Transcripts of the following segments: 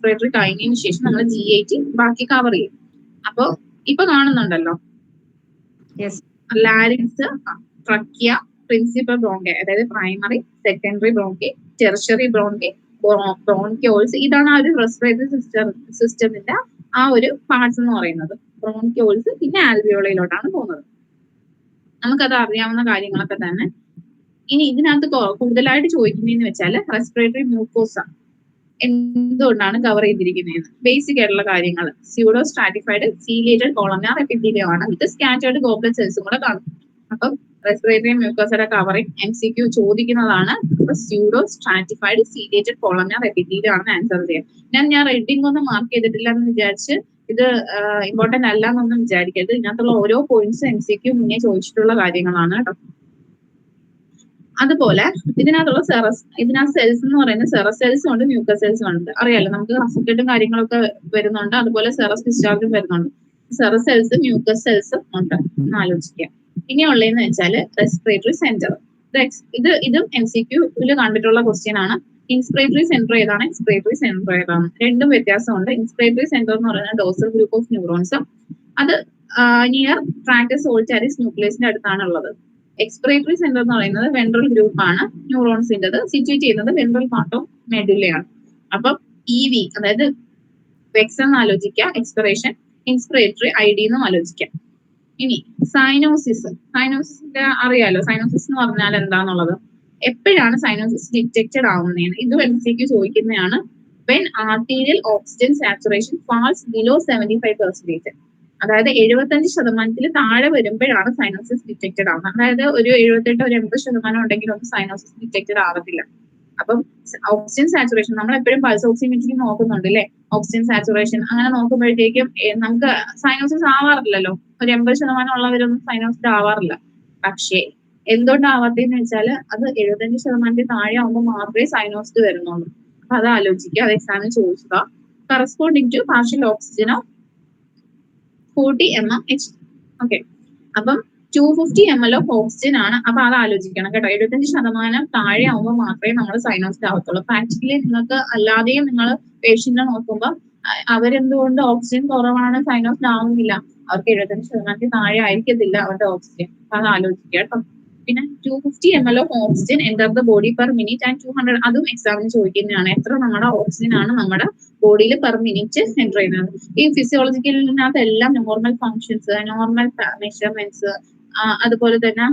Respiratory കഴിഞ്ഞതിന് ശേഷം നമ്മൾ G8 ബാക്കി കവർ ചെയ്യും. അപ്പൊ ഇപ്പൊ കാണുന്നുണ്ടല്ലോ ലാരിങ്സ്, ട്രക്കിയ, പ്രിൻസിപ്പൽ ബ്രോങ്കെ, അതായത് പ്രൈമറി, സെക്കൻഡറി ബ്രോങ്കെ, ടെർഷ്യറി ബ്രോങ്കെ, ബ്രോങ്കിയോൾസ്. ഇതാണ് ആ ഒരു റെസ്പിറേറ്ററി സിസ്റ്റത്തിന്റെ ആ ഒരു പാർട്സ് എന്ന് പറയുന്നത്. ബ്രോങ്കിയോൾസ് പിന്നെ ആൽവിയോളയിലോട്ടാണ് പോകുന്നത്. നമുക്കത് അറിയാവുന്ന കാര്യങ്ങളൊക്കെ തന്നെ. ഇനി ഇതിനകത്ത് കൂടുതലായിട്ട് ചോദിക്കുന്നതെന്ന് വെച്ചാൽ റെസ്പിറേറ്ററി മ്യൂക്കോസ എന്തുകൊണ്ടാണ് കവർ ചെയ്തിരിക്കുന്നതെന്ന്. ബേസിക് ആയിട്ടുള്ള കാര്യങ്ങൾ. Pseudo stratified ciliated columnar epithelium ആണ്. ഇത് സ്കാറ്റേർഡ് ഗോബ്ലറ്റ് സെൽസും കൂടെ കാണും. അപ്പം റെസ്പിറേറ്ററി മ്യൂക്കോസയുടെ കവറിംഗ് MCQ ചോദിക്കുന്നതാണ്. Pseudo stratified ciliated columnar epithelium ആണെന്ന് ആൻസർ ചെയ്യാം. ഞാൻ റെഡിങ് ഒന്നും മാർക്ക് ചെയ്തിട്ടില്ല എന്ന് വിചാരിച്ച് ഇത് ഇമ്പോർട്ടന്റ് അല്ല എന്നൊന്നും വിചാരിക്കരുത്. ഇതിനകത്തുള്ള ഓരോ പോയിന്റ്സും MCQ മുന്നേ ചോദിച്ചിട്ടുള്ള കാര്യങ്ങളാണ് കേട്ടോ. അതുപോലെ ഇതിനകത്തുള്ള ഇതിനകത്ത് സെൽസ് എന്ന് പറയുന്നത് സെറസ് സെൽസും ഉണ്ട്, മ്യൂക്കസ് സെൽസും ഉണ്ട്. അറിയാലോ, നമുക്ക് അഫക്റ്റഡും കാര്യങ്ങളൊക്കെ വരുന്നുണ്ട്. അതുപോലെ സെറസ് ഡിസ്ചാർജും വരുന്നുണ്ട്. സെറസ് സെൽസും മ്യൂക്കസ് സെൽസും ഉണ്ട് എന്ന് ആലോചിക്കുക. ഇനിയുള്ളതെന്ന് വെച്ചാൽ റെസ്പിറേറ്ററി സെന്റർ. ഇതും MCQയിൽ കണ്ടിട്ടുള്ള ക്വസ്റ്റ്യൻ ആണ്. ഇൻസ്പിറേറ്ററി സെന്റർ ഏതാണ്, എക്സ്പിറേറ്ററി സെന്റർ ഏതാണ്? രണ്ടും വ്യത്യാസമുണ്ട്. ഇൻസ്പിറേറ്ററി സെന്റർ എന്ന് പറയുന്നത് ഡോർസൽ ഗ്രൂപ്പ് ഓഫ് ന്യൂറോൺസ്. അത് നിയർ ട്രാക്ടസ് ഓൾറ്റാരിസ് ന്യൂക്ലിയസിന്റെ അടുത്താണ് ഉള്ളത്. എക്സ്പിറേറ്ററി സെന്റർ എന്ന് പറയുന്നത് വെൻട്രൽ ഗ്രൂപ്പ് ആണ് ന്യൂറോൺസിൻ്റെത്. സിറ്റുവേറ്റ് ചെയ്യുന്നത് വെൻട്രൽ പാർട്ട് ഓഫ് മെഡുലയാണ്. അപ്പം EV അതായത് വെക്സ് എന്ന് ആലോചിക്കുക, എക്സ്പിറേഷൻ, ഇൻസ്പിറേറ്ററി ID എന്നും ആലോചിക്കാം. ഇനി സൈനോസിസിന്റെ അറിയാലോ, സൈനോസിസ് എന്ന് പറഞ്ഞാൽ എന്താന്നുള്ളത്. എപ്പോഴാണ് സൈനോസിസ് ഡിറ്റക്റ്റഡ് ആവുന്നതെന്ന് ഇതും MCQ ചോദിക്കുന്നതാണ്. When arterial oxygen saturation falls below 75%. അതായത് 75% താഴെ വരുമ്പോഴാണ് സൈനോസിസ് ഡിറ്റക്റ്റഡ് ആവുന്നത്. അതായത് ഒരു 78 ഒരു 80% ഉണ്ടെങ്കിലൊന്നും സൈനോസിസ് ഡിറ്റക്റ്റഡ് ആവത്തില്ല. അപ്പം ഓക്സിജൻ സാച്ചുറേഷൻ നമ്മൾ എപ്പോഴും പൾസ് ഓക്സിമീറ്ററിൽ നോക്കുന്നുണ്ട് അല്ലെ. ഓക്സിജൻ സാച്ചുറേഷൻ അങ്ങനെ നോക്കുമ്പോഴത്തേക്കും നമുക്ക് സൈനോസിസ് ആവാറില്ലല്ലോ. ഒരു 80% ഉള്ളവരൊന്നും സൈനോസിസ് ആവാറില്ല. പക്ഷേ എന്തുകൊണ്ടാവാത്തതെന്ന് വെച്ചാൽ അത് 75% താഴെ ആവുമ്പോൾ മാത്രമേ സൈനോസിസ് വരുന്നുള്ളൂ. അപ്പൊ അത് ആലോചിക്കുക. അത് എക്സാമിന് ചോദിച്ചതാ. Corresponding to partial oxygen of 40 mmHg. Okay, അപ്പം 250 ml ഓഫ് ഓക്സിജൻ ആണ്. അപ്പൊ അത് ആലോചിക്കണം കേട്ടോ. 75% താഴെ ആവുമ്പോൾ മാത്രമേ നമ്മൾ സൈനോസിസ് ആവത്തുള്ളൂ. പ്രാക്ടിക്കലി നിങ്ങൾക്ക് അല്ലാതെയും നിങ്ങൾ പേഷ്യന്റിനെ നോക്കുമ്പോൾ അവരെന്തുകൊണ്ട് ഓക്സിജൻ കുറവാണ് സൈനോസിസ് ആവുന്നില്ല, അവർക്ക് 75% താഴെ ആയിരിക്കത്തില്ല അവരുടെ ഓക്സിജൻ. അപ്പൊ അത് ആലോചിക്കുക കേട്ടോ. പിന്നെ 250 ml of oxygen enter the body per minute and 200, അതും എക്സാമിന് ചോദിക്കുന്നതാണ്. എത്ര നമ്മുടെ ഓക്സിജൻ ആണ് നമ്മുടെ ബോഡിയിൽ പെർ മിനിറ്റ് എൻ്റർ ചെയ്യുന്നത്. ഈ ഫിസിയോളജിക്കലിനകത്ത് എല്ലാം നോർമൽ ഫങ്ഷൻസ്, നോർമൽ മെഷർമെന്റ്സ്, അതുപോലെ തന്നെ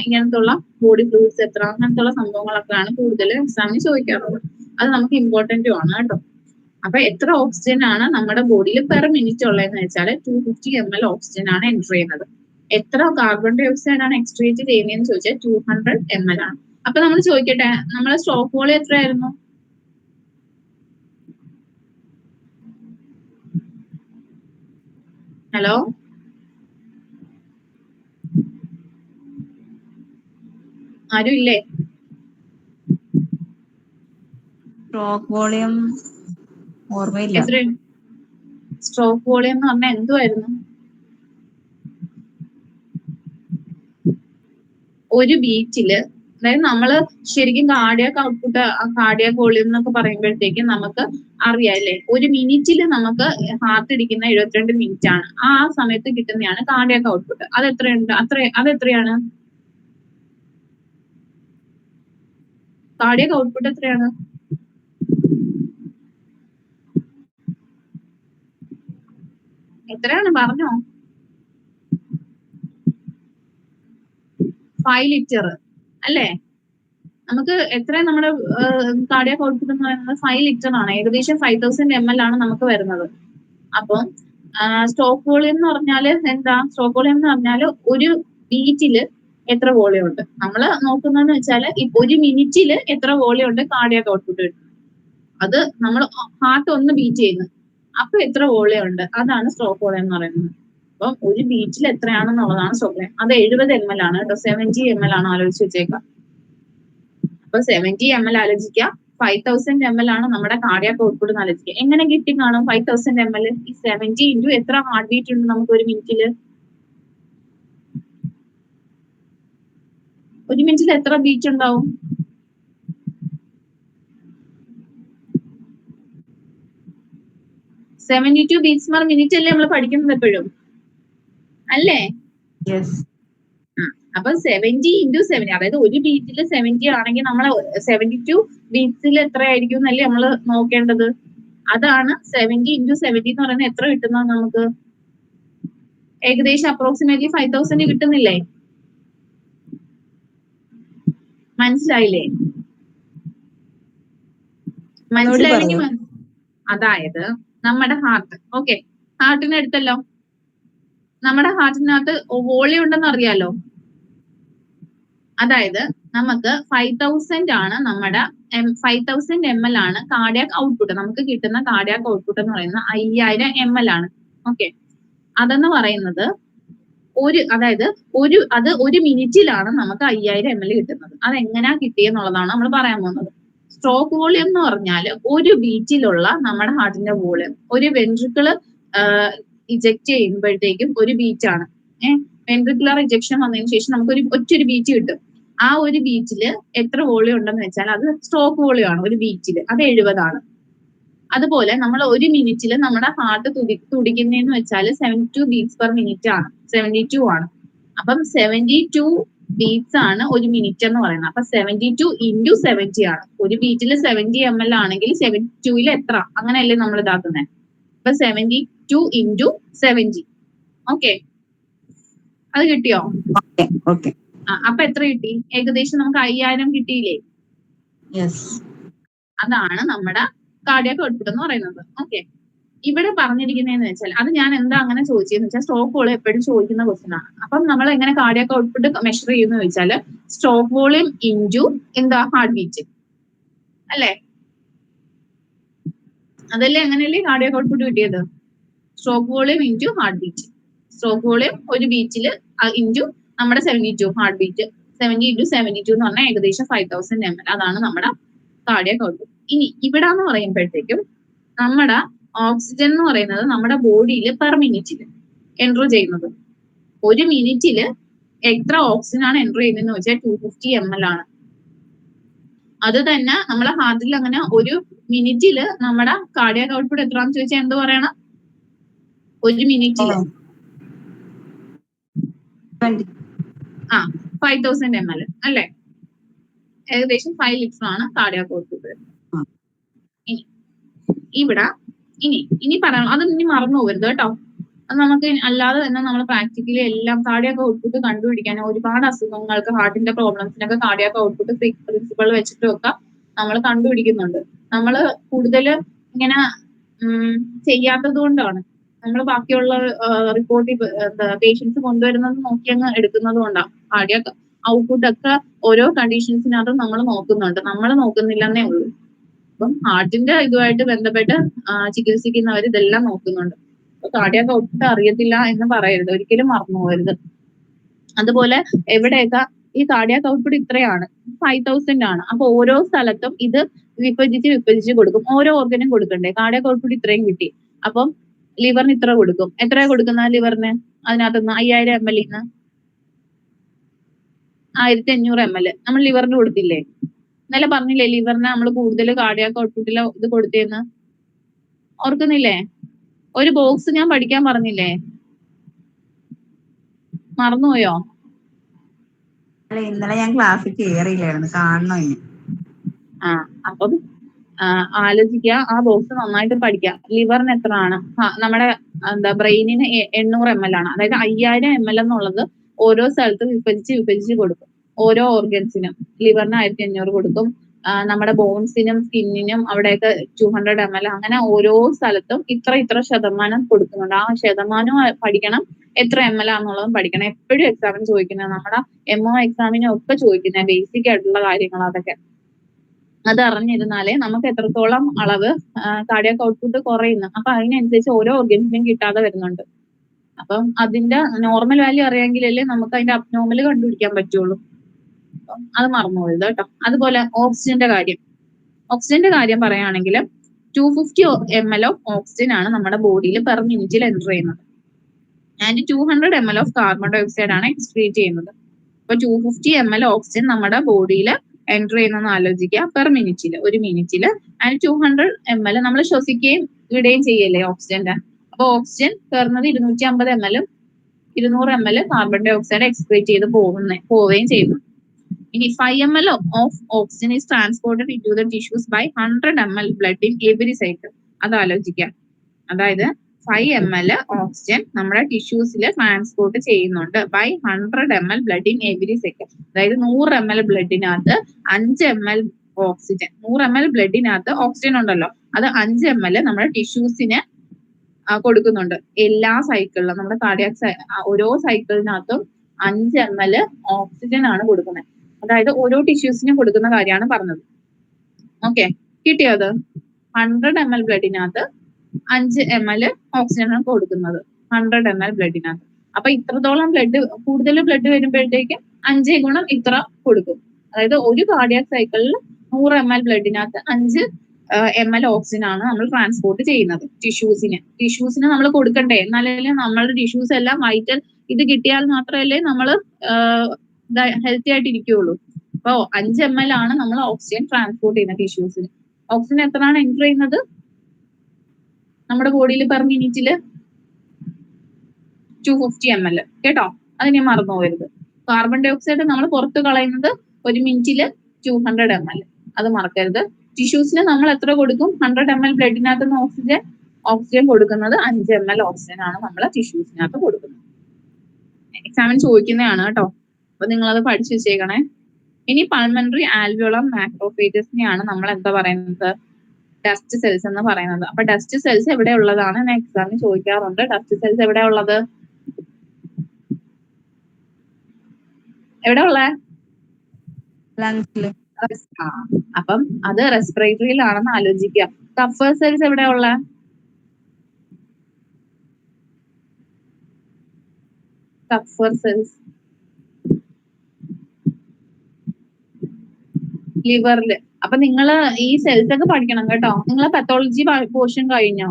ഇങ്ങനത്തുള്ള ബോഡി ഫ്ലൂയിഡ്സ് എത്ര, അങ്ങനത്തുള്ള സംഭവങ്ങളൊക്കെയാണ് കൂടുതൽ എക്സാമിന് ചോദിക്കാറുള്ളത്. അത് നമുക്ക് ഇമ്പോർട്ടന്റും ആണ് കേട്ടോ. അപ്പൊ എത്ര ഓക്സിജൻ ആണ് നമ്മുടെ ബോഡിയിൽ പെർ മിനിറ്റ് ഉള്ളതെന്ന് വെച്ചാൽ 250 ml ഓക്സിജൻ ആണ് എൻ്റർ ചെയ്യുന്നത്. എത്ര കാർബൺ ഡൈ ഓക്സൈഡ് ആണ് എക്സ്ട്രേറ്റ് ചെയ്യുന്നതെന്ന് ചോദിച്ചാൽ 200 ml ആണ്. അപ്പൊ നമ്മൾ ചോദിക്കട്ടെ, നമ്മളെ സ്റ്റോക്ക് വോളിയം എത്രയായിരുന്നു? ഹലോ, ആരും ഇല്ലേ? സ്ട്രോക്ക് വോളിയം ഓർമ്മയില്ല. സ്ട്രോക്ക് വോളിയം എന്ന് പറഞ്ഞാൽ എന്തുവായിരുന്നു? ഒരു ബീറ്റില്, അതായത് നമ്മള് ശരിക്കും കാർഡിയാക് ഔട്ട്പുട്ട്, കാർഡിയാക് വോളിയം എന്നൊക്കെ പറയുമ്പോഴത്തേക്കും നമുക്ക് അറിയാം അല്ലേ, ഒരു മിനിറ്റിൽ നമുക്ക് ഹാർട്ട് ഇടിക്കുന്ന 72 മിനിറ്റ് ആണ്. ആ സമയത്ത് കിട്ടുന്നതാണ് കാർഡിയാക് ഔട്ട്പുട്ട്. അതെത്രയുണ്ട്? അതെത്രയാണ് കാർഡിയാക് ഔട്ട്പുട്ട്? എത്രയാണ്? എത്രയാണ് പറഞ്ഞോ? 5 ലിറ്റർ അല്ലേ? നമുക്ക് എത്രയാണ് നമ്മുടെ കാർഡിയാക് ഔട്ട്പുട്ട് എന്ന് പറയുന്നത്? 5 ലിറ്റർ ആണ്. ഏകദേശം 5000 ml ആണ് നമുക്ക് വരുന്നത്. അപ്പം സ്റ്റോക്ക് വോളിയം എന്ന് പറഞ്ഞാല് എന്താ? സ്റ്റോക്ക് വോളിയം എന്ന് പറഞ്ഞാൽ ഒരു ബീറ്റില് എത്ര വോളിയം ഉണ്ട് നമ്മൾ നോക്കുന്നതെന്ന് വെച്ചാൽ ഒരു മിനിറ്റിൽ എത്ര വോളിയം ഉണ്ട് കാർഡിയാക് ഔട്ട്പുട്ട് കിട്ടുന്നത്. അത് നമ്മൾ ഹാർട്ട് ഒന്ന് ബീറ്റ് ചെയ്യുന്നു, അപ്പൊ എത്ര വോളിയം ഉണ്ട്, അതാണ് സ്റ്റോക്ക് വോളിയം എന്ന് പറയുന്നത്. അപ്പം ഒരു ബീറ്റിൽ എത്രയാണെന്നുള്ളതാണ് സ്റ്റോക്ക് വോളിയം. അത് 70 ml ആണ് കേട്ടോ. 70 ml ആണ്, ആലോചിച്ച് വെച്ചേക്കാം. അപ്പൊ 70 ml ആലോചിക്കുക. 5000 ml ആണ് നമ്മുടെ കാർഡിയാക് ഔട്ട്പുട്ട് എന്ന് ആലോചിക്കുക. എങ്ങനെ കിട്ടി കാണും 5000 ml? ഈ 70 ഇൻറ്റു എത്ര ഹാർട്ട് ബീറ്റ് ഉണ്ട് നമുക്ക് ഒരു മിനിറ്റിൽ? ഒരു മിനിറ്റിൽ എത്ര ബീറ്റ് ഉണ്ടാവും? 72 ബീറ്റ്സ് പെർ മിനിറ്റ് അല്ലേ നമ്മൾ പഠിക്കുന്നത് എപ്പോഴും, അല്ലേ? യെസ്. അപ്പൊ 70 × 70, അതായത് ഒരു ബീറ്റിൽ 70 ആണെങ്കിൽ നമ്മൾ 72 ബീറ്റ്സിൽ എത്ര ആയിരിക്കും എന്നല്ലേ നമ്മൾ നോക്കേണ്ടത്. അതാണ് 70 × 70 എന്ന് പറയുന്നത് എത്ര കിട്ടുന്നത് നമുക്ക്? ഏകദേശം അപ്രോക്സിമേറ്റ്ലി 5000 കിട്ടുന്നില്ലേ? മനസ്സിലായില്ലേ? മനസ്സിലായില്ലെങ്കിൽ അതായത് നമ്മുടെ ഹാർട്ട്, ഓക്കെ, ഹാർട്ടിന് എടുത്തല്ലോ, നമ്മുടെ ഹാർട്ടിനകത്ത് വോളിയം ഉണ്ടെന്ന് അറിയാലോ. അതായത് നമുക്ക് 5000 ആണ് നമ്മുടെ 5000 ml ആണ് കാർഡിയാക് ഔട്ട്പുട്ട്. നമുക്ക് കിട്ടുന്ന കാർഡിയാക് ഔട്ട്പുട്ട് എന്ന് പറയുന്നത് 5000 ml ആണ്. ഓക്കെ, അതെന്ന് പറയുന്നത് അതായത് ഒരു മിനിറ്റിലാണ് നമുക്ക് 5000 ml കിട്ടുന്നത്. അതെങ്ങനെയാ കിട്ടിയെന്നുള്ളതാണ് നമ്മൾ പറയാൻ പോകുന്നത്. സ്ട്രോക്ക് വോളിയം എന്ന് പറഞ്ഞാൽ ഒരു ബീറ്റിലുള്ള നമ്മുടെ ഹാർട്ടിന്റെ വോളിയം. ഒരു വെൻട്രിക്കിള് ഇജക്ട് ചെയ്യുമ്പോഴത്തേക്കും ഒരു ബീറ്റ് ആണ്. വെൻട്രിക്കുലർ ഇജക്ഷൻ വന്നതിന് ശേഷം നമുക്ക് ഒറ്റൊരു ബീറ്റ് കിട്ടും. ആ ഒരു ബീറ്റില് എത്ര വോളിയം ഉണ്ടെന്ന് വെച്ചാൽ അത് സ്ട്രോക്ക് വോളിയം ആണ്. ഒരു ബീറ്റില് അത് 70 ആണ്. അതുപോലെ നമ്മൾ ഒരു മിനിറ്റിൽ നമ്മുടെ ഹാർട്ട് തുടിക്കുന്നതെന്ന് വെച്ചാൽ 72 ബീറ്റ്സ് പെർ മിനിറ്റ് ആണ്. 72 ആണ്. അപ്പം 72 ബീറ്റ്സ് ആണ് ഒരു മിനിറ്റ് എന്ന് പറയുന്നത്. അപ്പൊ 72 × 70 ആണ്. ഒരു ബീറ്റിൽ 70 ml ആണെങ്കിൽ 72ൽ എത്ര, അങ്ങനെയല്ലേ നമ്മൾ ഇതാക്കുന്നത്. അപ്പൊ 72 × 70. ഓക്കെ, അത് കിട്ടിയോ? ഓക്കെ. അപ്പൊ എത്ര കിട്ടി? ഏകദേശം നമുക്ക് 5000 കിട്ടിയില്ലേ? അതാണ് നമ്മുടെ കാർഡിയാക് ഔട്ട്പുട്ട് എന്ന് പറയുന്നത്. ഓക്കെ, ഇവിടെ പറഞ്ഞിരിക്കുന്നതെന്ന് വെച്ചാൽ, അത് ഞാൻ എന്താ അങ്ങനെ ചോദിച്ചതെന്ന് വെച്ചാൽ സ്ട്രോക്ക് വോളിയം എപ്പോഴും ചോദിക്കുന്ന ക്വസ്റ്റ്യൻ ആണ്. അപ്പം നമ്മൾ എങ്ങനെ കാർഡിയാക് ഔട്ട്പുട്ട് മെഷർ ചെയ്യുന്ന ചോദിച്ചാൽ സ്ട്രോക്ക് വോളിയം ഇൻറ്റു എന്താ ഹാർട്ട് ബീറ്റ് അല്ലേ? അതല്ലേ, അങ്ങനെയല്ലേ കാർഡിയാക് ഔട്ട്പുട്ട് കിട്ടിയത്? Stroke volume into heart beat. Stroke volume ഒരു ബീറ്റിൽ ഇൻറ്റു നമ്മുടെ 72 ഹാർട്ട് ബീറ്റ്. 70 × 72 എന്ന് പറഞ്ഞാൽ ഏകദേശം 5000 ml. അതാണ് നമ്മുടെ കാർഡിയാക് ഔട്ട്പുട്ട്. ഇനി ഇവിടെ എന്ന് പറയുമ്പോഴത്തേക്കും നമ്മുടെ ഓക്സിജൻ എന്ന് പറയുന്നത് നമ്മുടെ ബോഡിയിൽ പെർ മിനിറ്റിൽ എൻറ്റർ ചെയ്യുന്നത്. ഒരു മിനിറ്റിൽ എത്ര ഓക്സിജൻ ആണ് എൻറ്റർ ചെയ്യുന്നതെന്ന് വെച്ചാൽ 250 ml ആണ്. അത് തന്നെ നമ്മളെ ഹാർട്ടിൽ അങ്ങനെ ഒരു മിനിറ്റിൽ നമ്മുടെ കാർഡിയാക് ഔട്ട്പുട്ട് എത്രയാണെന്ന് ചോദിച്ചാൽ എന്ത് പറയണം? ഒരു മിനിറ്റിൽ 5000 ml അല്ലേ? ഏകദേശം 5 ലിറ്റർ ആണ് കാർഡിയാക് ഔട്ട്പുട്ട്. ഇനി പറയണം, അത് ഇനി മറന്നു പോകരുത് കേട്ടോ. അത് നമുക്ക് അല്ലാതെ തന്നെ നമ്മൾ പ്രാക്ടിക്കലി എല്ലാം കാർഡിയാക് ഔട്ട്പുട്ട് കണ്ടുപിടിക്കാൻ ഒരുപാട് അസുഖങ്ങൾക്ക്, ഹാർട്ടിന്റെ പ്രോബ്ലംസിനൊക്കെ കാർഡിയാക് ഔട്ട്പുട്ട് പ്രിൻസിപ്പൾ വെച്ചിട്ടും ഒക്കെ നമ്മൾ കണ്ടുപിടിക്കുന്നുണ്ട്. നമ്മൾ കൂടുതൽ ഇങ്ങനെ ചെയ്യാത്തത് കൊണ്ടാണ്. നമ്മൾ ബാക്കിയുള്ള റിപ്പോർട്ട് പേഷ്യൻസ് കൊണ്ടുവരുന്നത് നോക്കി അങ്ങ് എടുക്കുന്നത് കൊണ്ടാണ്. കാർഡിയാക് ഔട്ട്പുട്ട് ഒക്കെ ഓരോ കണ്ടീഷൻസിനകത്തും നമ്മൾ നോക്കുന്നുണ്ട്, നമ്മൾ നോക്കുന്നില്ലെന്നേ ഉള്ളൂ. അപ്പം ഹാർട്ടിന്റെ ഇതുമായിട്ട് ബന്ധപ്പെട്ട് ചികിത്സിക്കുന്നവർ ഇതെല്ലാം നോക്കുന്നുണ്ട്. അപ്പൊ കാർഡിയാക് ഔട്ട്പുട്ട് അറിയത്തില്ല എന്ന് പറയരുത്, ഒരിക്കലും മറന്നു പോകരുത്. അതുപോലെ എവിടെയൊക്കെ ഈ കാർഡിയാക് ഔട്ട്പുട്ട് ഇത്രയാണ്, 5000 ആണ്. അപ്പൊ ഓരോ സ്ഥലത്തും ഇത് വിഭജിച്ച് കൊടുക്കും. ഓരോ ഓർഗനും കൊടുക്കണ്ടേ? കാർഡിയാക് ഔട്ട്പുട്ട് ഇത്രയും കിട്ടി, അപ്പം ലിവറിന് ഇത്ര കൊടുക്കും. എത്രയാ കൊടുക്കുന്നത് ലിവറിന്? അതിനകത്തുനിന്ന് 5000 ml ന്ന് 1500 ml നമ്മൾ ലിവറിന് കൊടുത്തില്ലേ? ഇന്നലെ പറഞ്ഞില്ലേ ലിവറിന് നമ്മൾ കൂടുതൽ കാർഡിയാക് ഔട്ട്പുട്ടിൽ ഇത് കൊടുത്തേന്ന്, ഓർക്കുന്നില്ലേ? ഒരു ബോക്സ് ഞാൻ പഠിക്കാൻ പറഞ്ഞില്ലേ? മറന്നുപോയോ? ഇന്നലെ ഞാൻ ക്ലാസ്സിൽ കയറിയില്ലായിരുന്നു, കാണണം ഇനി. അപ്പം ആലോചിക്കുക, ആ ബോക്സ് നന്നായിട്ട് പഠിക്കുക. ലിവറിന് എത്ര ആണ്? നമ്മുടെ ബ്രെയിനിന് 800 ml ആണ്. അതായത് 5000 ml എന്നുള്ളത് ഓരോ സ്ഥലത്തും വിഭജിച്ച് കൊടുക്കും. ഓരോ ഓർഗൻസിനും ലിവറിന് 1500 കൊടുക്കും. നമ്മുടെ ബോൺസിനും സ്കിന്നിനും അവിടെയൊക്കെ 200 ml. അങ്ങനെ ഓരോ സ്ഥലത്തും ഇത്ര ശതമാനം കൊടുക്കുന്നുണ്ട്. ആ ശതമാനം പഠിക്കണം, എത്ര ml ആണെന്നുള്ളതും പഠിക്കണം. എപ്പോഴും എക്സാമിന് ചോദിക്കുന്നത്, നമ്മുടെ MO എക്സാമിനും ഒക്കെ ചോദിക്കുന്ന ബേസിക് ആയിട്ടുള്ള കാര്യങ്ങൾ അതൊക്കെ. അത് അറിഞ്ഞിരുന്നാലേ നമുക്ക് എത്രത്തോളം അളവ് കാർഡിയാക് ഔട്ട്പുട്ട് കുറയുന്നു, അപ്പൊ അതിനനുസരിച്ച് ഓരോ ഓർഗൻസിനും കിട്ടാതെ വരുന്നുണ്ട്. അപ്പം അതിന്റെ നോർമൽ വാല്യൂ അറിയാമെങ്കിലല്ലേ നമുക്ക് അതിന്റെ അബ്നോർമൽ കണ്ടുപിടിക്കാൻ പറ്റുള്ളൂ. അപ്പം അത് മറന്നു പോയത് കേട്ടോ. അതുപോലെ ഓക്സിജന്റെ കാര്യം പറയുകയാണെങ്കിൽ 250 ml ഓഫ് ഓക്സിജൻ ആണ് നമ്മുടെ ബോഡിയിൽ പെർ മിനിറ്റിൽ എൻറ്റർ ചെയ്യുന്നത്. And 200 ml of carbon dioxide ആണ് എക്സ്ക്രീറ്റ് ചെയ്യുന്നത്. അപ്പൊ 250 ml ഓക്സിജൻ നമ്മുടെ ബോഡിയിൽ എൻറ്റർ ചെയ്യുന്നതെന്ന് ആലോചിക്കുക പെർ മിനിറ്റിൽ, ഒരു മിനിറ്റിൽ. ആൻഡ് 200 ml നമ്മൾ ശ്വസിക്കുകയും വിടുകയും ചെയ്യല്ലേ ഓക്സിജന്റെ. അപ്പൊ ഓക്സിജൻ കയറുന്നത് 250 ml 200 ml carbon dioxide excrete ചെയ്ത് പോവുകയും ചെയ്യുന്നു. ഇനി 5 ml of oxygen is transported into the tissues by 100 ml blood in every cycle. അത് ആലോചിക്കാം. അതായത് 5 ml ഓക്സിജൻ നമ്മുടെ ടിഷ്യൂസിൽ ട്രാൻസ്പോർട്ട് ചെയ്യുന്നുണ്ട് by 100 ml blood in every second. അതായത് 100 ml ബ്ലഡിനകത്ത് 5 ml ഓക്സിജൻ, 100 ml ബ്ലഡിനകത്ത് ഓക്സിജൻ ഉണ്ടല്ലോ, അത് 5 ml നമ്മുടെ ടിഷ്യൂസിന് കൊടുക്കുന്നുണ്ട് എല്ലാ സൈക്കിളിലും. നമ്മുടെ കാർഡിയാക് ഓരോ സൈക്കിളിനകത്തും 5 ml ഓക്സിജൻ ആണ് കൊടുക്കുന്നത്. അതായത് ഓരോ ടിഷ്യൂസിനും കൊടുക്കുന്ന കാര്യമാണ് പറഞ്ഞത്. ഓക്കെ, കിട്ടിയോ അത്? 100 ml ബ്ലഡിനകത്ത് 5 ml ഓക്സിജൻ ആണ് കൊടുക്കുന്നത് 100 ml ബ്ലഡിനകത്ത്. അപ്പൊ ഇത്രത്തോളം ബ്ലഡ്, കൂടുതൽ ബ്ലഡ് വരുമ്പോഴത്തേക്കും 5 ഗുണം ഇത്ര കൊടുക്കും. അതായത് ഒരു കാർഡിയാക് സൈക്കിളിൽ 100 ml ബ്ലഡിനകത്ത് 5 ml ഓക്സിജൻ ആണ് നമ്മൾ ട്രാൻസ്പോർട്ട് ചെയ്യുന്നത് ടിഷ്യൂസിന് നമ്മൾ കൊടുക്കണ്ടേ, എന്നാലല്ലേ നമ്മളുടെ ടിഷ്യൂസ് എല്ലാം വൈറ്റൽ ഇത് കിട്ടിയാൽ മാത്രമല്ലേ നമ്മൾ ഹെൽത്തി ആയിട്ട് ഇരിക്കുകയുള്ളൂ. അപ്പോ 5 ml ആണ് നമ്മൾ ഓക്സിജൻ ട്രാൻസ്പോർട്ട് ചെയ്യുന്നത് ടിഷ്യൂസിന്. ഓക്സിജൻ എത്രയാണ് എൻ്റർ ചെയ്യുന്നത് നമ്മുടെ ബോഡിയിൽ പെർ മിനിറ്റില്? 250 ml. കേട്ടോ, അതിനെ മറന്നു പോകരുത്. കാർബൺ ഡൈ ഓക്സൈഡ് നമ്മൾ പുറത്ത് കളയുന്നത് ഒരു മിനിറ്റില് 200 ml. അത് മറക്കരുത്. ടിഷ്യൂസിന് നമ്മൾ എത്ര കൊടുക്കും? 100 ml ബ്ലഡിനകത്ത് ഓക്സിജൻ കൊടുക്കുന്നത് 5 ml ഓക്സിജൻ ആണ് നമ്മൾ ടിഷ്യൂസിനകത്ത് കൊടുക്കുന്നത്. എക്സാമിന് ചോദിക്കുന്നതാണ് കേട്ടോ, അപ്പൊ നിങ്ങൾ അത് പഠിച്ചു വെച്ചേക്കണേ. ഇനി പൾമണറി ആൽവിയോളർ മാക്രോഫേജസിനെയാണ് നമ്മൾ എന്താ പറയുന്നത്? ഡസ്റ്റ് സെൽസ് എന്ന് പറയുന്നത്. അപ്പൊ ഡസ്റ്റ് സെൽസ് എവിടെ ഉള്ളതാണ് എക്സാമിന് ചോദിക്കാറുണ്ട്. ഡസ്റ്റ് സെൽസ് എവിടെ ഉള്ളത്? എവിടെ ഉള്ള? ലങ്സില്. അപ്പം അത് റെസ്പിറേറ്ററിയിലാണെന്ന് ആലോചിക്കുക. കഫർ സെൽസ് എവിടെ ഉള്ള? കഫർ സെൽസ് ലിവറില്. അപ്പൊ നിങ്ങൾ ഈ സെൽസ് ഒക്കെ പഠിക്കണം കേട്ടോ. നിങ്ങൾ പത്തോളജി പോർഷൻ കഴിഞ്ഞോ?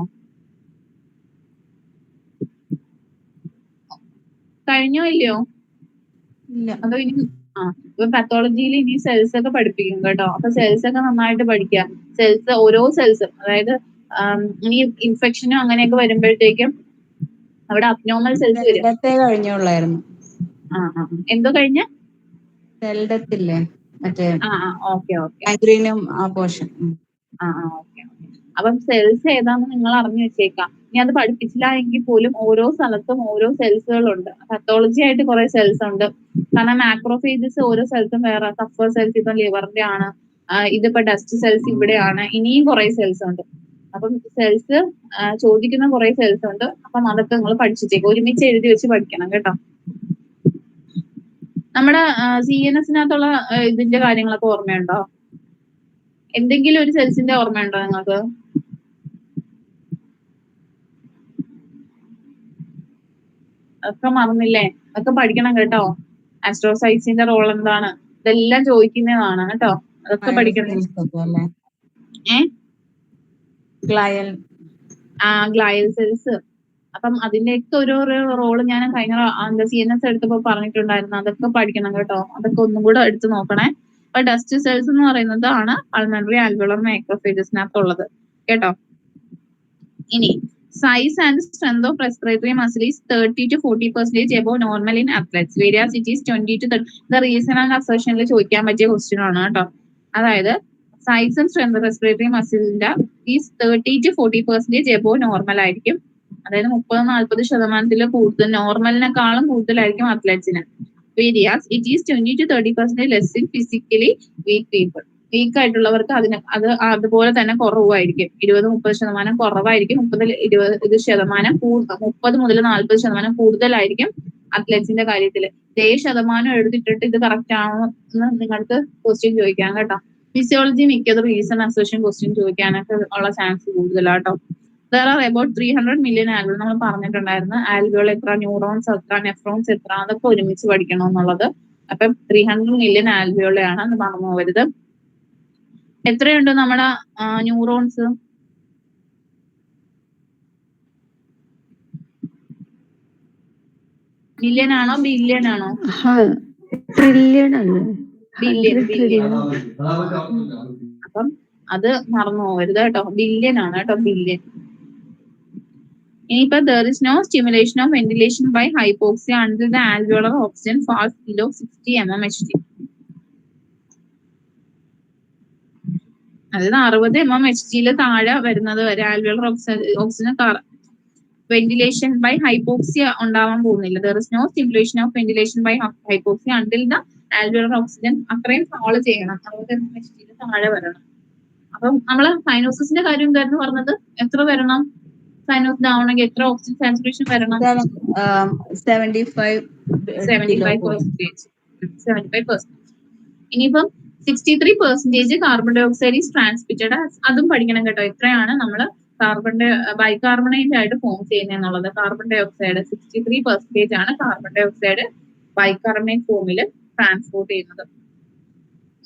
കഴിഞ്ഞോ ഇല്ലയോ? അതോ ഇനി ഇപ്പൊ പത്തോളജിയിൽ ഇനി സെൽസ് ഒക്കെ പഠിപ്പിക്കും കേട്ടോ. അപ്പൊ സെൽസ് ഒക്കെ നന്നായിട്ട് പഠിക്കുക. സെൽസ്, ഓരോ സെൽസും, അതായത് ഇനി ഇൻഫെക്ഷനും അങ്ങനെയൊക്കെ വരുമ്പോഴത്തേക്കും അവിടെ അബ്നോർമൽ സെൽസ് വരും. കഴിഞ്ഞുള്ളായിരുന്നു. എന്തോ കഴിഞ്ഞ? സെൽഡത്തില്ലേ, മറ്റേ ഓക്കെ ഓക്കെ. മൈഗ്രെയിനും ആ പോർഷൻ. ഓക്കെ. അപ്പം സെൽസ് ഏതാണെന്ന് നിങ്ങൾ അറിഞ്ഞു വെച്ചേക്കാം. ഇനി അത് പഠിപ്പിച്ചില്ല എങ്കിൽ പോലും ഓരോ സ്ഥലത്തും ഓരോ സെൽസുകളുണ്ട്. പത്തോളജി ആയിട്ട് കുറെ സെൽസ് ഉണ്ട്. കാരണം മാക്രോഫേജസ് ഓരോ സെൽസും വേറെ. കഫർ സെൽസ് ഇപ്പൊ ലിവറിന്റെ ആണ്, ഇതിപ്പോ ഡസ്റ്റ് സെൽസ് ഇവിടെയാണ്. ഇനിയും കുറെ സെൽസ് ഉണ്ട്. അപ്പം സെൽസ് ചോദിക്കുന്ന കുറെ സെൽസ് ഉണ്ട്. അപ്പം അതൊക്കെ നിങ്ങൾ പഠിച്ചിട്ടേക്കും. ഒരുമിച്ച് എഴുതി വെച്ച് പഠിക്കണം കേട്ടോ. നമ്മുടെ CNS-നകത്തുള്ള ഇതിന്റെ കാര്യങ്ങളൊക്കെ ഓർമ്മയുണ്ടോ? എന്തെങ്കിലും ഒരു സെൽസിന്റെ ഓർമ്മയുണ്ടോ നിങ്ങൾക്ക്? അതൊക്കെ മറന്നില്ലേ? അതൊക്കെ പഠിക്കണം കേട്ടോ. ആസ്ട്രോസൈറ്റ്സിന്റെ റോൾ എന്താണ്, ഇതെല്ലാം ചോദിക്കുന്നതാണ് കേട്ടോ. അതൊക്കെ പഠിക്കണം. Glial cells. അപ്പം അതിന്റെയൊക്കെ ഓരോ റോള് ഞാൻ കഴിഞ്ഞ CNS എടുത്തപ്പോ പറഞ്ഞിട്ടുണ്ടായിരുന്നു. അതൊക്കെ പഠിക്കണം കേട്ടോ. അതൊക്കെ ഒന്നും കൂടെ എടുത്ത് നോക്കണേ. അപ്പൊ ഡസ്റ്റ് സെൽസ് എന്ന് പറയുന്നത് ആണ് പൾമണറി ആൽവിയോളർ മാക്രോഫേജസിനകത്തുള്ളത് കേട്ടോ. ഇനി size and strength of respiratory muscle is 30 to 40% above normal in athletes, whereas it is 20 to 30. The reason and assertion ചോദിക്കാൻ പറ്റിയ ക്വസ്റ്റ്യൻ ആണ് കേട്ടോ. അതായത് സൈസ് ആൻഡ് സ്ട്രെങ്ത് റെസ്പിറേറ്ററി മസിലിന്റെ ഈസ് 30 to 40% above നോർമൽ ആയിരിക്കും. അതായത് 30-40% കൂടുതൽ, നോർമലിനെക്കാളും കൂടുതലായിരിക്കും അത്ലറ്റ്സിന്. whereas it is 20 to 30% less in physically weak people. Weak ആയിട്ടുള്ളവർക്ക് അത് അതുപോലെ തന്നെ കുറവായിരിക്കും. 20-30% കുറവായിരിക്കും. 30 മുതൽ 40% കൂടുതലായിരിക്കും അത്ലറ്റ്സിന്റെ കാര്യത്തില്. 7% എടുത്തിട്ടിട്ട് ഇത് കറക്റ്റ് ആണോ എന്ന് നിങ്ങൾക്ക് ക്വസ്റ്റ്യൻ ചോദിക്കാം കേട്ടോ. ഫിസിയോളജി മിക്കത് റീസൺ അസോഷൻ ക്വസ്റ്റ്യൻ ചോദിക്കാനൊക്കെ ഉള്ള ചാൻസ് കൂടുതലാട്ടോ. There are about 300 million alveoli നമ്മൾ പറഞ്ഞിട്ടുണ്ടായിരുന്നു. ആൽവിയോൾ എത്ര, ന്യൂറോൺസ് എത്ര, നെഫ്രോൺസ് എത്ര, അതൊക്കെ ഒരുമിച്ച് പഠിക്കണം എന്നുള്ളത്. അപ്പം 300 million ആൽവിയോളെയാണ്, അത് മറന്നു പോകരുത്. എത്രയുണ്ട് നമ്മുടെ ന്യൂറോൺസ്? മില്യൺ ആണോ ബില്യൺ ആണോ? ട്രില്യൺ ആണ്. ബില്യൺ. അപ്പം അത് മറന്നു പോകരുത് കേട്ടോ. ബില്യൺ ആണ് കേട്ടോ, ബില്യൺ. ഇനിയിപ്പോ there is no stimulation of ventilation by hypoxia until the alveolar oxygen falls below 60 mmHg. അതായത് 60 mmHg താഴെ വരുന്നത് വരെ alveolar oxygen ventilation by hypoxia ഉണ്ടാവാൻ പോകുന്നില്ല. there is no stimulation of ventilation by hypoxia until the alveolar oxygen അത്രയും fall ചെയ്യണം, 60 mmHg താഴെ വരണം. അപ്പം നമ്മള് സൈനോസിന്റെ കാര്യം എന്തായിരുന്നു പറഞ്ഞത്? എത്ര വരണം? സൈനോസ് ആവണമെങ്കിൽ എത്ര ഓക്സിജൻ സാച്ചുറേഷൻ വരണം? 75 75%. ഇനിയിപ്പം 63% carbon dioxide is transmitted. അതും പഠിക്കണം കേട്ടോ. എത്രയാണ് നമ്മൾ ബൈകാർബണേറ്റ് ആയിട്ട് ഫോം ചെയ്യുന്നത് എന്നുള്ളത്. കാർബൺ ഡൈ ഓക്സൈഡ് 63% ആണ് കാർബൺ ഡൈ ഓക്സൈഡ് ബൈകാർബണേറ്റ് ഫോമിൽ ട്രാൻസ്പോർട്ട് ചെയ്യുന്നത്.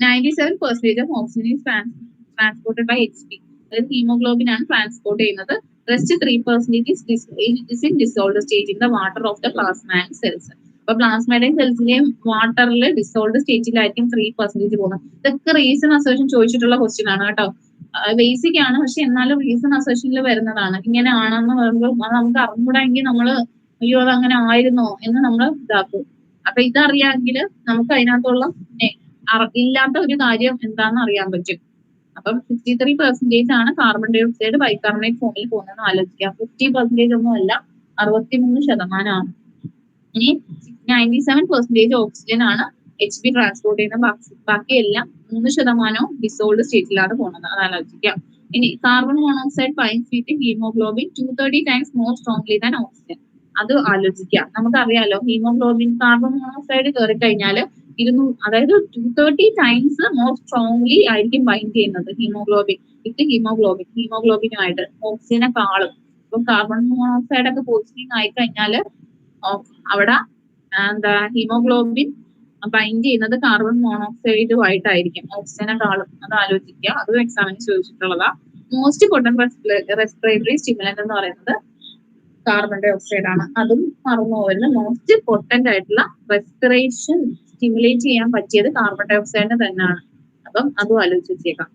97% of oxygen is transported by HP. അതായത് ഹീമോഗ്ലോബിൻ ആണ് ട്രാൻസ്പോർട്ട് ചെയ്യുന്നത്. Rest 3% is in dissolved stage in the water of the plasma and cells. അപ്പൊ പ്ലാസ്മയുടെയും സെൽസിന്റെയും വാട്ടറിൽ ഡിസോൾവ് സ്റ്റേറ്റിലായിരിക്കും 3% പോകുന്നത്. ഇതൊക്കെ റീസൺ അസോസിയേഷൻ ചോദിച്ചിട്ടുള്ള ക്വസ്റ്റ്യൻ ആണ് കേട്ടോ. ബേസിക് ആണ്, പക്ഷെ എന്നാലും റീസൺ അസോസിയേഷനിൽ വരുന്നതാണ്. ഇങ്ങനെ ആണെന്ന് പറയുമ്പോൾ നമുക്ക് അറിഞ്ഞൂടെങ്കിൽ നമ്മൾ അയ്യോ അത് അങ്ങനെ ആയിരുന്നോ എന്ന് നമ്മൾ ഇതാക്കും. അപ്പൊ ഇതറിയാമെങ്കിൽ നമുക്ക് അതിനകത്തുള്ള ഇല്ലാത്ത ഒരു കാര്യം എന്താണെന്ന് അറിയാൻ പറ്റും. അപ്പം 63% ആണ് കാർബൺ ഡൈ ഓക്സൈഡ് ബൈകാർബണേറ്റ് ഫോമിൽ പോകുന്നതെന്ന് ആലോചിക്കാം. 50% ഒന്നും അല്ല, 63%. ഇനി 97% ഓക്സിജൻ ആണ് HP ട്രാൻസ്പോർട്ട് ചെയ്യുന്ന. ബാക്കിയെല്ലാം 3% ഡിസോൾഡ് സ്റ്റേറ്റിലാണ് പോകുന്നത്. അത് ആലോചിക്കാം. ഇനി carbon monoxide binds with haemoglobin 230 times more strongly than oxygen. അത് ആലോചിക്കാം. നമുക്കറിയാലോ ഹീമോഗ്ലോബിൻ കാർബൺ മോണോക്സൈഡ് കയറി കഴിഞ്ഞാൽ അതായത് 230 times മോർ സ്ട്രോങ്ലി ആയിരിക്കും ബൈൻഡ് ചെയ്യുന്നത് ഹീമോഗ്ലോബിനുമായിട്ട് ഓക്സിജനെക്കാളും. ഇപ്പം കാർബൺ മോണോക്സൈഡ് ഒക്കെ പോസിറ്റീവ് ആയി കഴിഞ്ഞാൽ അവിടെ ഹീമോഗ്ലോബിൻ ബൈൻഡ് ചെയ്യുന്നത് കാർബൺ മോണോക്സൈഡുമായിട്ടായിരിക്കും ഓക്സിജനെക്കാളും. അത് ആലോചിക്കുക. അതും എക്സാമിന് ചോദിച്ചിട്ടുള്ളതാ. മോസ്റ്റ് പൊട്ടന്റ് റെസ്പിറേറ്ററി സ്റ്റിമുലന്റ് എന്ന് പറയുന്നത് കാർബൺ ഡൈ ഓക്സൈഡ് ആണ്. അതും മറന്നു പോകരുത്. മോസ്റ്റ് പൊട്ടന്റ് ആയിട്ടുള്ള റെസ്പിറേഷൻ സ്റ്റിമുലേറ്റ് ചെയ്യാൻ പറ്റിയത് കാർബൺ ഡൈ ഓക്സൈഡിന് തന്നെയാണ്. അപ്പം അതും ആലോചിച്ച് വെച്ചേക്കാം.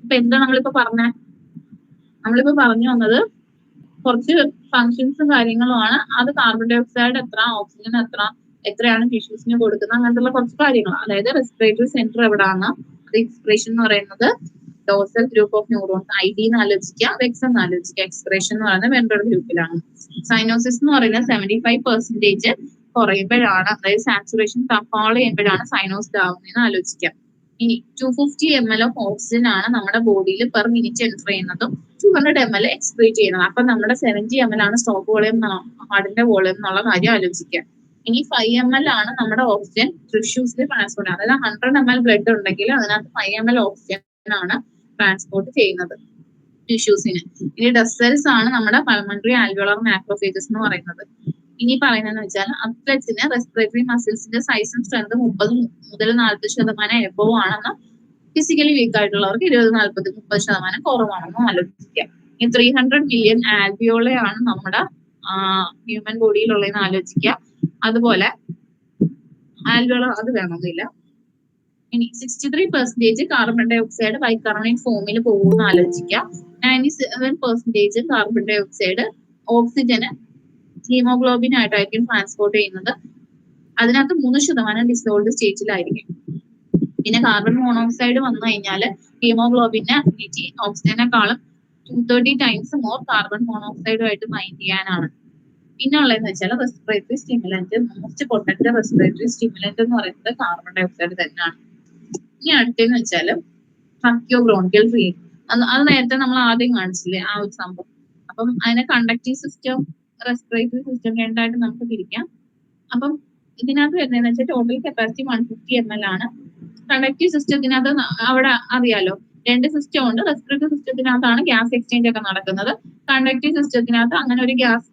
അപ്പൊ എന്താ നമ്മളിപ്പോ പറഞ്ഞു വന്നത് കുറച്ച് ഫങ്ഷൻസും കാര്യങ്ങളുമാണ്. അത് കാർബൺ ഡൈ ഓക്സൈഡ് എത്ര, ഓക്സിജൻ എത്രയാണ് ടിഷ്യൂസിന് കൊടുക്കുന്നത്, അങ്ങനത്തെ കുറച്ച് കാര്യങ്ങൾ. അതായത് റെസ്പിറേറ്ററി സെന്റർ എവിടെയാണ്, അത് എക്സ്പ്രഷൻ എന്ന് പറയുന്നത് dorsal group of neurons ID എന്ന് ആലോചിക്കുക, വെക്സ് എന്ന് ആലോചിക്കുക. എക്സ്പ്രഷൻ എന്ന് പറയുന്നത് വെൻട്രൽ ഗ്രൂപ്പിലാണ്. സൈനോസിസ് എന്ന് പറയുന്നത് 75% കുറയുമ്പോഴാണ്, അതായത് സാച്ചുറേഷൻ ഫാൾ ചെയ്യുമ്പോഴാണ് സൈനോസിസ് ആവുന്നതെന്ന് ആലോചിക്കാം. ഇനി 250 ml ഓഫ് ഓക്സിജൻ ആണ് നമ്മുടെ ബോഡിയിൽ പെർ മിനിറ്റ് എൻ്റർ ചെയ്യുന്നതും 200 ml എക്സ്ക്രീറ്റ് ചെയ്യുന്നത്. അപ്പൊ നമ്മുടെ 70 ml ആണ് സ്റ്റോപ്പ് വോളിയം, ഹാർട്ടിന്റെ വോളിയം എന്നുള്ള കാര്യം ആലോചിക്കുക. ഇനി 5 ml ആണ് നമ്മുടെ ഓക്സിജൻ ടിഷ്യൂസിൽ ട്രാൻസ്പോർട്ട് ചെയ്യുന്നത്. അതായത് 100 ml ബ്ലഡ് ഉണ്ടെങ്കിൽ അതിനകത്ത് 5 ml ഓക്സിജൻ ആണ് ട്രാൻസ്പോർട്ട് ചെയ്യുന്നത് ടിഷ്യൂസിന്. ഇനി ഡസ്റ്റ് സെൽസ് ആണ് നമ്മുടെ പൾമണറി ആൽവിയോളർ മാക്രോഫേജസ് എന്ന് പറയുന്നത്. ഇനി പറയുന്നതെന്ന് വെച്ചാൽ അത്ലറ്റ്സിന് റെസ്പിറേറ്ററി മസിൽസിന്റെ സൈസും സ്ട്രെങ്ത് 30 മുതൽ 40% എബോവ് ആണെന്ന്, ഫിസിക്കലി വീക്ക് ആയിട്ടുള്ളവർക്ക് 20-40-30% കുറവാണെന്നും ആലോചിക്കുക. ഈ 300 മില്യൺ ആൽവിയോളയാണ് നമ്മുടെ ഹ്യൂമൻ ബോഡിയിലുള്ളതെന്ന് ആലോചിക്കുക. അതുപോലെ ആൽവിയോള അത് വേണമെന്നില്ല. ഇനി 63% കാർബൺ ഡൈ ഓക്സൈഡ് ബൈകാർബണേറ്റ് ഫോമിൽ പോകുമെന്ന് ആലോചിക്കുക. 97% കാർബൺ ഡൈ ഓക്സൈഡ് ഓക്സിജന് ഹീമോഗ്ലോബിൻ ആയിട്ടായിരിക്കും ട്രാൻസ്പോർട്ട് ചെയ്യുന്നത്. അതിനകത്ത് 3% ഡിസോൾഡ് സ്റ്റേറ്റിലായിരിക്കും. പിന്നെ കാർബൺ മോണോക്സൈഡ് വന്നു കഴിഞ്ഞാൽ ഹീമോഗ്ലോബിന്റെ അഫിനിറ്റി ഓക്സിജനെക്കാളും 230 times മോർ കാർബൺ മോണോക്സൈഡുമായിട്ട് ബൈൻഡ് ചെയ്യാനാണ്. പിന്നെ ഉള്ളതെന്ന് വെച്ചാൽ respiratory stimulant, most potent respiratory stimulant എന്ന് പറയുന്നത് കാർബൺ ഡൈ ഓക്സൈഡ് തന്നെയാണ്. ഇനി അടുത്തെന്ന് വെച്ചാൽ ട്രക്കിയോബ്രോൺകിയൽ ട്രീറ്റ്. അത് നേരത്തെ നമ്മൾ ആദ്യം കാണിച്ചില്ലേ ആ ഒരു സംഭവം. അപ്പം അതിനെ കണ്ടക്റ്റീവ് സിസ്റ്റം, റെസ്പിറേറ്ററി സിസ്റ്റം രണ്ടായിട്ട് നമുക്ക് തിരിക്കാം. അപ്പം ഇതിനകത്ത് വരുന്നതെന്ന് വെച്ചാൽ ടോട്ടൽ കപ്പാസിറ്റി 150 ml ആണ്. കണ്ടക്റ്റീവ് സിസ്റ്റത്തിനകത്ത് അവിടെ അറിയാലോ 2 സിസ്റ്റം ഉണ്ട്. റെസ്പിറേറ്ററി സിസ്റ്റത്തിനകത്താണ് ഗ്യാസ് എക്സ്ചേഞ്ച് ഒക്കെ നടക്കുന്നത്. കണ്ടക്റ്റീവ് സിസ്റ്റത്തിനകത്ത് അങ്ങനെ ഒരു ഗ്യാസ്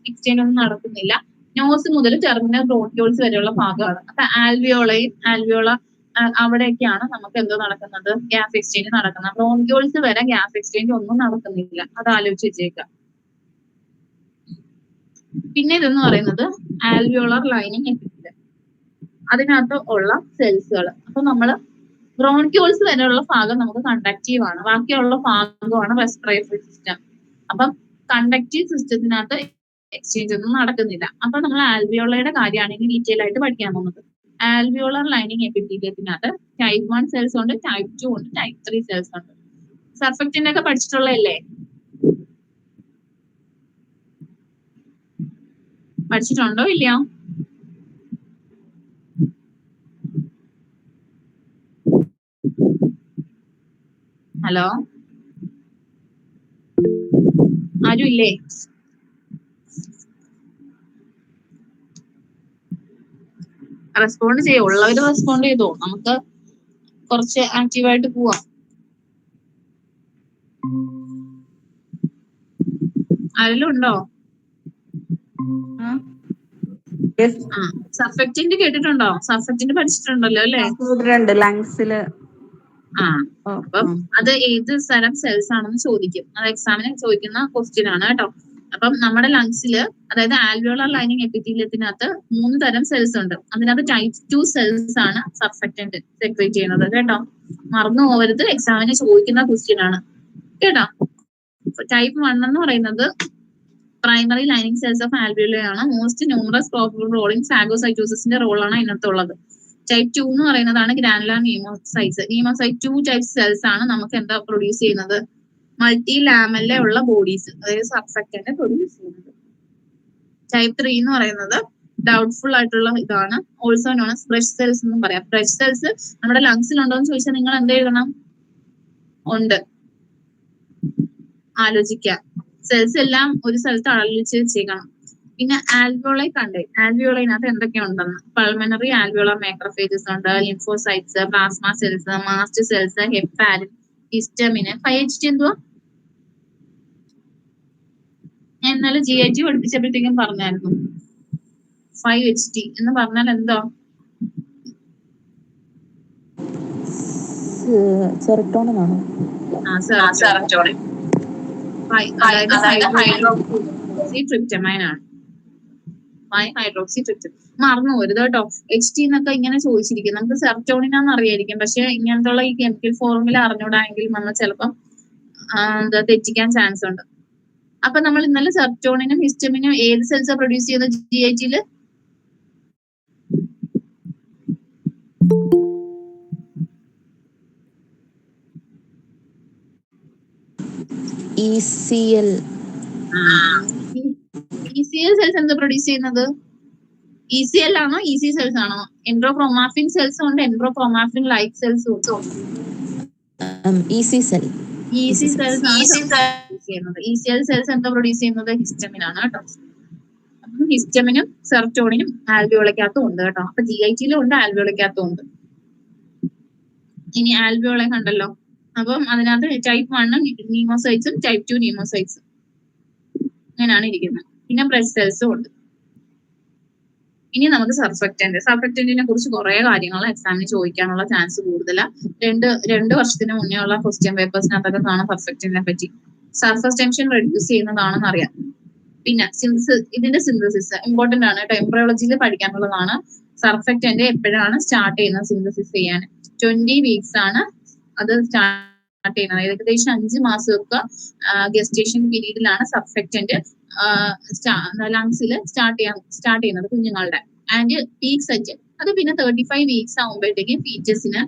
എക്സ്ചേഞ്ച് ഒന്നും നടക്കുന്നില്ല. നോസ് മുതൽ ടെർമിനൽ ബ്രോൺക്യൂൾസ് വരെയുള്ള ഭാഗമാണ്. അപ്പൊ ആൽവിയോള അവിടെയൊക്കെയാണ് നമുക്ക് എന്തോ നടക്കുന്നത്, ഗ്യാസ് എക്സ്ചേഞ്ച് നടക്കുന്നത്. ബ്രോൺക്യൂൾസ് വരെ ഗ്യാസ് എക്സ്ചേഞ്ച് ഒന്നും നടക്കുന്നില്ല. അത് ആലോചിച്ച് വെച്ചേക്കാം. പിന്നെ ഇതെന്ന് പറയുന്നത് ആൽവിയോളർ ലൈനിങ് എപ്പിത്തീലിയം, അതിനകത്ത് ഉള്ള സെൽസുകൾ. അപ്പൊ നമ്മള് ബ്രോൺക്യൂൾസ് വരെയുള്ള ഭാഗം നമുക്ക് കണ്ടക്റ്റീവ് ആണ്, ബാക്കിയുള്ള ഭാഗമാണ് റെസ്പിറേറ്ററി സിസ്റ്റം. അപ്പം കണ്ടക്റ്റീവ് സിസ്റ്റത്തിനകത്ത് എക്സ്ചേഞ്ച് ഒന്നും നടക്കുന്നില്ല. അപ്പൊ നമ്മൾ ആൽവിയോളയുടെ കാര്യമാണെങ്കിൽ ഡീറ്റെയിൽ ആയിട്ട് പഠിക്കാൻ പോകുന്നത്. ആൽവിയോളർ ലൈനിങ് എപ്പിത്തീലിയത്തിനകത്ത് ടൈപ്പ് 1 സെൽസ് ഉണ്ട്, ടൈപ്പ് 2 ഉണ്ട്, ടൈപ്പ് 3 സെൽസ് ഉണ്ട്. സർഫക്റ്റന്റ് ഒക്കെ പഠിച്ചിട്ടുള്ളതല്ലേ? പഠിച്ചിട്ടുണ്ടോ ഇല്ലയോ? ഹലോ, ആരും ഇല്ലേ? റെസ്പോണ്ട് ചെയ്യോ? ഉള്ളവര് റെസ്പോണ്ട് ചെയ്തോ, നമുക്ക് കുറച്ച് ആക്റ്റീവായിട്ട് പോവാം. ആരെങ്കിലും ഉണ്ടോ? സർഫക്റ്റന്റ് കേട്ടിട്ടുണ്ടോ? സർഫക്റ്റന്റ് പഠിച്ചിട്ടുണ്ടല്ലോ അല്ലേ? ലങ്സില്. അപ്പം അത് ഏത് തരം സെൽസ് ആണെന്ന് ചോദിക്കും. അത് എക്സാമിന് ചോദിക്കുന്ന ക്വസ്റ്റ്യൻ ആണ് കേട്ടോ. അപ്പം നമ്മുടെ ലങ്സില്, അതായത് ആൽവിയോളർ ലൈനിങ് എപ്പിത്തീലിയത്തിനകത്ത് 3 തരം സെൽസ് ഉണ്ട്. അതിനകത്ത് ടൈപ്പ് 2 സെൽസ് ആണ് സർഫക്റ്റന്റ് സെക്രീറ്റ് ചെയ്യുന്നത് കേട്ടോ. മറന്നു പോകരുത്, എക്സാമിന് ചോദിക്കുന്ന ക്വസ്റ്റ്യൻ ആണ് കേട്ടോ. ടൈപ്പ് 1 എന്ന് പറയുന്നത് primary lining cells of alveoli ആണ്. മോസ്റ്റ് ന്യൂമറസ് പ്രോപ്പർ റോളിംഗ് ഫാഗോസൈറ്റോസിന്റെ റോളാണ് അതിനകത്തുള്ളത്. ടൈപ്പ് 2 എന്ന് പറയുന്നതാണ് granular pneumocytes. Pneumocyte 2 type cells ആണ് നമുക്ക് എന്താ പ്രൊഡ്യൂസ് ചെയ്യുന്നത്? മൾട്ടി ലാമല്ല ഉള്ള ബോഡീസ്, അതായത് സർഫക്റ്റന്റ് പ്രൊഡ്യൂസ് ചെയ്യുന്നത്. ടൈപ്പ് 3 എന്ന് പറയുന്നത് ഡൗട്ട്ഫുൾ ആയിട്ടുള്ള ഇതാണ്. Also known as brush cells എന്നും പറയാം. ബ്രഷ് സെൽസ് നമ്മുടെ ലങ്സിൽ ഉണ്ടോ എന്ന് ചോദിച്ചാൽ നിങ്ങൾ എന്ത് എഴുതണം? ഉണ്ട്, ആലോചിക്കാം. സെൽസ് എല്ലാം ഒരു സ്ഥലത്ത് അടലിച്ച് വെച്ചേക്കണം. പിന്നെ ആൽവിയോളൈ കണ്ടേ, ആൽവിയോളൈനകത്ത് എന്തൊക്കെയുണ്ടെന്ന്. പൾമനറി ആൽവിയോളർ മാക്രോഫേജസ് ഉണ്ട്, lymphocytes, plasma cells, mast cells, heparin, histamine. 5HT എന്തുവാ? ഞാൻ ഇന്നലെ GIT പഠിപ്പിച്ചപ്പോഴത്തേക്കും പറഞ്ഞായിരുന്നു. 5HT എന്ന് പറഞ്ഞാൽ എന്തോ? സെറട്ടോണിൻ ആണോ? സെറട്ടോണിൻ. അതായത് ഹൈഡ്രോക്സി ട്രിപ്റ്റമൈൻ ആണ്. 5-ഹൈഡ്രോക്സി ട്രിപ്റ്റമൈൻ. മറന്നു പോരുത് കേട്ടോ. HT എന്നൊക്കെ ഇങ്ങനെ ചോദിച്ചിരിക്കും. നമുക്ക് സെറട്ടോണിനാന്ന് അറിയായിരിക്കും, പക്ഷെ ഇങ്ങനത്തുള്ള ഈ കെമിക്കൽ ഫോർമുല അറിഞ്ഞൂടായെങ്കിൽ നമ്മൾ ചിലപ്പം എന്താ തെറ്റിക്കാൻ ചാൻസ് ഉണ്ട്. അപ്പൊ നമ്മൾ ഇന്നലെ സെറട്ടോണിനും ഹിസ്റ്റമിനും ഏത് സെൽസാ പ്രൊഡ്യൂസ് ചെയ്യുന്നത് GITയില്? ECL. ECL സെൽസ് എന്താ പ്രൊഡ്യൂസ് ചെയ്യുന്നത്? ECL ആണോ EC സെൽസ് ആണോ? എൻഡ്രോക്രോമാഫിൻ സെൽസ് ഉണ്ട്, എൻഡ്രോക്രോമാഫിൻ ലൈക്ക് സെൽസും ഉണ്ട്. EC cell. EC സെൽസ് ആണ് പ്രൊഡ്യൂസ് ചെയ്യുന്നത്. ECL സെൽസ് എന്താ പ്രൊഡ്യൂസ് ചെയ്യുന്നത്? ഹിസ്റ്റമിൻ ആണ് കേട്ടോ. അപ്പം ഹിസ്റ്റമിനും സെറട്ടോണിനും ആൽവിയോളയ്ക്കകത്തും ഉണ്ട് കേട്ടോ. അപ്പൊ GITയിലും ഉണ്ട്, ആൽവിയോളയ്ക്കകത്തും ഉണ്ട്. ഇനി ആൽവിയോളെ കണ്ടല്ലോ. അപ്പം അതിനകത്ത് ടൈപ്പ് 1 നീമോസൈറ്റ്സും ടൈപ്പ് 2 നീമോസൈറ്റ്സും അങ്ങനെയാണ് ഇരിക്കുന്നത്. പിന്നെ ബ്രഷ് സെൽസും ഉണ്ട്. ഇനി നമുക്ക് സർഫക്റ്റന്റിനെ കുറിച്ച് കുറെ കാര്യങ്ങൾ എക്സാമിന് ചോദിക്കാനുള്ള ചാൻസ് കൂടുതലാണ്. രണ്ട് വർഷത്തിന് മുന്നേ ഉള്ള ക്വസ്റ്റ്യൻ പേപ്പേഴ്സിനകത്തൊക്കെ കാണാം സർഫക്റ്റന്റിനെ പറ്റി. സർഫസ് ടെൻഷൻ റെഡ്യൂസ് ചെയ്യുന്നതാണെന്ന് അറിയാം. പിന്നെ ഇതിന്റെ സിന്തസിസ് ഇമ്പോർട്ടന്റ് ആണ് കേട്ടോ. എംബ്രയോളജിയിൽ പഠിക്കാനുള്ളതാണ്. സർഫക്റ്റന്റ് എപ്പോഴാണ് സ്റ്റാർട്ട് ചെയ്യുന്നത് സിന്തസിസ് ചെയ്യാൻ? 20 വീക്സ് ആണ് അത് സ്റ്റാർട്ട് ചെയ്യുന്നത്. ഏകദേശം 5 മാസമൊക്കെ ഗസ്റ്റേഷൻ പീരീഡിലാണ് സർഫക്റ്റന്റ് ലങ്സിൽ സ്റ്റാർട്ട് ചെയ്യുന്നത് കുഞ്ഞുങ്ങളുടെ. ആൻഡ് പീക്ക് സെറ്റ് അത് പിന്നെ 35 വീക്സ് ആകുമ്പോഴത്തേക്കും ഫീച്ചേഴ്സിന്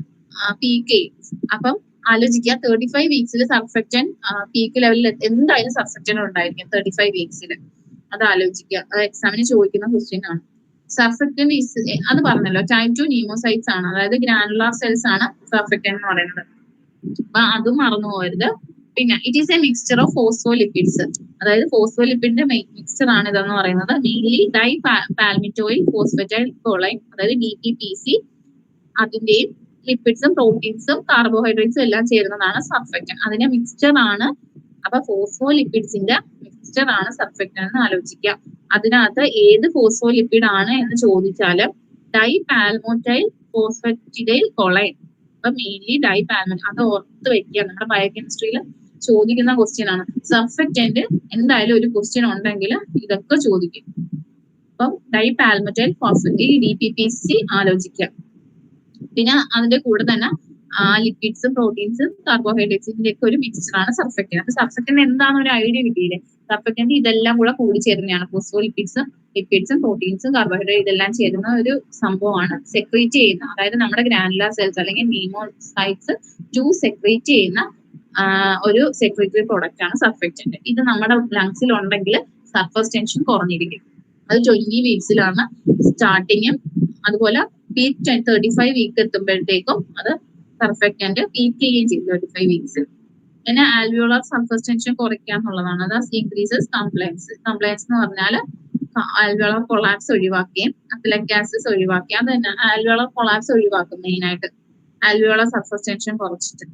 പീക്ക് ചെയ്യും. അപ്പം ആലോചിക്കുക, 35 വീക്സിൽ സർഫക്റ്റൻ പീക്ക് ലെവലിൽ എന്തായാലും സർഫക്റ്റൻ ഉണ്ടായിരിക്കും 35 വീക്സിൽ. അത് ആലോചിക്കുക, അത് എക്സാമിന് ചോദിക്കുന്ന ക്വസ്റ്റ്യൻ ആണ്. സർഫക്റ്റൻ അത് പറഞ്ഞല്ലോ, ടൈപ്പ് 2 നീമോസൈറ്റ്സ് ആണ്, അതായത് ഗ്രാനുലാർ സെൽസ് ആണ് സർഫക്റ്റൻ എന്ന് പറയുന്നത്. അപ്പൊ അതും മറന്നു പോകരുത്. പിന്നെ it is A mixture of phospholipids, അതായത് ഫോസ്ഫോലിപ്പിഡിന്റെ മിക്സ്ചർ ആണ് ഇതെന്ന് പറയുന്നത്. മെയിൻലി ഡൈ പാൽമിറ്റോയിൽ ഫോസ്ഫറ്റൈൽ കോളൈൻ, അതായത് DPPC, അതിന്റെയും ലിപ്പിഡ്സും പ്രോട്ടീൻസും കാർബോഹൈഡ്രേറ്റ്സും എല്ലാം ചേരുന്നതാണ് സർഫക്റ്റൻ. അതിന്റെ മിക്സ്ചർ ആണ്. അപ്പൊ ഫോസ്ഫോലിപ്പിഡ്സിന്റെ മിക്സ്ചർ ആണ് സർഫക്റ്റൻ എന്ന് ആലോചിക്കുക. അതിനകത്ത് ഏത് ഫോസ്ഫോലിപ്പിഡ് ആണ് എന്ന് ചോദിച്ചാൽ ഡൈ പാൽമോറ്റൈൽ ഫോസ്ഫറ്റിഡൈൽ കോളൈൻ. അപ്പൊ മെയിൻലി ഡൈ പാൽമോറ്റൈൽ, അത് ഓർത്ത് വെക്കുക. നമ്മുടെ ബയോകെമിസ്ട്രിയിൽ ചോദിക്കുന്ന ക്വസ്റ്റ്യൻ ആണ്. സർഫക്റ്റന്റ് എന്തായാലും ഒരു ക്വസ്റ്റ്യൻ ഉണ്ടെങ്കിൽ ഇതൊക്കെ ചോദിക്കും. അപ്പം ഡൈ പാൽമോറ്റൈൽ ഫോസ്ഫറ്റൈൽ DPPC ആലോചിക്കുക. പിന്നെ അതിന്റെ കൂടെ തന്നെ ലിപ്പിഡ്സ്, പ്രോട്ടീൻസ്, കാർബോഹൈഡ്രേറ്റ്സിന്റെ ഒക്കെ ഒരു മിക്സ്ചറാണ് സർഫക്റ്റന്റ്. അപ്പൊ സർഫക്റ്റന്റ് എന്താണെന്ന് ഒരു ഐഡിയ കിട്ടിയില്ലേ? സർഫക്റ്റന്റ് ഇതെല്ലാം കൂടെ കൂടി ചേരുന്നതാണ്. ഫോസ്ഫോലിപ്പിഡ്സും ലിപ്പിഡ്സും പ്രോട്ടീൻസും കാർബോഹൈഡ്രേറ്റ് ഇതെല്ലാം ചേരുന്ന ഒരു സംഭവമാണ് സെക്രീറ്റ് ചെയ്യുന്ന, അതായത് നമ്മുടെ ഗ്രാനുലാർ സെൽസ് അല്ലെങ്കിൽ നീമോസൈറ്റ്സ് ടു സെക്രീറ്റ് ചെയ്യുന്ന ഒരു സെക്രീറ്ററി പ്രോഡക്റ്റ് ആണ് സർഫക്റ്റന്റ്. ഇത് നമ്മുടെ ലങ്സിൽ ഉണ്ടെങ്കിൽ സർഫസ് ടെൻഷൻ കുറഞ്ഞിരിക്കും. അത് 20 വീക്സിലാണ് സ്റ്റാർട്ടിങ്ങും, അതുപോലെ പീക്ക് 35 വീക്ക് എത്തുമ്പോഴത്തേക്കും അത് സർഫക്റ്റന്റ് പീക്ക് ചെയ്യുകയും ചെയ്യും 35 വീക്സിൽ. പിന്നെ ആൽവിയോളാർ സർഫസ് ടെൻഷൻ കുറയ്ക്കാന്നുള്ളതാണ്. അത് ഇൻക്രീസസ് കംപ്ലയൻസ്. കംപ്ലയൻസ് എന്ന് പറഞ്ഞാൽ ആൽവിയോളാർ കൊളാപ്സ് ഒഴിവാക്കുകയും അത്തലക്കാസിസ് ഒഴിവാക്കുകയും, അത് തന്നെ ആൽവിയോളാർ കൊളാപ്സ് ഒഴിവാക്കും മെയിനായിട്ട് ആൽവിയോളാർ സർഫസ് ടെൻഷൻ കുറച്ചിട്ട്.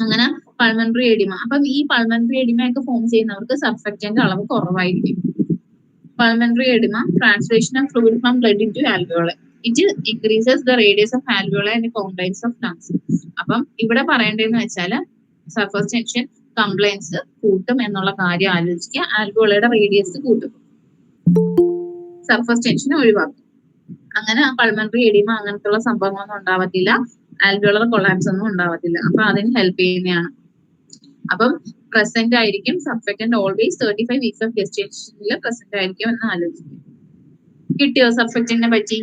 അങ്ങനെ പൾമണറി എഡിമ. അപ്പം ഈ പൾമണറി എഡിമ ഒക്കെ ഫോം ചെയ്യുന്നവർക്ക് സർഫക്റ്റന്റ് അളവ് കുറവായിരിക്കും. Pulmonary edema, translation of fluid from blood into alveoli. It increases the radius of alveoli and confines of lungs. അപ്പം ഇവിടെ പറയേണ്ടതെന്ന് വെച്ചാൽ സർഫസ് ടെൻഷൻ കംപ്ലൈൻസ് കൂട്ടും എന്നുള്ള കാര്യം ആലോചിക്കുക. ആൽവിയോളയുടെ റേഡിയസ് കൂട്ടും, സർഫസ് ടെൻഷൻ ഒഴിവാക്കും. അങ്ങനെ പൾമണറി എഡിമ അങ്ങനത്തെ സംഭവങ്ങളൊന്നും ഉണ്ടാവത്തില്ല, ആൽവിയോളർ കൊളാപ്സ് ഒന്നും ഉണ്ടാവത്തില്ല. അപ്പൊ അതിന് ഹെൽപ്പ് ചെയ്യുന്നതാണ്. അപ്പം പ്രസന്റ് ആയിരിക്കും സർഫക്റ്റന്റ് ഓൾവേസ് 35 വീക്സ് ഓഫ് ഗസ്റ്റേഷനിൽ പ്രസന്റ് ആയിരിക്കും എന്ന് ആലോചിക്കും. കിട്ടിയോ സർഫക്റ്റന്റിനെ പറ്റി?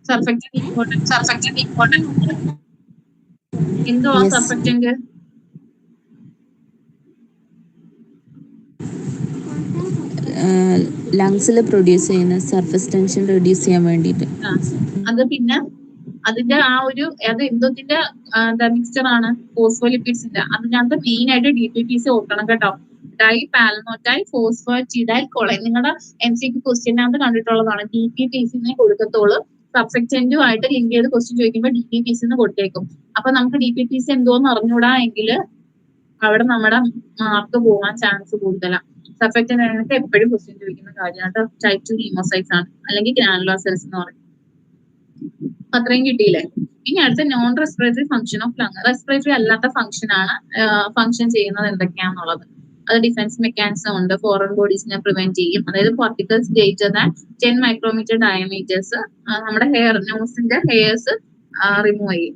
സർഫക്റ്റന്റ് ഇമ്പോർട്ടന്റ് എന്തുവാ സർഫക്റ്റന്റ്? ലങ്സിൽ പ്രൊഡ്യൂസ് ചെയ്യുന്ന സർഫസ് ടെൻഷൻ റെഡ്യൂസ് ചെയ്യാൻ വേണ്ടിയിട്ട്. അത് പിന്നെ അതിന്റെ അത് എന്തോത്തിന്റെ മിക്സ്ചർ ആണ്? ഫോസ്ഫോലിപ്പിഡ്സിന്റെ. അതിനകത്ത് മെയിൻ ആയിട്ട് DPPC ഓർക്കണം കേട്ടോ. ഡൈപാലനോറ്റൈൽ ഫോസ്ഫോറ്റിഡൈൽ കോളൈൻ. നിങ്ങളുടെ MCQ ക്വസ്റ്റ്യനകത്ത് കണ്ടിട്ടുള്ളതാണ്. DPPC കൊടുക്കത്തോളൂ. സബ്സെക്റ്റന്റുമായിട്ട് ലിങ്ക് ചെയ്ത് ക്വസ്റ്റ്യൻ ചോദിക്കുമ്പോൾ DPPC കൊടുത്തേക്കും. അപ്പൊ നമുക്ക് DPPC എന്തോന്ന് അറിഞ്ഞൂടാ എങ്കിൽ അവിടെ നമ്മുടെ മാർക്ക് പോകാൻ ചാൻസ് കൂടുതലാണ്. സബ്സെക്റ്റന്റ് എപ്പോഴും ക്വസ്റ്റ്യൻ ചോദിക്കുന്ന കാര്യമാണ്. ടൈപ്പ് 2 ലിമോസൈറ്റ്സ് ആണ്, അല്ലെങ്കിൽ ഗ്രാനുലാർ സെൽസ് എന്ന് പറയും. അത്രയും കിട്ടിയില്ലേ? ഇനി അടുത്ത non respiratory function of lung. Respiratory അല്ലാത്ത ഫംഗ്ഷൻ ചെയ്യുന്നത് എന്തൊക്കെയാണെന്നുള്ളത്. അത് ഡിഫൻസ് മെക്കാനിസം ഉണ്ട്. ഫോറിൻ ബോഡീസിനെ പ്രിവെന്റ് ചെയ്യും. അതായത് particles greater than 10 micrometre diameters നമ്മുടെ നോസിന്റെ ഹെയർസ് റിമൂവ് ചെയ്യും.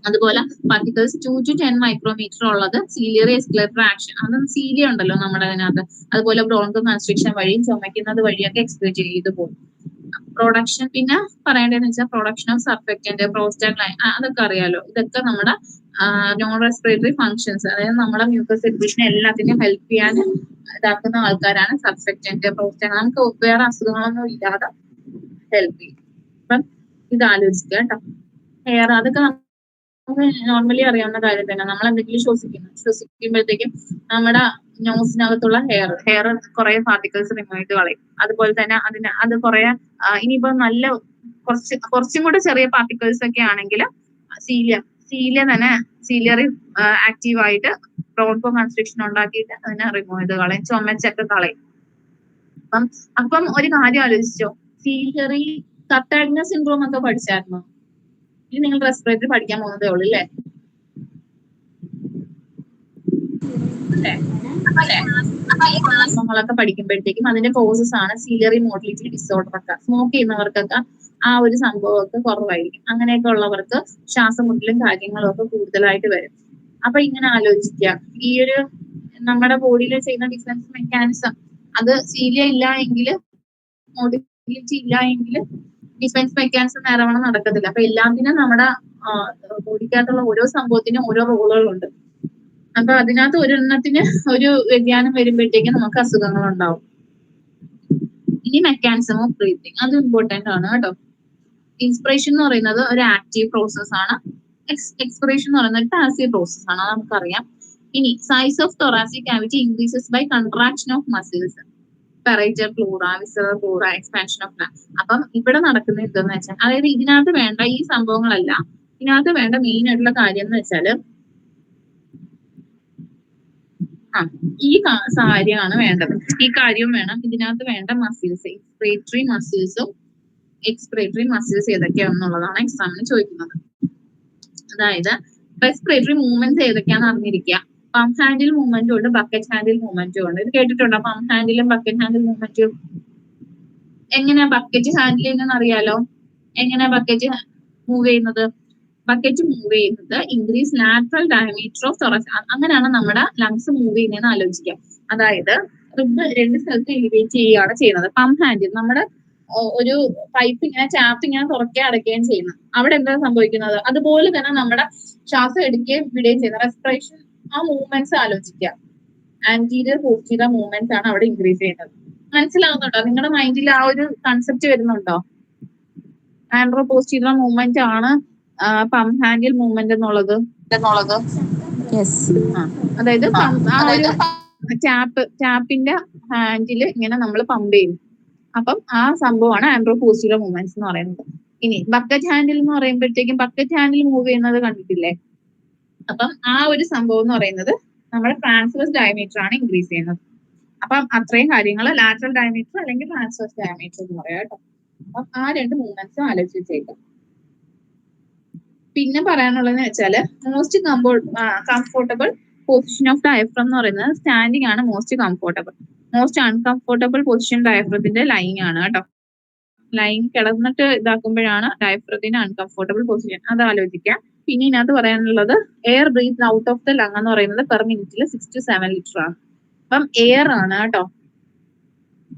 അതുപോലെ പാർട്ടിക്കിൾസ് 2 to 10 മൈക്രോമീറ്റർ ഉള്ളത് സീലിയറി എസ്കലേറ്റർ ആക്ഷൻ. അതും സീലിയ ഉണ്ടല്ലോ നമ്മുടെ അതിനകത്ത്. അതുപോലെ ബ്രോങ്കോ കൺസ്ട്രിക്ഷൻ വഴിയും ചുമക്കുന്നത് വഴിയൊക്കെ എക്സ്ക്രീറ്റ് ചെയ്ത് പോകും. പ്രൊഡക്ഷൻ പിന്നെ പറയേണ്ടതെന്ന് വെച്ചാൽ പ്രൊഡക്ഷൻ ഓഫ് സർഫക്റ്റന്റ്, പ്രോസ്റ്റാഗ്ലൈൻ, അതൊക്കെ അറിയാലോ. ഇതൊക്കെ നമ്മുടെ നോൺ റെസ്പിറേറ്ററി ഫംഗ്ഷൻസ്, അതായത് നമ്മുടെ മ്യൂക്കസ് സെക്രീഷനെ എല്ലാത്തിനും ഹെൽപ്പ് ചെയ്യാൻ ഇതാക്കുന്ന ആൾക്കാരാണ് സർഫക്റ്റന്റ്, പ്രോസ്റ്റാഗ്ലൈൻ. നമുക്ക് വേറെ അസുഖങ്ങളൊന്നും ഇല്ലാതെ ഹെൽപ്പ് ചെയ്യും. അപ്പം ഇത് ആലോചിക്കുക കേട്ടോ. ഹെയർ അതൊക്കെ നമുക്ക് നോർമലി അറിയാവുന്ന കാര്യം തന്നെ. നമ്മൾ എന്തെങ്കിലും ശ്വസിക്കുമ്പോഴത്തേക്കും നമ്മുടെ നോസിനകത്തുള്ള ഹെയർ കുറെ പാർട്ടിക്കിൾസ് റിമൂവ് ചെയ്ത് കളയും. അതുപോലെ തന്നെ അത് കുറെ ഇനിയിപ്പോ നല്ല കുറച്ചും കൂടെ ചെറിയ പാർട്ടിക്കിൾസ് ഒക്കെ ആണെങ്കിൽ സീലിയ തന്നെ സീലിയറി ആക്റ്റീവ് ആയിട്ട് ബ്രോങ്കോ കൺസ്ട്രിക്ഷൻ ഉണ്ടാക്കിയിട്ട് അതിനെ റിമൂവ് ചെയ്ത് കളയും, ചുമച്ചൊക്കെ കളയും. അപ്പം ഒരു കാര്യം ആലോചിച്ചോ, സീലിയറി കത്താഡിന സിൻഡ്രോം ഒക്കെ പഠിച്ചായിരുന്നോ? ഇനി നിങ്ങൾ റെസ്പിറേറ്ററി പഠിക്കാൻ പോകുന്നതേ ഉള്ളൂ അല്ലേ? നമ്മളൊക്കെ പഠിക്കുമ്പോഴത്തേക്കും അതിന്റെ കോസസ് ആണ് സീലിയറി മോട്ടിലിറ്റി ഡിസോർഡർ ഒക്കെ. സ്മോക്ക് ചെയ്യുന്നവർക്കൊക്കെ ആ ഒരു സംഭവമൊക്കെ കുറവായിരിക്കും. അങ്ങനെയൊക്കെ ഉള്ളവർക്ക് ശ്വാസമുട്ടലും കാര്യങ്ങളും ഒക്കെ കൂടുതലായിട്ട് വരും. അപ്പൊ ഇങ്ങനെ ആലോചിക്കുക, ഈ ഒരു നമ്മുടെ ബോഡിയിൽ ചെയ്യുന്ന ഡിഫൻസ് മെക്കാനിസം അത് സീലിയ ഇല്ല എങ്കിൽ, മോട്ടിലിറ്റി ഇല്ല എങ്കിൽ ഡിഫൻസ് മെക്കാനിസം നേരവണ്ണം നടക്കത്തില്ല. അപ്പൊ എല്ലാത്തിനും നമ്മുടെ ബോഡിക്കകത്തുള്ള ഓരോ സംഭവത്തിനും ഓരോ റോളുകളുണ്ട്. അപ്പൊ അതിനകത്ത് ഒരെണ്ണത്തിന് ഒരു വ്യതിയാനം വരുമ്പോഴത്തേക്കും നമുക്ക് അസുഖങ്ങൾ ഉണ്ടാവും. ഇനി മെക്കാനിസം ഓഫ് ബ്രീത്തിങ്, അത് ഇമ്പോർട്ടന്റ് ആണ് കേട്ടോ. ഇൻസ്പിറേഷൻ എന്ന് പറയുന്നത് ഒരു ആക്റ്റീവ് പ്രോസസ് ആണ്. എക്സ്പിറേഷൻ എന്ന് പറയുന്നത് ഒരു പാസീവ് പ്രോസസ് ആണ്, അത് നമുക്കറിയാം. ഇനി size of thoracic cavity increases by contraction of muscles. Parietal Flora, visceral Flora, expansion of lung. അപ്പം ഇവിടെ നടക്കുന്നത് എന്താന്ന് വെച്ചാൽ, അതായത് ഇതിനകത്ത് വേണ്ട ഈ സംഭവങ്ങളല്ല, ഇതിനകത്ത് വേണ്ട മെയിൻ ആയിട്ടുള്ള കാര്യം എന്ന് വെച്ചാൽ ഈ കാര്യമാണ് വേണ്ടത്. ഈ കാര്യവും വേണം. ഇതിനകത്ത് വേണ്ട മസിൽസ്, ഇൻസ്പിറേറ്ററി മസിൽസും എക്സ്പിറേറ്ററി മസിൽസ് ഏതൊക്കെയാണെന്നുള്ളതാണ് എക്സാമിന് ചോദിക്കുന്നത്. അതായത് റെസ്പിറേറ്ററി മൂവ്മെന്റ്സ് ഏതൊക്കെയാണെന്ന് അറിഞ്ഞിരിക്കുക. പമ്പ് ഹാൻഡിൽ മൂവ്മെന്റും ഉണ്ട്, ബക്കറ്റ് ഹാൻഡിൽ മൂവ്മെന്റും ഉണ്ട്. ഇത് കേട്ടിട്ടുണ്ടോ? പമ്പ് ഹാൻഡിലും ബക്കറ്റ് ഹാൻഡിൽ മൂവ്മെന്റും. എങ്ങനെയാ ബക്കറ്റ് ഹാൻഡിൽ ചെയ്യുന്നതെന്ന് അറിയാലോ? എങ്ങനെയാ ബക്കറ്റ് മൂവ് ചെയ്യുന്നത്? ബക്കറ്റ് മൂവ് ചെയ്യുന്നത് ഇൻക്രീസ് ലാറ്ററൽ ഡയമീറ്റർ ഓഫ് തൊറക്സ്. അങ്ങനെയാണ് നമ്മുടെ ലങ്സ് മൂവ് ചെയ്യുന്നതെന്ന് ആലോചിക്കുക. അതായത് റിബ് രണ്ട് സ്ഥലത്ത് എലിവേറ്റ് ചെയ്യുകയാണ് ചെയ്യുന്നത്. പമ്പ് ഹാൻഡിൽ നമ്മുടെ ഒരു പൈപ്പ് ഇങ്ങനെ ടാപ്പ് ഇങ്ങനെ തുറക്കുകയും അടയ്ക്കുകയും ചെയ്യുന്നത്. അവിടെ എന്താ സംഭവിക്കുന്നത്? അതുപോലെ തന്നെ നമ്മുടെ ശ്വാസം എടുക്കുകയും വിടുകയും ചെയ്യുന്നത്. റെസ്പിറേഷൻ ആ മൂവ്മെന്റ്സ് ആലോചിക്കുക. ആന്റീരിയർ പോസ്റ്റീരിയർ മൂവ്മെന്റ്സ് ആണ് അവിടെ ഇൻക്രീസ് ചെയ്യുന്നത്. മനസ്സിലാവുന്നുണ്ടോ? നിങ്ങളുടെ മൈൻഡിൽ ആ ഒരു കൺസെപ്റ്റ് വരുന്നുണ്ടോ? ആൻഡ്രോ പോസ്റ്റീരിയർ മൂവ്മെന്റ് ആണ് പമ്പ് ഹാൻഡിൽ മൂവ്മെന്റ് എന്നുള്ളത്. അതായത് ആ ഒരു ടാപ്പിന്റെ ഹാൻഡിൽ ഇങ്ങനെ നമ്മൾ പമ്പ് ചെയ്യും. അപ്പം ആ സംഭവമാണ് ആൻഡ്രോ പോസ്റ്റീരിയർ മൂവ്മെന്റ്സ് എന്ന് പറയുന്നത്. ഇനി ബക്കറ്റ് ഹാൻഡിൽ എന്ന് പറയുമ്പോഴത്തേക്കും ബക്കറ്റ് ഹാൻഡിൽ മൂവ് ചെയ്യുന്നത് കണ്ടിട്ടില്ലേ? അപ്പം ആ ഒരു സംഭവം എന്ന് പറയുന്നത് നമ്മുടെ ട്രാൻസ്വേഴ്സ് ഡയമീറ്റർ ആണ് ഇൻക്രീസ് ചെയ്യുന്നത്. അപ്പം അത്രയും കാര്യങ്ങൾ ലാറ്ററൽ ഡയമീറ്റർ അല്ലെങ്കിൽ ട്രാൻസ്വേഴ്സ് ഡയമീറ്റർ എന്ന് പറയാം കേട്ടോ. അപ്പം ആ രണ്ട് മൂവ്മെന്റ്സും ആലോചിച്ച് വെച്ചേക്കാം. പിന്നെ പറയാനുള്ളതെന്ന് വെച്ചാല് most comfortable position of diaphragm എന്ന് പറയുന്നത് സ്റ്റാൻഡിങ് ആണ് most comfortable. Most uncomfortable position ഡയഫ്രത്തിന്റെ ലൈൻ ആണ് കേട്ടോ. ലൈൻ കിടന്നിട്ട് ഇതാക്കുമ്പോഴാണ് ഡയഫ്രത്തിന്റെ അൺകംഫോർട്ടബിൾ പൊസിഷൻ. അത് ആലോചിക്കാം. പിന്നെ ഇതിനകത്ത് പറയാനുള്ളത് air breath out of the lung എന്ന് പറയുന്നത് പെർ മിനിറ്റിൽ 6 to 7 ലിറ്റർ ആണ്. അപ്പം എയർ ആണ് കേട്ടോ.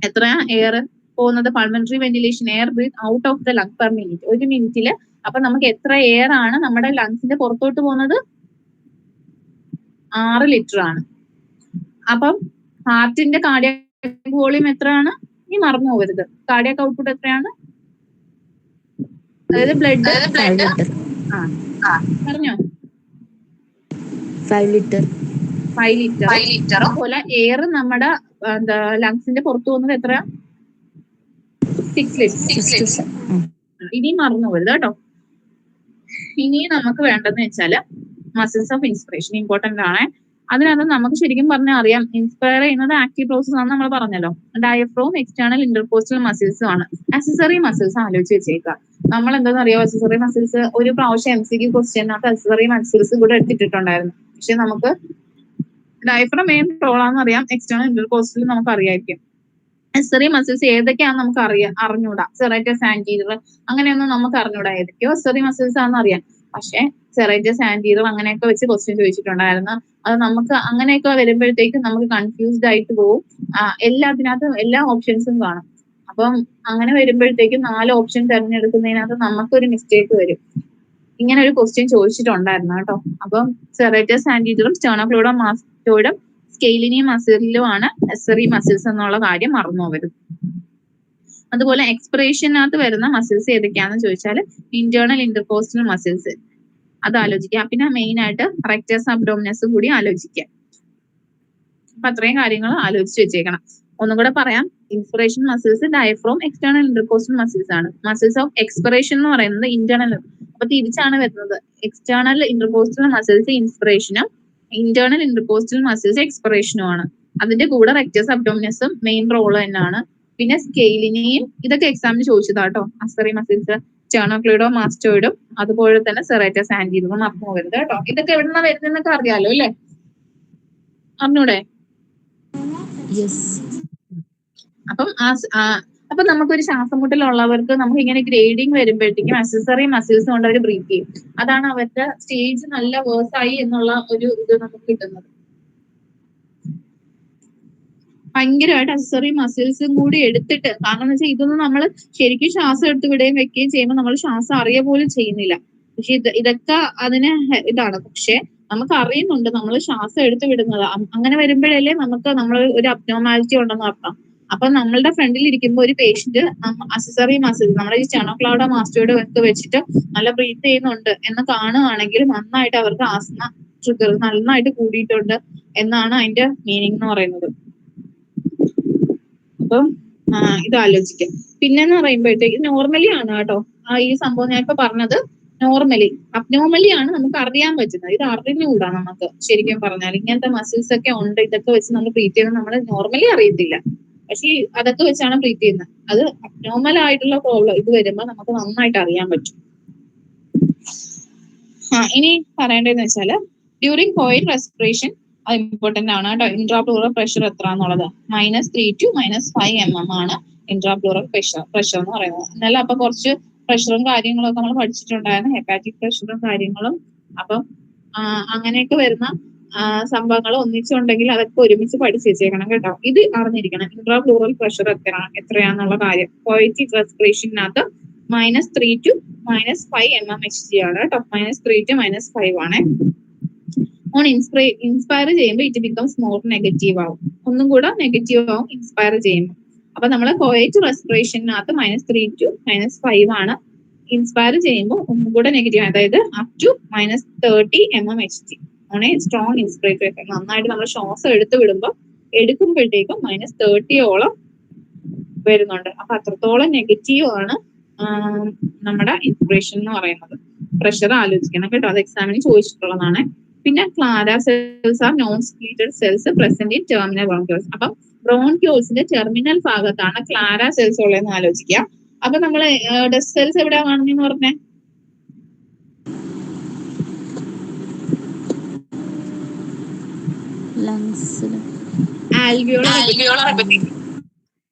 എത്രയാ എയർ പോകുന്നത്? Pulmonary ventilation air breath out of the lung per minute. ഒരു മിനിറ്റില് അപ്പൊ നമുക്ക് എത്ര എയർ ആണ് നമ്മുടെ ലങ്സിന്റെ പുറത്തോട്ട് പോകുന്നത്? 6 ലിറ്റർ ആണ്. അപ്പം ഹാർട്ടിന്റെ കാർഡിയാക് വോളിയം എത്രയാണ്? നീ മറന്നു പോകരുത്. കാർഡിയാക് ഔട്ട്പുട്ട് എത്രയാണ്? അതായത് ബ്ലഡ് പറഞ്ഞോ? 5 ലിറ്റർ. 5 ലിറ്റർ. അതുപോലെ എയർ നമ്മുടെ ലങ്സിന്റെ പുറത്തു പോകുന്നത് എത്രയാ? 6 ലിറ്റർ. ഇനി മറന്നു പോകരുത് കേട്ടോ. ഇനി നമുക്ക് വേണ്ടതെന്ന് വെച്ചാല് മസിൽസ് ഓഫ് ഇൻസ്പിറേഷൻ ഇമ്പോർട്ടന്റ് ആണ്. അതിനകത്ത് നമുക്ക് ശരിക്കും പറഞ്ഞാൽ അറിയാം ഇൻസ്പയർ ചെയ്യുന്നത് ആക്റ്റീവ് പ്രോസസ് ആണെന്ന് നമ്മൾ പറഞ്ഞല്ലോ. ഡയഫ്രോം എക്സ്റ്റേണൽ ഇന്റർകോസ്റ്റൽ മസിൽസും ആണ്. അക്സസറി മസിൽസ് ആലോചിച്ച് വെച്ചേക്കുക. നമ്മൾ എന്താണെന്ന് അറിയാം അക്സസറി മസിൽസ് ഒരു പ്രാവശ്യം MCQ ക്വസ്റ്റ്യനകത്ത് അക്സസറി മസിൽസ് കൂടെ എടുത്തിട്ടുണ്ടായിരുന്നു. പക്ഷെ നമുക്ക് ഡയഫ്രം മെയിൻ റോളാന്ന് അറിയാം. എക്സ്റ്റേണൽ ഇന്റർകോസ്റ്റൽ നമുക്ക് അറിയായിരിക്കും. അക്സസറി മസിൽസ് ഏതൊക്കെയാണെന്ന് നമുക്ക് അറിഞ്ഞൂടാ. സെറൈറ്റസ് ആന്റീരിയർ അങ്ങനെയൊന്നും നമുക്ക് അറിഞ്ഞൂടാ. ഏതൊക്കെയോ അക്സസറി മസിൽസ് ആണെന്ന് അറിയാം. പക്ഷെ സെറൈറ്റസ് ആന്റീരിയർ അങ്ങനെയൊക്കെ വെച്ച് ക്വസ്റ്റ്യൻ ചോദിച്ചിട്ടുണ്ടായിരുന്നു. അത് നമുക്ക് അങ്ങനെയൊക്കെ വരുമ്പോഴത്തേക്കും നമുക്ക് കൺഫ്യൂസ്ഡ് ആയിട്ട് പോകും. എല്ലാത്തിനകത്തും എല്ലാ ഓപ്ഷൻസും കാണും. അപ്പം അങ്ങനെ വരുമ്പോഴത്തേക്കും 4 ഓപ്ഷൻ തിരഞ്ഞെടുക്കുന്നതിനകത്ത് നമുക്കൊരു മിസ്റ്റേക്ക് വരും. ഇങ്ങനെ ഒരു ക്വസ്റ്റ്യൻ ചോദിച്ചിട്ടുണ്ടായിരുന്നു കേട്ടോ. അപ്പം സെറൈറ്റസ് ആന്റീരിയറും സ്റ്റേർണോക്ലൂഡോ മാസ്റ്റോയിഡും സ്കെയിലിനി മസിലുമാണ് അക്സസറി മസിൽസ് എന്നുള്ള കാര്യം മറന്നു പോകരുത്. അതുപോലെ എക്സ്പിറേഷനകത്ത് വരുന്ന മസിൽസ് ഏതൊക്കെയാണെന്ന് ചോദിച്ചാൽ ഇന്റേണൽ ഇന്റർകോസ്റ്റൽ മസിൽസ് അത് ആലോചിക്കുക. പിന്നെ മെയിൻ ആയിട്ട് റെക്ടസ് അബ്ഡോമിനസ് കൂടി ആലോചിക്കുക. അപ്പൊ അത്രയും കാര്യങ്ങൾ ആലോചിച്ച് വെച്ചേക്കണം. ഒന്നും കൂടെ പറയാം. Inspiration muscles diaphragm external intercostal muscles ആണ്. മസിൽസ് ഓഫ് എക്സ്പിറേഷൻ എന്ന് പറയുന്നത് ഇന്റേണൽ. അപ്പൊ തിരിച്ചാണ് വരുന്നത്. എക്സ്റ്റേണൽ ഇന്റർകോസ്റ്റൽ മസിൽസ് ഇൻസ്പിറേഷനും ഇന്റേണൽ ഇന്റർകോസ്റ്റൽ മസിൽസ് എക്സ്പിറേഷനും ആണ്. അതിന്റെ കൂടെ റെക്ടസ് അബ്ഡോമിനസും മെയിൻ റോൾ തന്നെയാണ്. പിന്നെ സ്കെയിലിനെയും ഇതൊക്കെ എക്സാമിന് ചോദിച്ചതാട്ടോ. അക്സസറി മസിൽസ് സ്റ്റേർണോക്ലൂഡോ മാസ്റ്റോയിഡും അതുപോലെ തന്നെ സെറൈറ്റസ് ആന്റീരിയറും മറന്നു പോകരുത് കേട്ടോ. ഇതൊക്കെ എവിടുന്ന വരുന്നതെന്നൊക്കെ അറിയാലോ അല്ലേ? അറിഞ്ഞൂടെ? അപ്പം നമുക്കൊരു ശ്വാസം മുട്ടലുള്ളവർക്ക് നമുക്ക് ഇങ്ങനെ ഗ്രേഡിങ് വരുമ്പോഴത്തേക്കും അക്സസറി മസിൽസ് കൊണ്ട് അവർ ബ്രീത്ത് ചെയ്യും. അതാണ് അവരുടെ സ്റ്റേജ് നല്ല വേഴ്സ് ആയി എന്നുള്ള ഒരു ഇത് നമുക്ക് കിട്ടുന്നത്. ഭയങ്കരമായിട്ട് അക്സസറി മസിൽസും കൂടി എടുത്തിട്ട്, കാരണം എന്ന് വെച്ചാൽ ഇതൊന്നും നമ്മൾ ശരിക്കും ശ്വാസം എടുത്ത് വിടുകയും വെക്കുകയും ചെയ്യുമ്പോൾ നമ്മൾ ശ്വാസം അറിയ പോലും ചെയ്യുന്നില്ല. പക്ഷെ ഇതൊക്കെ അതിന് ഇതാണ്. പക്ഷെ നമുക്ക് അറിയുന്നുണ്ട് നമ്മൾ ശ്വാസം എടുത്ത് വിടുന്നത്. അങ്ങനെ വരുമ്പോഴല്ലേ നമുക്ക് നമ്മൾ ഒരു അബ്നോർമാലിറ്റി ഉണ്ടെന്ന് അർത്ഥം. അപ്പൊ നമ്മളുടെ ഫ്രണ്ടിൽ ഇരിക്കുമ്പോൾ ഒരു പേഷ്യന്റ് അക്സസറി മസിൽ നമ്മുടെ ഈ സ്റ്റേർണോക്ലൂഡോ മാസ്റ്റോയിഡോ ഒക്കെ വെച്ചിട്ട് നല്ല ബ്രീത്ത് ചെയ്യുന്നുണ്ട് എന്ന് കാണുകയാണെങ്കിൽ നന്നായിട്ട് അവർക്ക് ആസ്മ ട്രിഗർ നന്നായിട്ട് കൂടിയിട്ടുണ്ട് എന്നാണ് അതിന്റെ മീനിങ് എന്ന് പറയുന്നത്. അപ്പം ഇത് ആലോചിക്കാം. പിന്നെന്ന് പറയുമ്പോഴത്തേക്ക് നോർമലി ആണ് കേട്ടോ ഈ സംഭവം ഞാൻ ഇപ്പൊ പറഞ്ഞത്. നോർമലി അബ്നോർമലി ആണ് നമുക്ക് അറിയാൻ പറ്റുന്നത്. ഇത് അറിഞ്ഞുകൂടാ നമുക്ക് ശരിക്കും പറഞ്ഞാൽ. ഇങ്ങനത്തെ മസിൽസ് ഒക്കെ ഉണ്ട്, ഇതൊക്കെ വെച്ച് നമ്മൾ ബ്രീത്ത് ചെയ്യുന്നത് നമ്മൾ നോർമലി അറിയത്തില്ല. പക്ഷെ അതൊക്കെ വെച്ചാണ് ബ്രീത്ത് ചെയ്യുന്നത്. അത് അബ്നോർമൽ ആയിട്ടുള്ള പ്രോബ്ലം ഇത് വരുമ്പോൾ നമുക്ക് നന്നായിട്ട് അറിയാൻ പറ്റും. ഇനി പറയേണ്ടതെന്ന് വെച്ചാല് ഡ്യൂറിങ് കോയിൽ റെസ്പിറേഷൻ അത് ഇമ്പോർട്ടന്റ് ആണ് കേട്ടോ. ഇൻട്രാപ്ലൂറൽ പ്രഷർ എത്ര എന്നുള്ളത് -3 to -5 mm ആണ് ഇൻട്രാപ്ലൂറൽ പ്രഷർ എന്ന് പറയുന്നത്. എന്നാലും അപ്പൊ കുറച്ച് പ്രഷറും കാര്യങ്ങളൊക്കെ നമ്മൾ പഠിച്ചിട്ടുണ്ടായിരുന്നു, ഹെപ്പാറ്റിക് പ്രഷറും കാര്യങ്ങളും. അപ്പം അങ്ങനെയൊക്കെ വരുന്ന സംഭവങ്ങൾ ഒന്നിച്ചുണ്ടെങ്കിൽ അതൊക്കെ ഒരുമിച്ച് പഠിച്ചു വെച്ചേക്കണം കേട്ടോ. ഇത് അറിഞ്ഞിരിക്കണം, ഇൻട്രാപ്ലൂറൽ പ്രഷർ എത്രയാണെന്നുള്ള കാര്യം. പോയറ്റിക് റെസ്പിറേഷനകത്ത് -3 to -5 mmHg ആണ് കേട്ടോ. -3 to -5 ആണ്. ഓൺ ഇൻസ്പയർ ചെയ്യുമ്പോൾ ഇറ്റ് ബിക്കംസ് മോർ നെഗറ്റീവ് ആവും, ഒന്നും കൂടെ നെഗറ്റീവ് ആവും ഇൻസ്പയർ ചെയ്യുമ്പോൾ. അപ്പൊ നമ്മള് പോയറ്റ് റെസ്പിറേഷനകത്ത് -3 to -5 ആണ്. ഇൻസ്പയർ ചെയ്യുമ്പോൾ ഒന്നും കൂടെ നെഗറ്റീവ്, അതായത് up to -30 mmHg on a strong inspiratory effect. നന്നായിട്ട് നമ്മൾ ശ്വാസം എടുക്കുമ്പോഴത്തേക്കും -30 വരുന്നുണ്ട്. അപ്പൊ അത്രത്തോളം നെഗറ്റീവ് ആണ് നമ്മുടെ ഇൻസ്പിറേഷൻ എന്ന് പറയുന്നത്. പ്രഷർ ആലോചിക്കണം കേട്ടോ, അത് എക്സാമിന് ചോദിച്ചിട്ടുള്ളതാണ്. പിന്നെ Clara cells are non ciliated cells present in terminal bronchioles. അപ്പം ബ്രോൺക്യൂൾസിന്റെ ടെർമിനൽ ഭാഗത്താണ് ക്ലാര സെൽസ് ഉള്ളതെന്ന് ആലോചിക്കുക. അപ്പൊ നമ്മള് ഡസ്റ്റ് സെൽസ് എവിടെയാ കാണുന്നതെന്ന് പറഞ്ഞേ?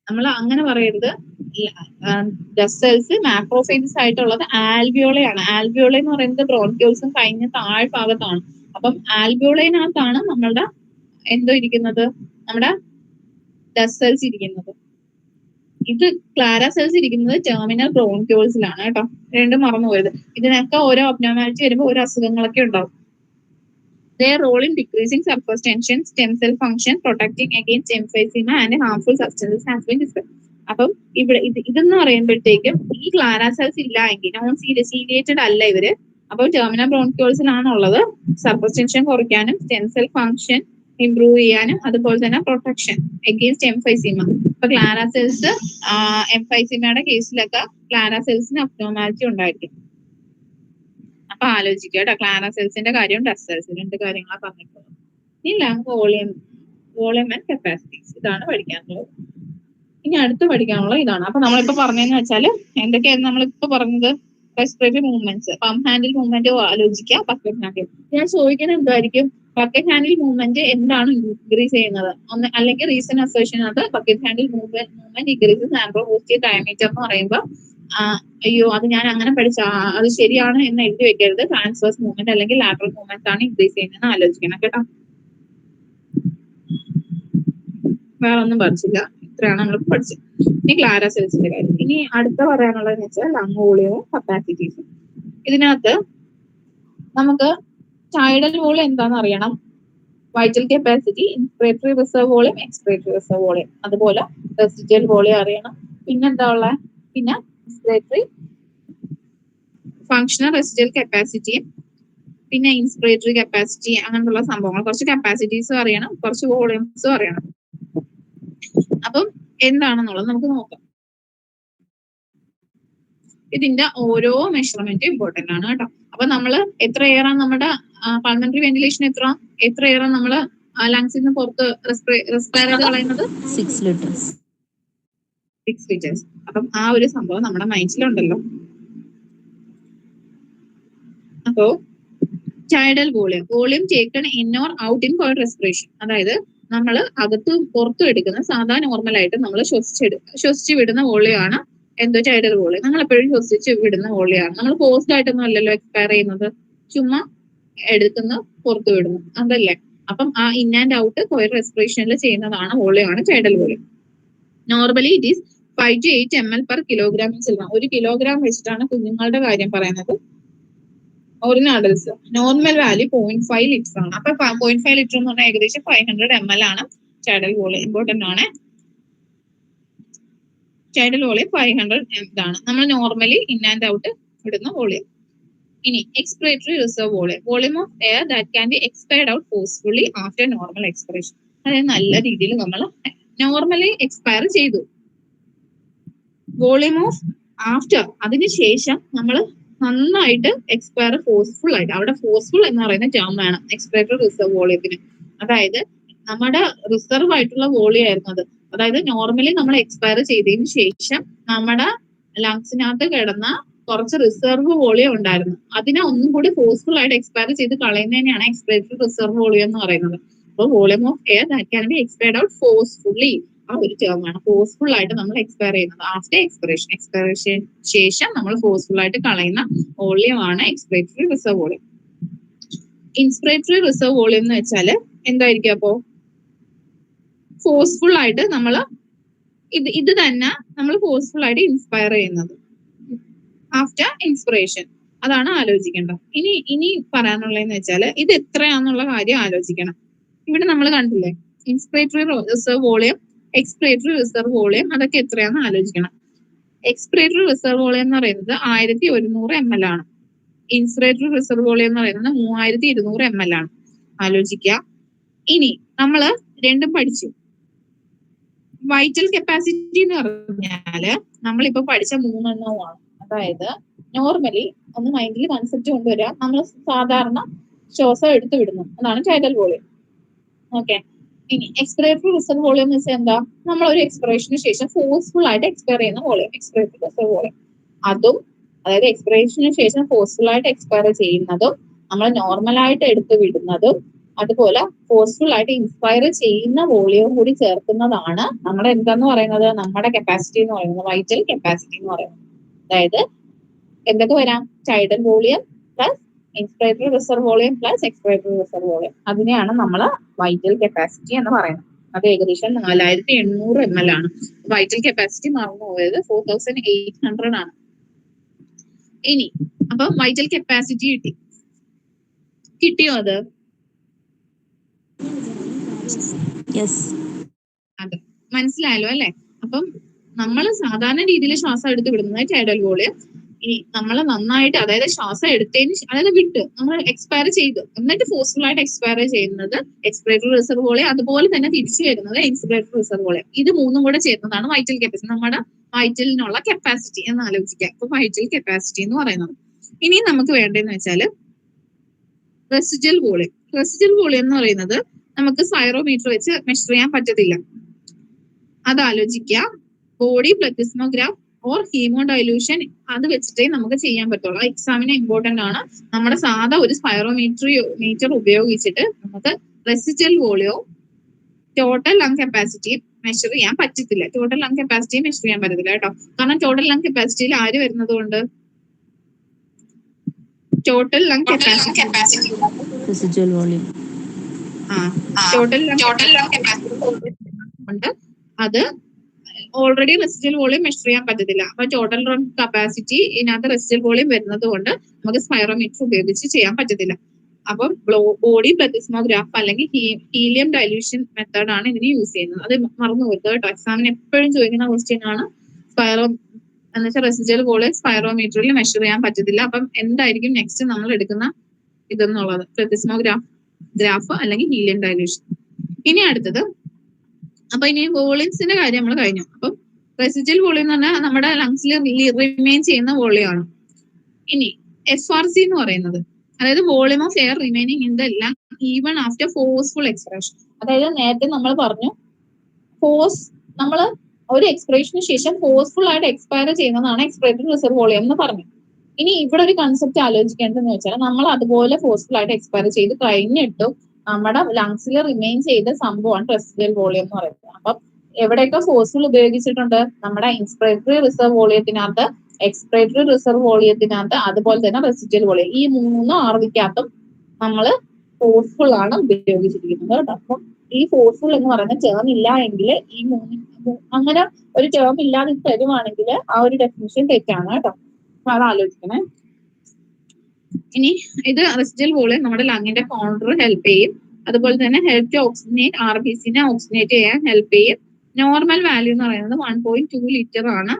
നമ്മൾ അങ്ങനെ പറയരുത്. ഡസ്റ്റ് സെൽസ് മാക്രോഫേജസ് ആയിട്ടുള്ളത് ആൽവിയോളയാണ്. ആൽവിയോള എന്ന് പറയുന്നത് ബ്രോൺക്യൂൾസും കഴിഞ്ഞ താഴ്ഭാഗത്താണ്. അപ്പം ആൽവിയോളയിനകത്താണ് നമ്മളുടെ എന്തോ ഇരിക്കുന്നത്, നമ്മുടെ ഡസ്റ്റ് സെൽസ് ഇരിക്കുന്നത്. ഇത് ക്ലാര സെൽസ് ഇരിക്കുന്നത് ടെർമിനൽ ബ്രോൺക്യൂൾസിലാണ് കേട്ടോ, രണ്ടും മറന്നുപോയത്. ഇതിനൊക്കെ ഓരോ അബ്നോർമാലിറ്റി വരുമ്പോൾ ഓരോ അസുഖങ്ങളൊക്കെ ഉണ്ടാവും. Their role in decreasing surface tension, stem cell function, protecting against emphysema and harmful substances has been discussed. അപ്പം ഇവിടെ ഇതെന്ന് പറയുമ്പോഴത്തേക്കും ഈ ക്ലാര സെൽസ് ഇല്ല എങ്കിൽ നോൺ സീരിയേറ്റഡ് അല്ല ഇവര്. അപ്പോൾ ടെർമിനൽ ബ്രോൺക്യൂൾസിലാണ് ഉള്ളത്. സർഫസ് ടെൻഷൻ കുറയ്ക്കാനും സ്റ്റെം സെൽ ഫംഗ്ഷൻ ഇംപ്രൂവ് ചെയ്യാനും അതുപോലെ തന്നെ പ്രൊട്ടക്ഷൻ എഗെയിൻസ്റ്റ് എംഫൈസീമ. ഇപ്പൊ ക്ലാര സെൽസ് എംഫൈസീമയുടെ കേസിലൊക്കെ ക്ലാര സെൽസിന് അബ്നോർമാലിറ്റി ഉണ്ടായിരിക്കും. അപ്പൊ ആലോചിക്കുക കേട്ടോ, ക്ലാര സെൽസിന്റെ കാര്യവും ഡസ്റ്റ് സെൽസിന്റെ 2 കാര്യങ്ങളാണ് പറഞ്ഞിട്ടുള്ളത്. ഈ ലങ് വോളിയം ആൻഡ് കപ്പാസിറ്റീസ് ഇതാണ് പഠിക്കാനുള്ളത്. ഇനി അടുത്ത് പഠിക്കാനുള്ളത് ഇതാണ്. അപ്പൊ നമ്മളിപ്പോ പറഞ്ഞതെന്ന് വെച്ചാല് എന്തൊക്കെയാണ് നമ്മളിപ്പോ പറഞ്ഞത്? Respiratory movements, pump handle movement ആലോചിക്കുക, ബക്കറ്റ് ഹാൻഡിൽ. ഞാൻ ചോദിക്കുന്നത് എന്തായിരിക്കും, ബക്കറ്റ് ഹാൻഡിൽ മൂവ്മെന്റ് എന്താണ് ഇൻക്രീസ് ചെയ്യുന്നത്? അല്ലെങ്കിൽ reason association bucket handle movement increases anteroposterior diameter എന്ന് പറയുമ്പോൾ അയ്യോ അത് ഞാൻ അങ്ങനെ പഠിച്ച അത് ശരിയാണ് എന്ന് എഴുതി വെക്കരുത്. ട്രാൻസ്വേഴ്സ് മൂവ്മെന്റ് അല്ലെങ്കിൽ ലാറ്ററൽ മൂവ്മെന്റ് ആണ് ഇൻക്രീസ് ചെയ്യുന്നതെന്ന് ആലോചിക്കണം കേട്ടോ. വേറെ ഒന്നും പഠിച്ചില്ല, ഇത്രയാണ് നമ്മൾ പഠിച്ചത്. ഇനി ക്ലാര സെൽസിന്റെ കാര്യം. ഇനി അടുത്ത പറയാനുള്ളതെന്ന് വെച്ചാൽ ലങ് വോളിയവും കപ്പാസിറ്റീസും. ഇതിനകത്ത് നമുക്ക് ടൈഡൽ വോളിയം എന്താണെന്ന് അറിയണം, vital capacity, inspiratory reserve volume, expiratory reserve volume, അതുപോലെ റെസിഡ്യൂവൽ വോളിയം അറിയണം. പിന്നെന്താ ഉള്ള, പിന്നെ ഇൻസ്പിറേറ്ററി ഫങ്ഷണൽ റെസിഡ്യൂവൽ കപ്പാസിറ്റിയും പിന്നെ ഇൻസ്പിറേറ്ററി കപ്പാസിറ്റി അങ്ങനെയുള്ള സംഭവങ്ങൾ. കുറച്ച് കപ്പാസിറ്റീസും അറിയണം, കുറച്ച് വോളിയംസും അറിയണം. അപ്പം എന്താണെന്നുള്ളത് നമുക്ക് നോക്കാം. ഇതിന്റെ ഓരോ മെഷർമെന്റും ഇമ്പോർട്ടന്റ് ആണ് കേട്ടോ. അപ്പൊ നമ്മള് എത്ര എയറാണ് നമ്മുടെ പൾമണറി വെന്റിലേഷൻ എത്ര എയറാണ് നമ്മള് ലങ്സിൽ നിന്ന് പുറത്ത് റെസ്പയർ ചെയ്ത് കളയുന്നത്? 6 liters. 6 liters. അപ്പം ആ ഒരു സംഭവം നമ്മുടെ മൈൻഡിലുണ്ടല്ലോ. അപ്പോ tidal volume taken in or out in called respiration, അതായത് നമ്മൾ പുറത്തും എടുക്കുന്ന സാധാ നോർമലായിട്ട് നമ്മൾ ശ്വസിച്ച് വിടുന്ന വോളിയാണ് എന്തോ ടൈഡൽ വോളിയം. നമ്മൾ എപ്പോഴും ശ്വസിച്ച് വിടുന്ന വോളിയാണ്. നമ്മൾ പോസ്റ്റ് ആയിട്ടൊന്നും അല്ലല്ലോ എക്സ്പയർ ചെയ്യുന്നത്, ചുമ്മാ എടുക്കുന്നു പുറത്തു വിടുന്നു, അതല്ലേ. അപ്പം ആ ഇൻ ആൻഡ് ഔട്ട് കോയിൽ റെസ്പിറേഷനിൽ ചെയ്യുന്നതാണ് വോളിയമാണ് tidal volume. Normally it is 5 to 8 ml per kilogram in children. 1 kilogram വെച്ചിട്ടാണ് കുഞ്ഞുങ്ങളുടെ കാര്യം പറയുന്നത്. Original adults normal value 0.5 litre ആണ്. അപ്പൊ 0.5 ലിറ്റർ എന്ന് പറഞ്ഞാൽ ഏകദേശം 500 ml ആണ് ടൈഡൽ വോളിയം. ഇമ്പോർട്ടന്റ് ആണ്, ടൈഡൽ വോളിയം 500 ഇതാണ് നമ്മൾ നോർമലി ഇൻ ആൻഡ് ഔട്ട് വിടുന്ന വോളിയം. ഇനി expiratory reserve volume, volume of air that can be expired out forcefully after normal expiration. അതായത് നല്ല രീതിയിൽ നമ്മൾ നോർമലി എക്സ്പയർ ചെയ്തു, വോളിയം ഓഫ് ആഫ്റ്റർ അതിനുശേഷം നമ്മൾ നന്നായിട്ട് എക്സ്പയർ ഫോഴ്സ്ഫുൾ ആയിട്ട്, അവിടെ ഫോഴ്സ്ഫുൾ എന്ന് പറയുന്ന ടേം വേണം എക്സ്പിറേറ്ററി റിസർവ് വോളിയത്തിന്. അതായത് നമ്മുടെ റിസർവ് ആയിട്ടുള്ള വോളിയം ആയിരുന്നു അത്. അതായത് നോർമലി നമ്മൾ എക്സ്പയർ ചെയ്തതിന് ശേഷം നമ്മുടെ ലങ്സിനകത്ത് കിടന്ന കുറച്ച് റിസർവ് വോളിയം ഉണ്ടായിരുന്നു, അതിനെ ഒന്നും കൂടി ഫോഴ്സ്ഫുൾ ആയിട്ട് എക്സ്പയർ ചെയ്ത് കളയുന്നതിനെയാണ് എക്സ്പിറേറ്ററി റിസർവ് വോളിയം എന്ന് പറയുന്നത്. അപ്പോൾ volume of air that can be expired out forcefully ആ ഒരു ടേം ആണ് ഫോഴ്സ്ഫുൾ ആയിട്ട് നമ്മൾ എക്സ്പയർ ചെയ്യുന്നത്. ആഫ്റ്റർ എക്സ്പയറേഷൻ ശേഷം നമ്മൾ ഫോഴ്സ്ഫുൾ ആയിട്ട് കളയുന്ന വോളിയം ആണ് expiratory reserve volume. Inspiratory reserve volume എന്ന് വെച്ചാൽ എന്തായിരിക്കും? അപ്പോ ഫോഴ്സ്ഫുൾ ആയിട്ട് നമ്മൾ ഇത് തന്നെ നമ്മൾ ഫോഴ്സ്ഫുൾ ആയിട്ട് ഇൻസ്പയർ ചെയ്യുന്നത് ആഫ്റ്റർ ഇൻസ്പിറേഷൻ. അതാണ് ആലോചിക്കേണ്ടത്. ഇനി പറയാനുള്ളതെന്ന് വെച്ചാൽ ഇത് എത്രയാന്നുള്ള കാര്യം ആലോചിക്കണം. ഇവിടെ നമ്മൾ കണ്ടില്ലേ inspiratory reserve volume, expiratory reserve volume, അതൊക്കെ എത്രയാണെന്ന് ആലോചിക്കണം. എക്സ്പിറേറ്ററി റിസർവ് വോളിയം എന്ന് പറയുന്നത് 1100 ml ആണ്. ഇൻസ്പിറേറ്ററി റിസർവ് വോളിയം എന്ന് പറയുന്നത് 3200 ml ആണ്. ആലോചിക്കുക. ഇനി നമ്മള് രണ്ടും പഠിച്ചു. വൈറ്റൽ കപ്പാസിറ്റി എന്ന് പറഞ്ഞാല് നമ്മളിപ്പോ പഠിച്ച 3 എണ്ണമാണ്. അതായത് നോർമലി ഒന്ന് മൈൻഡിൽ കൺസെപ്റ്റ് കൊണ്ടുവരിക, നമ്മൾ സാധാരണ ശ്വാസം എടുത്തു വിടുന്നു, അതാണ് ടൈഡൽ വോളിയം. ഓക്കെ. ഇനി എക്സ്പിറേറ്ററി റിസർവ് വോളിയം എന്ന് വെച്ചാൽ എന്താ? നമ്മൾ ഒരു എക്സ്പിറേഷന് ശേഷം ഫോഴ്സ്ഫുൾ ആയിട്ട് എക്സ്പയർ ചെയ്യുന്ന വോളിയം എക്സ്പിറേറ്ററി റിസർവ് വോളിയം. അതും അതായത് എക്സ്പിറേഷന് ശേഷം ഫോഴ്സ്ഫുൾ ആയിട്ട് എക്സ്പയർ ചെയ്യുന്നതും നമ്മൾ നോർമൽ ആയിട്ട് എടുത്തു വിടുന്നതും അതുപോലെ ഫോഴ്സ്ഫുൾ ആയിട്ട് ഇൻസ്പയർ ചെയ്യുന്ന വോളിയവും കൂടി ചേർക്കുന്നതാണ് നമ്മുടെ എന്താന്ന് പറയുന്നത്, നമ്മുടെ കപ്പാസിറ്റി എന്ന് പറയുന്നത്, വൈറ്റൽ കപ്പാസിറ്റി എന്ന് പറയുന്നത്. അതായത് എന്തൊക്കെ വരാം? Tidal volume plus inspiratory reserve volume plus expiratory reserve volume. അതിനെയാണ് നമ്മൾ വൈറ്റൽ കപ്പാസിറ്റി എന്ന് പറയുന്നത്. അത് ഏകദേശം 4800 ml ആണ്. വൈറ്റൽ കപ്പാസിറ്റി മറന്നു പോയത് 4800 ആണ്. ഇനി അപ്പൊ വൈറ്റൽ കപ്പാസിറ്റി കിട്ടിയോ? അത് അതെ, മനസ്സിലായല്ലോ അല്ലെ? അപ്പം നമ്മൾ സാധാരണ രീതിയിൽ ശ്വാസം എടുത്ത് വിടുന്നത് ടൈഡൽ വോളിയം. ഇനി നമ്മൾ നന്നായിട്ട് അതായത് ശ്വാസം എടുത്തതിന് അതായത് വിട്ട് നമ്മൾ എക്സ്പയർ ചെയ്തു എന്നിട്ട് ഫോഴ്സ്ഫുൾ ആയിട്ട് എക്സ്പയർ ചെയ്യുന്നത് എക്സ്പിറേറ്ററി റിസർവ് വോളിയം, അതുപോലെ തന്നെ തിരിച്ചു വരുന്നത് ഇൻസ്പിറേറ്ററി റിസർവ് വോളിയം. ഇത് മൂന്നും കൂടെ ചേർന്നതാണ് വൈറ്റൽ കപ്പാസിറ്റി, നമ്മുടെ വൈറ്റലിനുള്ള കപ്പാസിറ്റി എന്ന് ആലോചിക്കാം. അപ്പൊ വൈറ്റൽ കപ്പാസിറ്റി എന്ന് പറയുന്നത്. ഇനി നമുക്ക് വേണ്ടതെന്ന് വെച്ചാല് റെസിജ്വൽ വോളിയം. റെസിജ്വൽ വോളിയം എന്ന് പറയുന്നത് നമുക്ക് സൈറോമീറ്റർ വെച്ച് മെഷർ ചെയ്യാൻ പറ്റത്തില്ല. അത് ആലോചിക്കുക. ബോഡി പ്ലത്തിസ്മോഗ്രാഫ് ഓർ ഹീമോ ഡൈലൂഷൻ അത് വെച്ചിട്ടേ നമുക്ക് ചെയ്യാൻ പറ്റുള്ളൂ. എക്സാമിന് ഇമ്പോർട്ടന്റ് ആണ്. നമ്മുടെ സാധാ ഒരു മീറ്റർ ഉപയോഗിച്ചിട്ട് നമുക്ക് റെസിജ്വൽ വോളിയവും ടോട്ടൽ ലങ് കപ്പാസിറ്റിയും മെഷർ ചെയ്യാൻ പറ്റത്തില്ല. ടോട്ടൽ ലങ് കപ്പാസിറ്റി മെഷർ ചെയ്യാൻ പറ്റത്തില്ല കേട്ടോ. കാരണം ടോട്ടൽ ലങ് കപ്പാസിറ്റിയിൽ ആര് വരുന്നത് കൊണ്ട് total lung capacity residual volume total lung capacity കൊണ്ട് അത് ഓൾറെഡി റെസിജ്വൽ വോളിയം മെഷർ ചെയ്യാൻ പറ്റത്തില്ല. അപ്പൊ ടോട്ടൽ ലങ് കപ്പാസിറ്റി ഇതിനകത്ത് റെസിജ്വൽ വോളിയം വരുന്നത് കൊണ്ട് നമുക്ക് സ്പൈറോമീറ്റർ ഉപയോഗിച്ച് ചെയ്യാൻ പറ്റത്തില്ല. അപ്പം ബോഡി പ്ലത്തിസ്മോഗ്രാഫ് അല്ലെങ്കിൽ ഹീലിയം ഡൈല്യൂഷൻ മെത്തേഡ് ആണ് ഇതിന് യൂസ് ചെയ്യുന്നത്. അത് മറന്നു പോയത് കേട്ടോ. എക്സാമിന് എപ്പോഴും ചോദിക്കുന്ന ക്വസ്റ്റ്യൻ ആണ്. എന്ന് വെച്ചാൽ റെസിജ്വൽ വോളിയം സ്പൈറോമീറ്ററിൽ മെഷർ ചെയ്യാൻ പറ്റത്തില്ല. അപ്പം എന്തായിരിക്കും നെക്സ്റ്റ് നമ്മൾ എടുക്കുന്ന ഇതെന്നുള്ളത്? പ്ലത്തിസ്മോഗ്രാഫ് അല്ലെങ്കിൽ ഹീലിയം ഡൈല്യൂഷൻ. ഇനി അടുത്തത്, അപ്പൊ ഇനി വോളിയംസിന്റെ കാര്യം നമ്മൾ കഴിഞ്ഞു. അപ്പം റെസിജ്വൽ വോളിയം എന്ന് പറഞ്ഞാൽ നമ്മുടെ ലങ്സിൽ റിമെയിൻ ചെയ്യുന്ന വോളിയം ആണ്. ഇനി FRC എന്ന് പറയുന്നത് അതായത് volume of air remaining in the lung even after forceful expiration. അതായത് നേരത്തെ നമ്മൾ പറഞ്ഞു നമ്മൾ ഒരു എക്സ്പിറേഷന് ശേഷം ഫോഴ്സ്ഫുൾ ആയിട്ട് എക്സ്പയർ ചെയ്യുന്നതാണ് എക്സ്പിറേറ്ററി റിസർവ് വോളിയം എന്ന് പറഞ്ഞു. ഇനി ഇവിടെ ഒരു കൺസെപ്റ്റ് ആലോചിക്കേണ്ടതെന്ന് വെച്ചാൽ നമ്മൾ അതുപോലെ ഫോഴ്സ്ഫുൾ ആയിട്ട് എക്സ്പയർ ചെയ്ത് കഴിഞ്ഞിട്ടും നമ്മുടെ ലങ്സിൽ റിമെയിൻ ചെയ്ത സംഭവമാണ് റെസിജ്വൽ വോളിയം എന്ന് പറയുന്നത്. അപ്പം എവിടെയൊക്കെ ഫോഴ്സ്ഫുൾ ഉപയോഗിച്ചിട്ടുണ്ട്? നമ്മുടെ ഇൻസ്പിറേറ്ററി റിസർവ് വോളിയത്തിനകത്ത്, എക്സ്പിറേറ്ററി റിസർവ് വോളിയത്തിനകത്ത്, അതുപോലെ തന്നെ റെസിജ്വൽ വോളിയം. ഈ 3 ആർവിക്കകത്തും നമ്മൾ ഫോഴ്സ്ഫുൾ ആണ് ഉപയോഗിച്ചിരിക്കുന്നത് കേട്ടോ. അപ്പം ഈ ഫോഴ്സ്ഫുൾ എന്ന് പറയുന്ന ടേം ഇല്ല എങ്കിൽ ഈ അങ്ങനെ ഒരു ടേം ഇല്ലാതെ തരുവാണെങ്കിൽ ആ ഒരു ഡെഫിനിഷൻ തെറ്റാണ് കേട്ടോ. അപ്പൊ അത് ആലോചിക്കണേ. ഇനി ഇത് റെസിജ്വൽ വോളിയം നമ്മുടെ ലങ്ങിന്റെ കൗണ്ടർ ഹെൽപ്പ് ചെയ്യും. അതുപോലെ തന്നെ ഹെൽപ്പ് ടു ഓക്സിജനേറ്റ് RBCനെ ഓക്സിജനേറ്റ് ചെയ്യാൻ ഹെൽപ്പ് ചെയ്യും. നോർമൽ വാല്യൂ എന്ന് പറയുന്നത് 1.2 ലിറ്റർ ആണ്.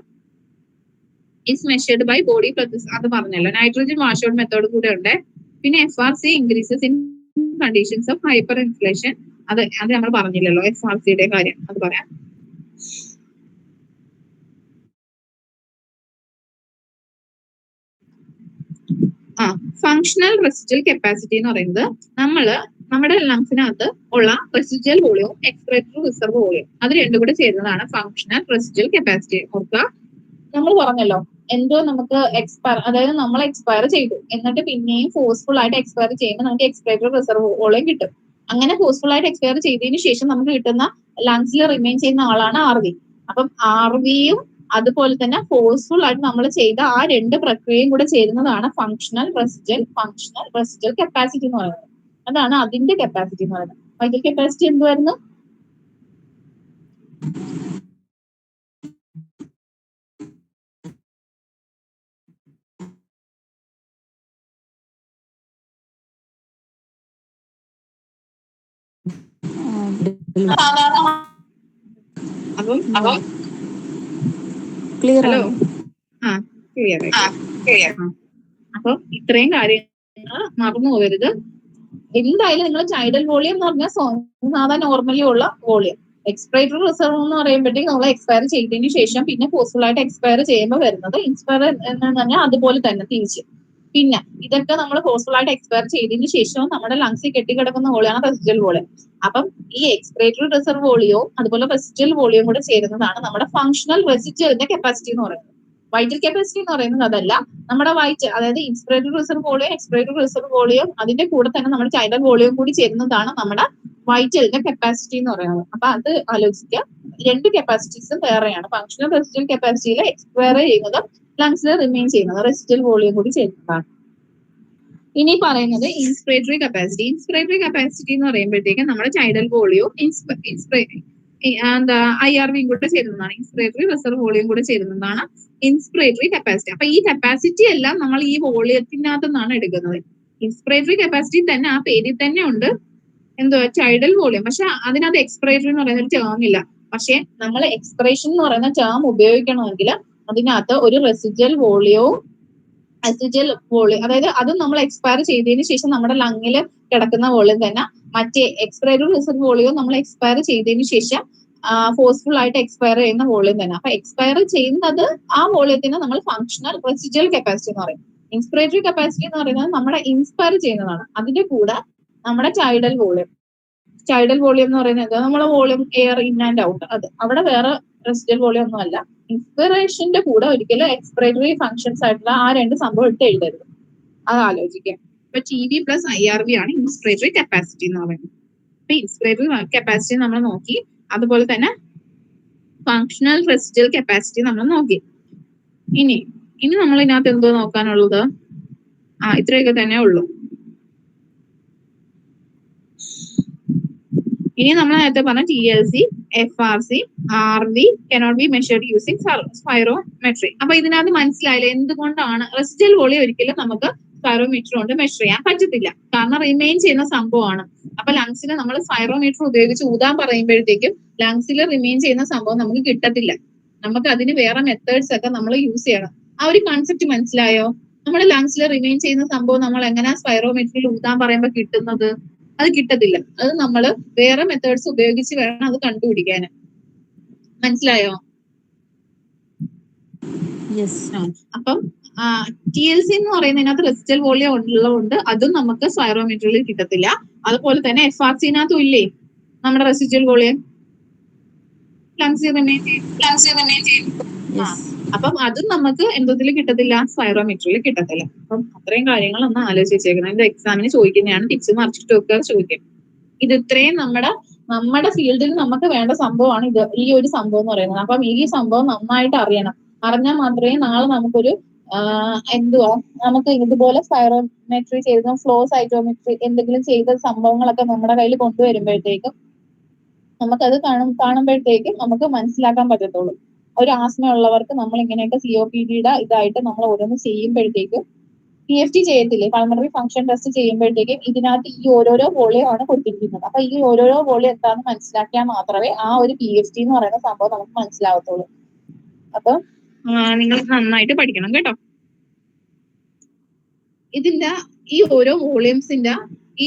Is measured by body plus അത് പറഞ്ഞല്ലോ. നൈട്രോജൻ വാഷ് ഔട്ട് മെത്തേഡ് കൂടെ ഉണ്ട്. പിന്നെ FRC increases in conditions of hyper inflation. അത് നമ്മൾ പറഞ്ഞില്ലല്ലോ FRCയുടെ കാര്യം, അത് പറയാം. ഫങ്ഷണൽ റെസിജ്വൽ കപ്പാസിറ്റി എന്ന് പറയുന്നത് നമ്മുടെ ലങ്സിനകത്ത് ഉള്ള റെസിജ്വൽ വോളിയവും എക്സ്പിറേറ്ററി റിസർവ് വോളിയം അത് രണ്ടും കൂടെ ചേരുന്നതാണ് ഫങ്ഷണൽ റെസിജ്വൽ കപ്പാസിറ്റി. ഓർക്കുക, നമ്മൾ പറഞ്ഞല്ലോ എന്തോ നമുക്ക് അതായത് നമ്മൾ എക്സ്പയർ ചെയ്തു എന്നിട്ട് പിന്നെയും ഫോഴ്സ്ഫുൾ ആയിട്ട് എക്സ്പയർ ചെയ്യുമ്പോൾ നമുക്ക് എക്സ്പിറേറ്ററി റിസർവ് വോളിയം കിട്ടും. അങ്ങനെ ഫോഴ്സ്ഫുൾ ആയിട്ട് എക്സ്പയർ ചെയ്തതിന് ശേഷം നമുക്ക് കിട്ടുന്ന ലങ്സിൽ റിമെയിൻ ചെയ്യുന്ന ആളാണ് RV. അപ്പം RVയും അതുപോലെ തന്നെ ഫോഴ്സ്ഫുൾ ആയിട്ട് നമ്മൾ ചെയ്ത ആ രണ്ട് പ്രക്രിയയും കൂടെ ചേരുന്നതാണ് ഫങ്ഷണൽ റെസിഡൽ കപ്പാസിറ്റി എന്ന് പറയുന്നത്. അതാണ് അതിന്റെ കപ്പാസിറ്റി എന്ന് പറയുന്നത്. വൈറ്റൽ കപ്പാസിറ്റി എന്തുവായിരുന്നു? അപ്പം ക്ലിയർ ഹലോ ആണോ? ആ ക്ലിയർ അപ്പൊ ഇത്രയും കാര്യങ്ങൾ മറന്നു പോകരുത്. എന്തായാലും നിങ്ങൾ ചൈഡൽ വോളിയം എന്ന് പറഞ്ഞാൽ സാധാരണ നോർമലി ഉള്ള വോളിയം. എക്സ്പയറേറ്ററി റിസർവ് എന്ന് പറയുമ്പോഴത്തേക്ക് നമ്മൾ എക്സ്പയർ ചെയ്തതിന് ശേഷം പിന്നെ ഫോഴ്സ്ഫുൾ ആയിട്ട് എക്സ്പയർ ചെയ്യുമ്പോൾ വരുന്നത് ഇൻസ്പയർ എന്ന് പറഞ്ഞാൽ അതുപോലെ തന്നെ തിരിച്ച്. പിന്നെ ഇതൊക്കെ നമ്മൾ ഫോഴ്സ്ഫുൾ ആയിട്ട് എക്സ്പയർ ചെയ്തതിന് ശേഷവും നമ്മുടെ ലങ്സിൽ കെട്ടിക്കിടക്കുന്ന വോളിയാണ് റെസിഡൽ വോളിയം. അപ്പം ഈ എക്സ്പയറേറ്ററി റിസർവ് വോളിയവും അതുപോലെ റെസിഡൽ വോളിയം കൂടെ ചേരുന്നതാണ് നമ്മുടെ ഫങ്ഷണൽ റെസിഡലിന്റെ കപ്പാസിറ്റി എന്ന് പറയുന്നത്. വൈറ്റൽ കപ്പാസിറ്റി എന്ന് പറയുന്നത് അതല്ല, നമ്മുടെ വൈറ്റ് അതായത് inspiratory reserve volume, expiratory reserve volume, അതിന്റെ കൂടെ തന്നെ നമ്മുടെ ചൈഡൽ വോളിയം കൂടി ചേരുന്നതാണ് നമ്മുടെ വൈറ്റലിന്റെ കപ്പാസിറ്റി എന്ന് പറയുന്നത്. അപ്പൊ അത് ആലോചിക്കുക. രണ്ട് കപ്പാസിറ്റീസും വേറെയാണ്. ഫങ്ഷണൽ റെസിഡൽ കപ്പാസിറ്റിയിൽ എക്സ്പയർ ചെയ്യുന്നതും ലങ്സിൽ റിമെയിൻ ചെയ്യുന്നത് റെസിഡൽ വോളിയം കൂടി ചേരുന്നതാണ്. ഇനി പറയുന്നത് ഇൻസ്പിറേറ്ററി കപ്പാസിറ്റി. ഇൻസ്പിറേറ്ററി കപ്പാസിറ്റി എന്ന് പറയുമ്പോഴത്തേക്ക് നമ്മുടെ ചൈഡൽ വോളിയവും IRVയും കൂടെ ചേരുന്നതാണ്. ഇൻസ്പിറേറ്ററി റിസർവ് വോളിയം കൂടെ ചേരുന്നതാണ് ഇൻസ്പിറേറ്ററി കപ്പാസിറ്റി. അപ്പൊ ഈ കപ്പാസിറ്റി എല്ലാം നമ്മൾ ഈ വോളിയത്തിനകത്ത് നിന്നാണ് എടുക്കുന്നത്. ഇൻസ്പിറേറ്ററി കപ്പാസിറ്റി തന്നെ ആ പേരിൽ തന്നെ ഉണ്ട് എന്തുവാ ചൈഡൽ വോളിയം. പക്ഷെ അതിനകത്ത് എക്സ്പിറേറ്ററി എന്ന് പറയുന്ന ഒരു ടേം ഇല്ല. പക്ഷെ നമ്മൾ എക്സ്പിറേഷൻ എന്ന് പറയുന്ന ടേം ഉപയോഗിക്കണമെങ്കിൽ അതിനകത്ത് ഒരു റെസിഡൽ വോളിയവും അതായത് അത് നമ്മൾ എക്സ്പയർ ചെയ്തതിന് ശേഷം നമ്മുടെ ലങ്ങിൽ കിടക്കുന്ന വോളിയം തന്നെ മറ്റേ എക്സ്പയറേറ്ററി റിസർവ് വോളിയം നമ്മൾ എക്സ്പയർ ചെയ്തതിന് ശേഷം ഫോഴ്സ്ഫുൾ ആയിട്ട് എക്സ്പയർ ചെയ്യുന്ന വോളിയം തന്നെ. അപ്പൊ എക്സ്പയർ ചെയ്യുന്നത് ആ വോളിയത്തിന് നമ്മൾ ഫങ്ഷണൽ റെസിഡൽ കപ്പാസിറ്റി എന്ന് പറയും. ഇൻസ്പിറേറ്ററി കപ്പാസിറ്റി എന്ന് പറയുന്നത് നമ്മുടെ ഇൻസ്പയർ ചെയ്യുന്നതാണ്. അതിന്റെ കൂടെ നമ്മുടെ ചൈഡൽ വോളിയം എന്ന് പറയുന്നത് നമ്മളെ volume air in and out, അത് അവിടെ വേറെ റെസിഡൽ വോളിയം ഒന്നും അല്ല. ഇൻസ്പിറേഷന്റെ കൂടെ ഒരിക്കലും എക്സ്പിറേറ്ററി ഫങ്ഷൻസ് ആയിട്ടുള്ള ആ രണ്ട് സംഭവം ഇട്ട് എഴുതരുത്. അത് ആലോചിക്കാം. ഇപ്പൊ TB പ്ലസ് IRV ആണ് ഇൻസ്പിറേറ്ററി കപ്പാസിറ്റി എന്ന് പറയുന്നത്. അപ്പൊ ഇൻസ്പിറേറ്ററി കപ്പാസിറ്റി നമ്മൾ നോക്കി, അതുപോലെ തന്നെ ഫങ്ഷണൽ റെസിഡൽ കപ്പാസിറ്റി നമ്മൾ നോക്കി. ഇനി നമ്മൾ ഇതിനകത്ത് എന്തോ നോക്കാനുള്ളത്? ഇത്രയൊക്കെ തന്നെ ഉള്ളൂ. ഇനി നമ്മൾ നേരത്തെ പറഞ്ഞ TLC, FRC, RV cannot be measured using spirometry. അപ്പൊ ഇതിനകത്ത് മനസ്സിലായില്ലേ എന്തുകൊണ്ടാണ് റെസിഡൽ വോളിയം ഒരിക്കലും നമുക്ക് സ്പൈറോമീറ്റർ കൊണ്ട് മെഷർ ചെയ്യാൻ പറ്റത്തില്ല. കാരണം റിമെയിൻ ചെയ്യുന്ന സംഭവമാണ്. അപ്പൊ ലങ്സിൽ നമ്മൾ സ്പൈറോമീറ്റർ ഉപയോഗിച്ച് ഊതാൻ പറയുമ്പോഴത്തേക്കും ലങ്സിൽ റിമെയിൻ ചെയ്യുന്ന സംഭവം നമുക്ക് കിട്ടത്തില്ല. നമുക്ക് അതിന് വേറെ മെത്തേഡ്സ് ഒക്കെ നമ്മൾ യൂസ് ചെയ്യണം. ആ ഒരു കൺസെപ്റ്റ് മനസ്സിലായോ? നമ്മുടെ ലങ്സിൽ റിമെയിൻ ചെയ്യുന്ന സംഭവം നമ്മൾ എങ്ങനെയാ സ്പൈറോമീറ്ററിൽ ഊതാൻ പറയുമ്പോൾ കിട്ടുന്നത്? അത് കിട്ടത്തില്ല. അത് നമ്മൾ വേറെ മെത്തേഡ്സ് ഉപയോഗിച്ച് വേണം അത് കണ്ടുപിടിക്കാൻ. മനസ്സിലായോ? അപ്പം TLC എന്ന് പറയുന്നതിനകത്ത് റെസിഡൽ വോളിയം ഉള്ളതുകൊണ്ട് അതും നമുക്ക് സ്പൈറോമീറ്ററിൽ കിട്ടത്തില്ല. അതുപോലെ തന്നെ FRCനകത്തും ഇല്ലേ നമ്മുടെ റെസിഡൽ വോളിയം, ലങ്സിൽ റിമെയിൻ ചെയ്യും. അപ്പം അതും നമുക്ക് എന്തതിൽ കിട്ടത്തില്ല, സ്പൈറോമീറ്ററിൽ കിട്ടത്തില്ല. അപ്പം അത്രയും കാര്യങ്ങൾ ഒന്ന് ആലോചിച്ച് വെച്ചേക്കണം. ഇത് എക്സാമിന് ചോദിക്കുന്നതാണ്. ടിപ്സ് മറിച്ചിട്ട് ഒക്കെ ചോദിക്കും. ഇത് ഇത്രയും നമ്മുടെ ഫീൽഡിൽ നമുക്ക് വേണ്ട സംഭവമാണ് ഇത്, ഈ ഒരു സംഭവം എന്ന് പറയുന്നത്. അപ്പം ഈ സംഭവം നന്നായിട്ട് അറിഞ്ഞാൽ മാത്രമേ നാളെ നമുക്കൊരു നമുക്ക് ഇതുപോലെ സ്പൈറോമെട്രി ചെയ്ത ഫ്ലോ സൈറ്റോമെട്രി എന്തെങ്കിലും ചെയ്ത സംഭവങ്ങളൊക്കെ നമ്മുടെ കയ്യിൽ കൊണ്ടുവരുമ്പോഴത്തേക്കും നമുക്കത് കാണുമ്പോഴത്തേക്കും നമുക്ക് മനസ്സിലാക്കാൻ പറ്റത്തുള്ളൂ. ഒരു ആസ്മ ഉള്ളവർക്ക് നമ്മൾ ഇങ്ങനെയൊക്കെ COPDയുടെ ഇതായിട്ട് നമ്മൾ ഓരോന്ന് ചെയ്യുമ്പോഴത്തേക്കും PFT ചെയ്യത്തില്ലേ, പൾമണറി ഫംഗ്ഷൻ ടെസ്റ്റ് ചെയ്യുമ്പോഴത്തേക്കും ഇതിനകത്ത് ഈ ഓരോരോ വോളിയം ആണ് കൊടുത്തിരിക്കുന്നത്. അപ്പൊ ഈ ഓരോരോ വോളിയം എന്താണെന്ന് മനസ്സിലാക്കിയാൽ മാത്രമേ ആ ഒരു PFT എന്ന് പറയുന്ന സംഭവം നമുക്ക് മനസ്സിലാവത്തുള്ളൂ. അപ്പൊ നിങ്ങൾ നന്നായിട്ട് പഠിക്കണം കേട്ടോ. ഇതിന്റെ ഈ ഓരോ വോളിയംസിന്റെ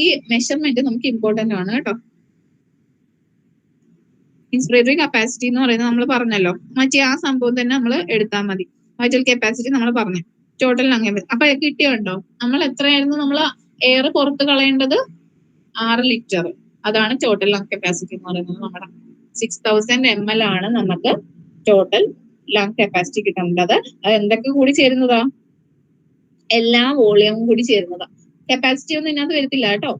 ഈ മെഷർമെന്റ് നമുക്ക് ഇമ്പോർട്ടന്റ് ആണ് കേട്ടോ. ഇൻസ്പിറേറ്ററി കപ്പാസിറ്റി എന്ന് പറയുന്നത് നമ്മൾ പറഞ്ഞല്ലോ, മറ്റേ ആ സംഭവം തന്നെ നമ്മൾ എടുത്താൽ മതി. വൈറ്റൽ കപ്പാസിറ്റി നമ്മൾ പറഞ്ഞു, ടോട്ടൽ ലങ്. അപ്പൊ കിട്ടിയുണ്ടോ? നമ്മൾ എത്രയായിരുന്നു നമ്മൾ എയർ പുറത്ത് കളയേണ്ടത്? 6 ലിറ്റർ. അതാണ് ടോട്ടൽ ലങ് കപ്പാസിറ്റി എന്ന് പറയുന്നത്. നമ്മുടെ 6000 ml ആണ് നമുക്ക് ടോട്ടൽ ലങ് കപ്പാസിറ്റി കിട്ടേണ്ടത്. അത് എന്തൊക്കെ കൂടി ചേരുന്നതാ? എല്ലാ വോളിയവും കൂടി ചേരുന്നതാ. കപ്പാസിറ്റി ഒന്നും ഇതിനകത്ത് വരത്തില്ല കേട്ടോ.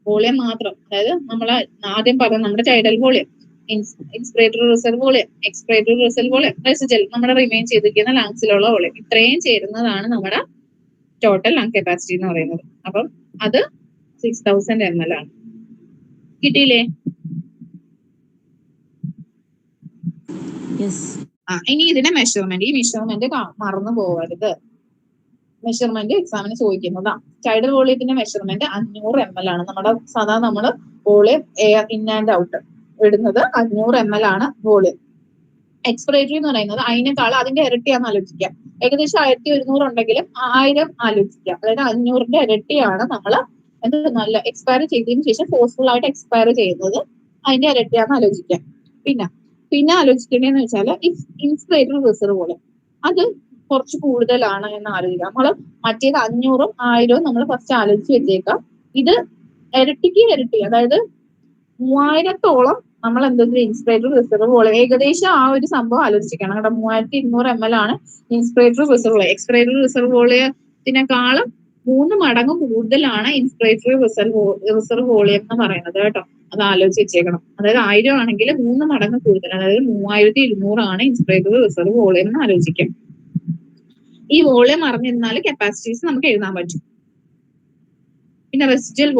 വോളിയം മാത്രം, അതായത് നമ്മൾ ആദ്യം പറഞ്ഞ നമ്മുടെ tidal volume, inspiratory reserve volume, expiratory reserve volume, residual നമ്മുടെ റിമെയിൻ ചെയ്തിരിക്കുന്ന ലങ്സിലുള്ള വോളിയം, ഇത്രയും ചേരുന്നതാണ് നമ്മുടെ ടോട്ടൽ ലങ് കപ്പാസിറ്റി എന്ന് പറയുന്നത്. അപ്പം അത് 6000 ml ആണ്. കിട്ടിയില്ലേ? ഇനി ഇതിന്റെ മെഷർമെന്റ്, ഈ മെഷർമെന്റ് മറന്നു പോകരുത്. മെഷർമെന്റ് എക്സാമിന് ചോദിക്കുന്നതാ. ടൈഡൽ വോളിയത്തിന്റെ മെഷർമെന്റ് 500 ml ആണ്. നമ്മുടെ സാധാരണ നമ്മൾ volume air in and out ഇടുന്നത് 500 ml ആണ് വോളിയം. എക്സ്പിറേറ്ററി എന്ന് പറയുന്നത് അതിനേക്കാൾ അതിന്റെ ഇരട്ടിയാന്ന് ആലോചിക്കാം. ഏകദേശം 1100 ഉണ്ടെങ്കിലും 1000 ആലോചിക്കാം. അതായത് 500ന്റെ ഇരട്ടിയാണ് നമ്മൾ എന്ത് നല്ല എക്സ്പയർ ചെയ്തതിനു ശേഷം ഫോഴ്സ്ഫുൾ ആയിട്ട് എക്സ്പയർ ചെയ്യുന്നത്, അതിന്റെ ഇരട്ടിയാന്ന് ആലോചിക്കാം. പിന്നെ ആലോചിക്കേണ്ടതെന്ന് വെച്ചാൽ ഇൻസ്പിറേറ്ററി റിസർവ് വോളിയം അത് കുറച്ച് കൂടുതലാണ് എന്ന് ആലോചിക്കാം. നമ്മൾ മറ്റേത് 500ഉം 1000ഉം നമ്മൾ ഫസ്റ്റ് ആലോചിച്ച് വെച്ചേക്കാം. ഇത് ഇരട്ടിക്ക് ഇരട്ടി, അതായത് 3000-ഓളം നമ്മൾ എന്തെങ്കിലും ഇൻസ്പിറേറ്ററി റിസർവ് വോളിയം ഏകദേശം ആ ഒരു സംഭവം ആലോചിക്കണം കേട്ടോ. 3200 ml ആണ് inspiratory reserve volume. Expiratory reserve വോളിയത്തിനേക്കാളും 3 മടങ്ങ് കൂടുതലാണ് ഇൻസ്പിറേറ്ററി റിസർവ് വോളിയം എന്ന് പറയുന്നത് കേട്ടോ. അത് ആലോചിച്ച് വെച്ചേക്കണം. അതായത് 1000 ആണെങ്കിൽ 3 മടങ്ങ് കൂടുതൽ, അതായത് 3200 ആണ് ഇൻസ്പിറേറ്ററി റിസർവ് വോളിയം എന്ന് ആലോചിക്കാം. ഈ വോളിയം അറിഞ്ഞിരുന്നാൽ കപ്പാസിറ്റീസ് നമുക്ക് എഴുതാൻ പറ്റും. പിന്നെ റെസിഡ്യുവൽ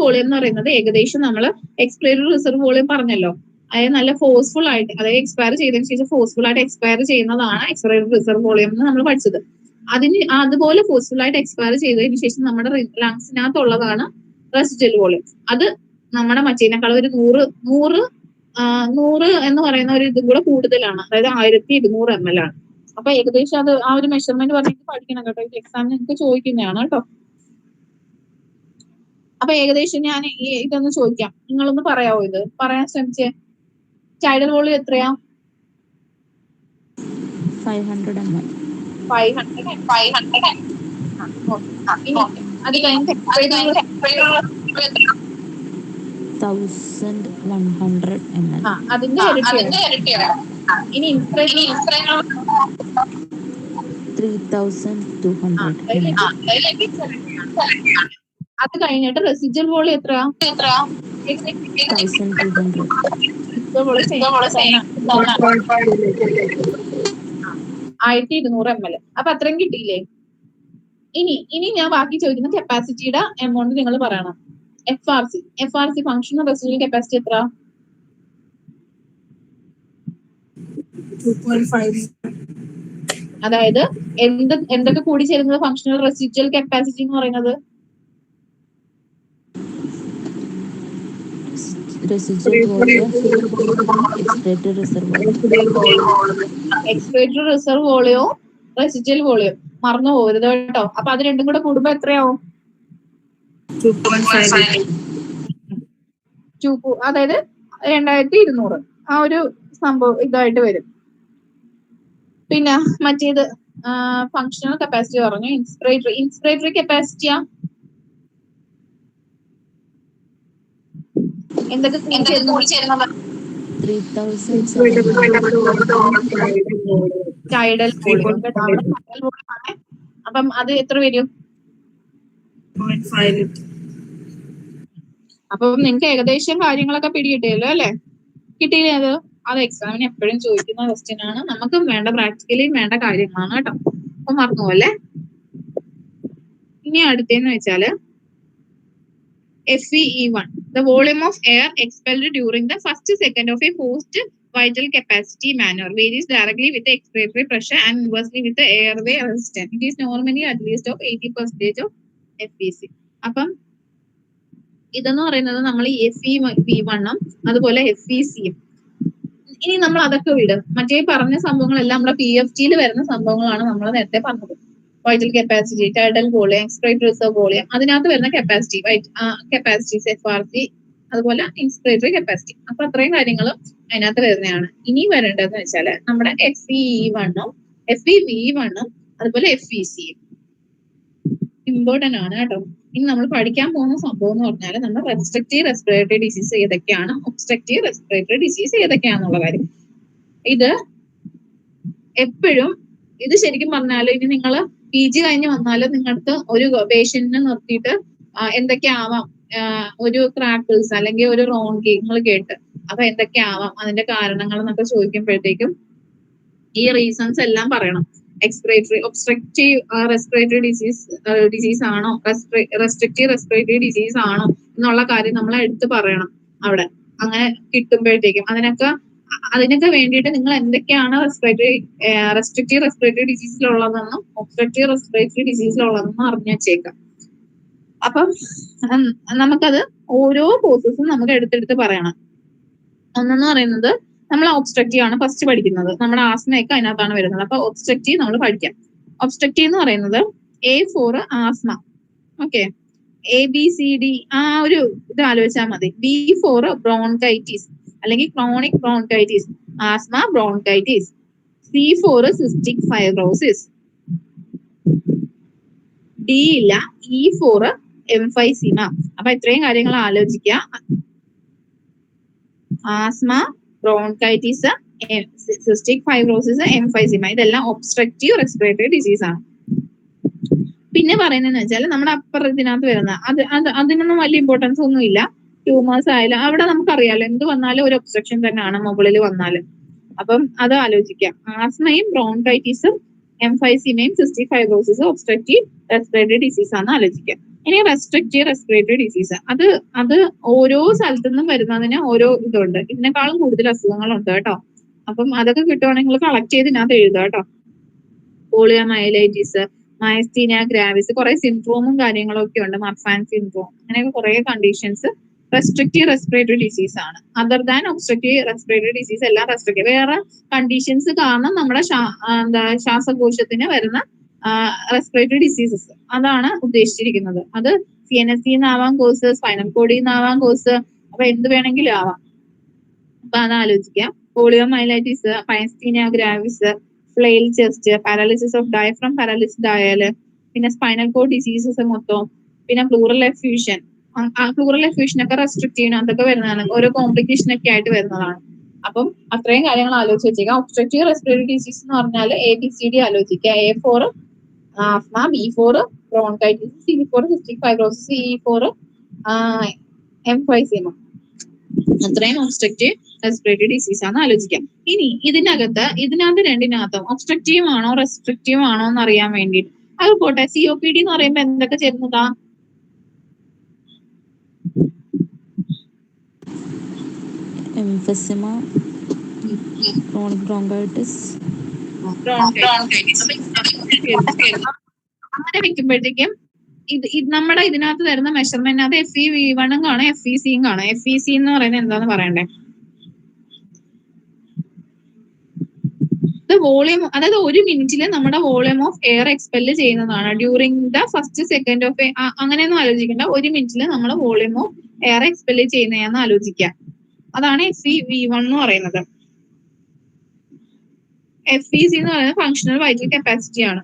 വോളിയം എന്ന് പറയുന്നത് ഏകദേശം നമ്മൾ എക്സ്പിറേറ്ററി റിസർവ് വോളിയം പറഞ്ഞല്ലോ, അതായത് നല്ല ഫോഴ്സ്ഫുൾ ആയിട്ട്, അതായത് എക്സ്പയർ ചെയ്തതിനു ശേഷം ഫോഴ്സ്ഫുൾ ആയിട്ട് എക്സ്പയർ ചെയ്യുന്നതാണ് എക്സ്പിറേറ്ററി റിസർവ് വോളിയം എന്ന് നമ്മൾ പഠിച്ചത്. അതുപോലെ ഫോഴ്സ്ഫുൾ ആയിട്ട് എക്സ്പയർ ചെയ്തതിനു ശേഷം നമ്മുടെ ലങ്സിനകത്തുള്ളതാണ് റെസിഡ്യുവൽ വോളിയം. അത് നമ്മുടെ മറ്റേനേക്കാൾ ഒരു 100 എന്ന് പറയുന്ന ഒരു ഇതും കൂടെ കൂടുതലാണ്, അതായത് 1200 ml ആണ്. അപ്പൊ ഏകദേശം അത് ആ ഒരു മെഷർമെന്റ് പറഞ്ഞിട്ട് പഠിക്കണം കേട്ടോ. ഇത് എക്സാമിന് നിങ്ങൾക്ക് ചോദിക്കുന്നതാണ് കേട്ടോ. അപ്പൊ ഏകദേശം ഞാൻ ഇതൊന്ന് ചോദിക്കാം, നിങ്ങളൊന്ന് പറയാവോ? ഇത് പറയാൻ ശ്രമിച്ചേ. ടൈഡൽ വോളിയം എത്രയാ? 500 ml. 500. ഇനി അത് കഴിഞ്ഞിട്ട് 1100 ml. അതിന്റെ ഇരട്ടിയാണ്. ഇനി 3200 ml. അത് കഴിഞ്ഞിട്ട് റെസിഡ്യുവൽ വോളിയം എത്രയാ? 1200. 1200 ml. അപ്പൊ അത്രയും കിട്ടിയില്ലേ? ഇനി ഞാൻ ബാക്കി ചോദിക്കുന്ന കപ്പാസിറ്റിയുടെ എമൗണ്ട് നിങ്ങൾ പറയണം. FRC ഫങ്ഷണൽ റെസിഡ്യുവൽ കപ്പാസിറ്റി എത്ര? 2.5. അതായത് എന്തൊക്കെ കൂടി ചേരുന്നത് ഫങ്ഷണൽ റെസിഡ്യുവൽ കപ്പാസിറ്റി എന്ന് പറയുന്നത്? Residual volume, expiratory reserve volume. Expiratory reserve വോളിയവും റെസിഡ്യുവൽ വോളിയം മറന്നു പോകരുത് കേട്ടോ. അപ്പൊ അത് രണ്ടും കൂടെ കൂടുമ്പോ എത്രയാവും? 2.5. അതായത് 2200 ആ ഒരു സംഭവം ഇതായിട്ട് വരും. പിന്നെ മറ്റേത് ഫങ്ഷണൽ കപ്പാസിറ്റി പറഞ്ഞു. ഇൻസ്പിറേറ്ററി കപ്പാസിറ്റിയാ എന്തൊക്കെ കൂടി ചേരുന്നത്? 3700. Tidal volume. അപ്പം അത് എത്ര വരും? 0.5. അപ്പം നിങ്ങൾക്ക് ഏകദേശം കാര്യങ്ങളൊക്കെ പിടികിട്ടിയല്ലോ അല്ലെ? കിട്ടിയില്ലേ? അത് എക്സാമിന് എപ്പോഴും ചോദിക്കുന്ന ക്വസ്റ്റ്യൻ ആണ്. നമുക്കും വേണ്ട, പ്രാക്ടിക്കലിയും വേണ്ട കാര്യങ്ങളാണ് കേട്ടോ. അപ്പൊ മറന്നുപോലെ. ഇനി അടുത്തെന്ന് വെച്ചാല് FeE1, the volume of air expelled during the first second of a post vital capacity manner varies directly with the expiratory pressure and inversely with the airway resistance. It is normally at least of 80% of FVC. അപ്പം ഇതെന്ന് പറയുന്നത് നമ്മൾ FeV1ഉം അതുപോലെ FVCയും. ഇനി നമ്മൾ അതൊക്കെ വിടും. മറ്റേ പറഞ്ഞ സംഭവങ്ങളെല്ലാം നമ്മുടെ PFTയിൽ വരുന്ന സംഭവങ്ങളാണ് നമ്മൾ നേരത്തെ പറഞ്ഞത്. Vital capacity, tidal volume, expiratory reserve volume, അതിനകത്ത് വരുന്ന കപ്പാസിറ്റീസ് FRC, അതുപോലെ ഇൻസ്പിറേറ്ററി കപ്പാസിറ്റി. അപ്പൊ അത്രയും കാര്യങ്ങളും അതിനകത്ത് വരുന്നതാണ്. ഇനി വരേണ്ടതെന്ന് വെച്ചാൽ നമ്മുടെ FeE1ഉം FeV1ഉം അതുപോലെ FVCയും ഇമ്പോർട്ടന്റ് ആണ് കേട്ടോ. ഇനി നമ്മൾ പഠിക്കാൻ പോകുന്ന സംഭവം എന്ന് പറഞ്ഞാൽ നമ്മുടെ റെസ്ട്രിക്റ്റീവ് റെസ്പിറേറ്ററി ഡിസീസ് ഏതൊക്കെയാണ്, ഒബ്സ്ട്രക്റ്റീവ് റെസ്പിറേറ്ററി ഡിസീസ് ഏതൊക്കെയാണെന്നുള്ള കാര്യം. ഇത് എപ്പോഴും ഇത് ശരിക്കും പറഞ്ഞാൽ ഇനി നിങ്ങൾ PG കഴിഞ്ഞ് വന്നാലും നിങ്ങൾക്ക് ഒരു പേഷ്യന്റിനെ നിർത്തിയിട്ട് എന്തൊക്കെയാവാം ഒരു ക്രാക്കിൾസ് അല്ലെങ്കിൽ ഒരു റോങ്കി നിങ്ങൾ കേട്ട്, അപ്പൊ എന്തൊക്കെയാവാം അതിന്റെ കാരണങ്ങൾ എന്നൊക്കെ ചോദിക്കുമ്പോഴത്തേക്കും ഈ റീസൺസ് എല്ലാം പറയണം. എക്സ്പിറേറ്ററി ഒബ്സ്ട്രക്റ്റീവ് റെസ്പിറേറ്ററി ഡിസീസ് ആണോ, റെസ്ട്രിക്റ്റീവ് റെസ്പിറേറ്ററി ഡിസീസ് ആണോ എന്നുള്ള കാര്യം നമ്മൾ എടുത്ത് പറയണം അവിടെ. അങ്ങനെ കിട്ടുമ്പോഴത്തേക്കും അതിനൊക്കെ വേണ്ടിയിട്ട് നിങ്ങൾ എന്തൊക്കെയാണ് റെസ്ട്രിക്റ്റീവ് റെസ്പിറേറ്ററി ഡിസീസിലുള്ളതെന്നും ഒബ്സ്ട്രക്റ്റീവ് റെസ്പിറേറ്ററി ഡിസീസിലുള്ളതെന്നും അറിഞ്ഞു വെച്ചേക്കാം. അപ്പം നമുക്കത് ഓരോ കോഴ്സസും നമുക്ക് എടുത്തെടുത്ത് പറയണം. ഒന്നെന്ന് പറയുന്നത് നമ്മൾ ഒബ്സ്ട്രക്റ്റീവ് ആണ് ഫസ്റ്റ് പഠിക്കുന്നത്. നമ്മുടെ ആസ്മയൊക്കെ അതിനകത്താണ് വരുന്നത്. അപ്പൊ ഒബ്സ്ട്രക്റ്റീവ് നമ്മൾ പഠിക്കാം. ഒബ്സ്ട്രക്റ്റീവ് എന്ന് പറയുന്നത് A for asthma, okay, ABCD ആ ഒരു ഇത് ആലോചിച്ചാൽ മതി. B ഫോർ ബ്രോൺകൈറ്റിസ് അല്ലെങ്കിൽ chronic bronchitis, asthma bronchitis. C for cystic fibrosis. D ഇല്ല, E ഫോർ എംഫൈസീമ. അപ്പൊ ഇത്രയും കാര്യങ്ങൾ ആലോചിക്കുക. Asthma, bronchitis, cystic fibrosis, emphysema, ഇതെല്ലാം ഒബ്സ്ട്രക്റ്റീവ് റെസ്പിറേറ്ററി ഡിസീസ് ആണ്. പിന്നെ പറയുന്നതെന്ന് വെച്ചാൽ നമ്മുടെ അപ്പർ ഇതിനകത്ത് വരുന്ന അതിനൊന്നും വലിയ ഇമ്പോർട്ടൻസ് ഒന്നും ഇല്ല. ട്യൂമേഴ്സ് ആയാലും അവിടെ നമുക്കറിയാലോ എന്ത് വന്നാലും ഒരു ഒബ്സ്ട്രക്ഷൻ തന്നെയാണ് മുകളിൽ വന്നാലും. അപ്പം അത് ആലോചിക്കാം. ആസ്മയും ബ്രോൺകൈറ്റിസും എംഫൈസീമയും സിസ്റ്റിക് ഫൈബ്രോസിസും ഒബ്സ്ട്രക്റ്റീവ് റെസ്പിറേറ്ററി ഡിസീസ് ആണെന്ന് ആലോചിക്കാം. ഇനി റെസ്ട്രിക്റ്റീവ് റെസ്പിറേറ്ററി ഡിസീസ്, അത് ഓരോ സ്ഥലത്തു നിന്നും വരുന്നതിന് ഓരോ ഇതുണ്ട്. ഇതിനേക്കാളും കൂടുതൽ അസുഖങ്ങളുണ്ട് കേട്ടോ. അപ്പം അതൊക്കെ കിട്ടുവാണെങ്കിൽ നിങ്ങൾ കളക്ട് ചെയ്ത് ഇതിനകത്ത് എഴുതുക കേട്ടോ. പോളിയോമൈലൈറ്റിസ്, മയസ്തീനിയ ഗ്രാവിസ്, കുറെ സിൻഡ്രോമും കാര്യങ്ങളും ഒക്കെ ഉണ്ട്. മർഫാൻ സിൻഡ്രോം, അങ്ങനെയൊക്കെ കുറെ കണ്ടീഷൻസ് റെസ്ട്രിക്റ്റീവ് റെസ്പിറേറ്ററി ഡിസീസ് ആണ്. Other than obstructive respiratory disease എല്ലാം റെസ്ട്രിക്റ്റീവ്. വേറെ കണ്ടീഷൻസ് കാരണം നമ്മുടെ ശ്വാസകോശത്തിന് വരുന്ന റെസ്പിറേറ്ററി ഡിസീസസ് അതാണ് ഉദ്ദേശിച്ചിരിക്കുന്നത്. അത് CNS ആവാം കോഴ്സ്, സ്പൈനൽ കോഡിൽ നിന്നാവാം കോഴ്സ്, അപ്പൊ എന്ത് വേണമെങ്കിലും ആവാം. അപ്പൊ അത് ആലോചിക്കാം. Poliomyelitis, myasthenia gravis, flail chest, paralysis of diaphragm paralysed ആയാല്, പിന്നെ സ്പൈനൽ കോഡ് ഡിസീസസ് മൊത്തം, പിന്നെ പ്ലൂറൽ എഫ്യൂഷൻ. പ്ലൂറൽ എഫ്യൂഷൻ ഒക്കെ റെസ്ട്രിക്റ്റീവ് അതൊക്കെ വരുന്നതാണ്, ഓരോ കോംപ്ലിക്കേഷൻ ഒക്കെ ആയിട്ട് വരുന്നതാണ്. അപ്പം അത്രയും കാര്യങ്ങൾ ആലോചിച്ച് വെച്ചേക്കാം. ഒബ്സ്ട്രക്റ്റീവ് റെസ്പിറേറ്ററി ഡിസീസ് എന്ന് പറഞ്ഞാൽ ABCD ആലോചിക്കുക. A for asthma, B for bronchitis, C for cystic fibrosis, E for emphysema. അത്രയും ഒബ്സ്ട്രക്റ്റീവ് റെസ്പിറേറ്ററി ഡിസീസ് ആണ് ആലോചിക്കാം. ഇനി ഇതിനകത്ത് രണ്ടിനകത്തും ഒബ്സ്ട്രക്റ്റീവ് ആണോ റെസ്ട്രിക്റ്റീവ് ആണോ എന്ന് അറിയാൻ വേണ്ടിയിട്ട് അത് പോട്ടെ. COPD എന്ന് പറയുമ്പോൾ എന്തൊക്കെ ചേരുന്നതാ? emphysema, chronic bronchitis. അങ്ങനെ വെക്കുമ്പോഴത്തേക്കും നമ്മുടെ ഇതിനകത്ത് വരുന്ന മെഷർമെന്റ് അത് FEV1 കാണാം, FEC കാണാം. FEC എന്ന് പറയുന്നത് എന്താന്ന് പറയണ്ടേ? വോളിയം, അതായത് ഒരു മിനിറ്റിൽ നമ്മുടെ വോളിയം ഓഫ് എയർ എക്സ്പെല് ചെയ്യുന്നതാണ് during the first second of. അങ്ങനെയൊന്നും ആലോചിക്കണ്ട. ഒരു മിനിറ്റിൽ നമ്മൾ വോളിയം ഓഫ് എയർ എക്സ്പെല് ചെയ്യുന്നതാണെന്ന് ആലോചിക്കാം. അതാണ് FEV1 എന്ന് പറയുന്നത്. FEC എന്ന് പറയുന്നത് ഫങ്ഷണൽ വൈറ്റൽ കപ്പാസിറ്റി ആണ്.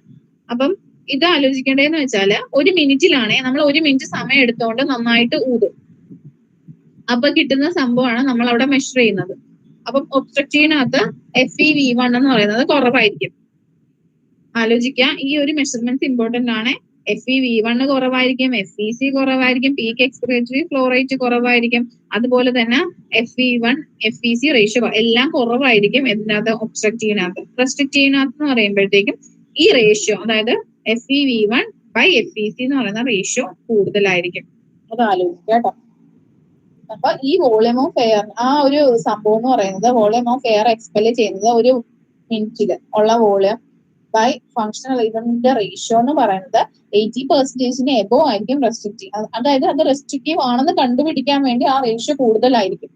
അപ്പം ഇത് ആലോചിക്കേണ്ടതെന്ന് വെച്ചാല് ഒരു മിനിറ്റിലാണേ നമ്മൾ ഒരു മിനിറ്റ് സമയം എടുത്തുകൊണ്ട് നന്നായിട്ട് ഊതും. അപ്പൊ കിട്ടുന്ന സംഭവമാണ് നമ്മൾ അവിടെ മെഷർ ചെയ്യുന്നത്. അപ്പം ഒബ്സ്ട്രക്റ്റീവിനകത്ത് FEV1 എന്ന് പറയുന്നത് കുറവായിരിക്കും. ആലോചിക്കുക, ഈ ഒരു മെഷർമെന്റ് ഇമ്പോർട്ടന്റ് ആണ്. FEV1 കുറവായിരിക്കും, FEC കുറവായിരിക്കും, പീക്ക് എക്സ്പിറേറ്ററി ഫ്ലോ റേറ്റ് കുറവായിരിക്കും, അതുപോലെ തന്നെ FE1 FEC റേഷ്യോ എല്ലാം കുറവായിരിക്കും. ഇതിനകത്ത് ഒബ്സ്ട്രക്റ്റീവിനകത്ത്. റെസ്ട്രിക്റ്റീവിനകത്ത് എന്ന് പറയുമ്പോഴത്തേക്കും ഈ റേഷ്യോ, അതായത് FEV1 ബൈ FEC എന്ന് പറയുന്ന റേഷ്യോ കൂടുതലായിരിക്കും. അത് ആലോചിക്കുക കേട്ടോ. അപ്പൊ ഈ വോളിയം ഓഫ് എയർ ആ ഒരു സംഭവം എന്ന് പറയുന്നത് വോളിയം ഓഫ് എയർ എക്സ്പെല് ചെയ്യുന്നത് ഒരു മിനിറ്റിൽ ഉള്ള വോളിയം ബൈ ഫങ്ഷണൽ ഇതിന്റെ റേഷ്യോ എന്ന് പറയുന്നത് 80% എബോവ് ആയിരിക്കും റെസ്ട്രിക്റ്റീവ്. അതായത് അത് റെസ്ട്രിക്റ്റീവ് ആണെന്ന് കണ്ടുപിടിക്കാൻ വേണ്ടി ആ റേഷ്യോ കൂടുതലായിരിക്കും.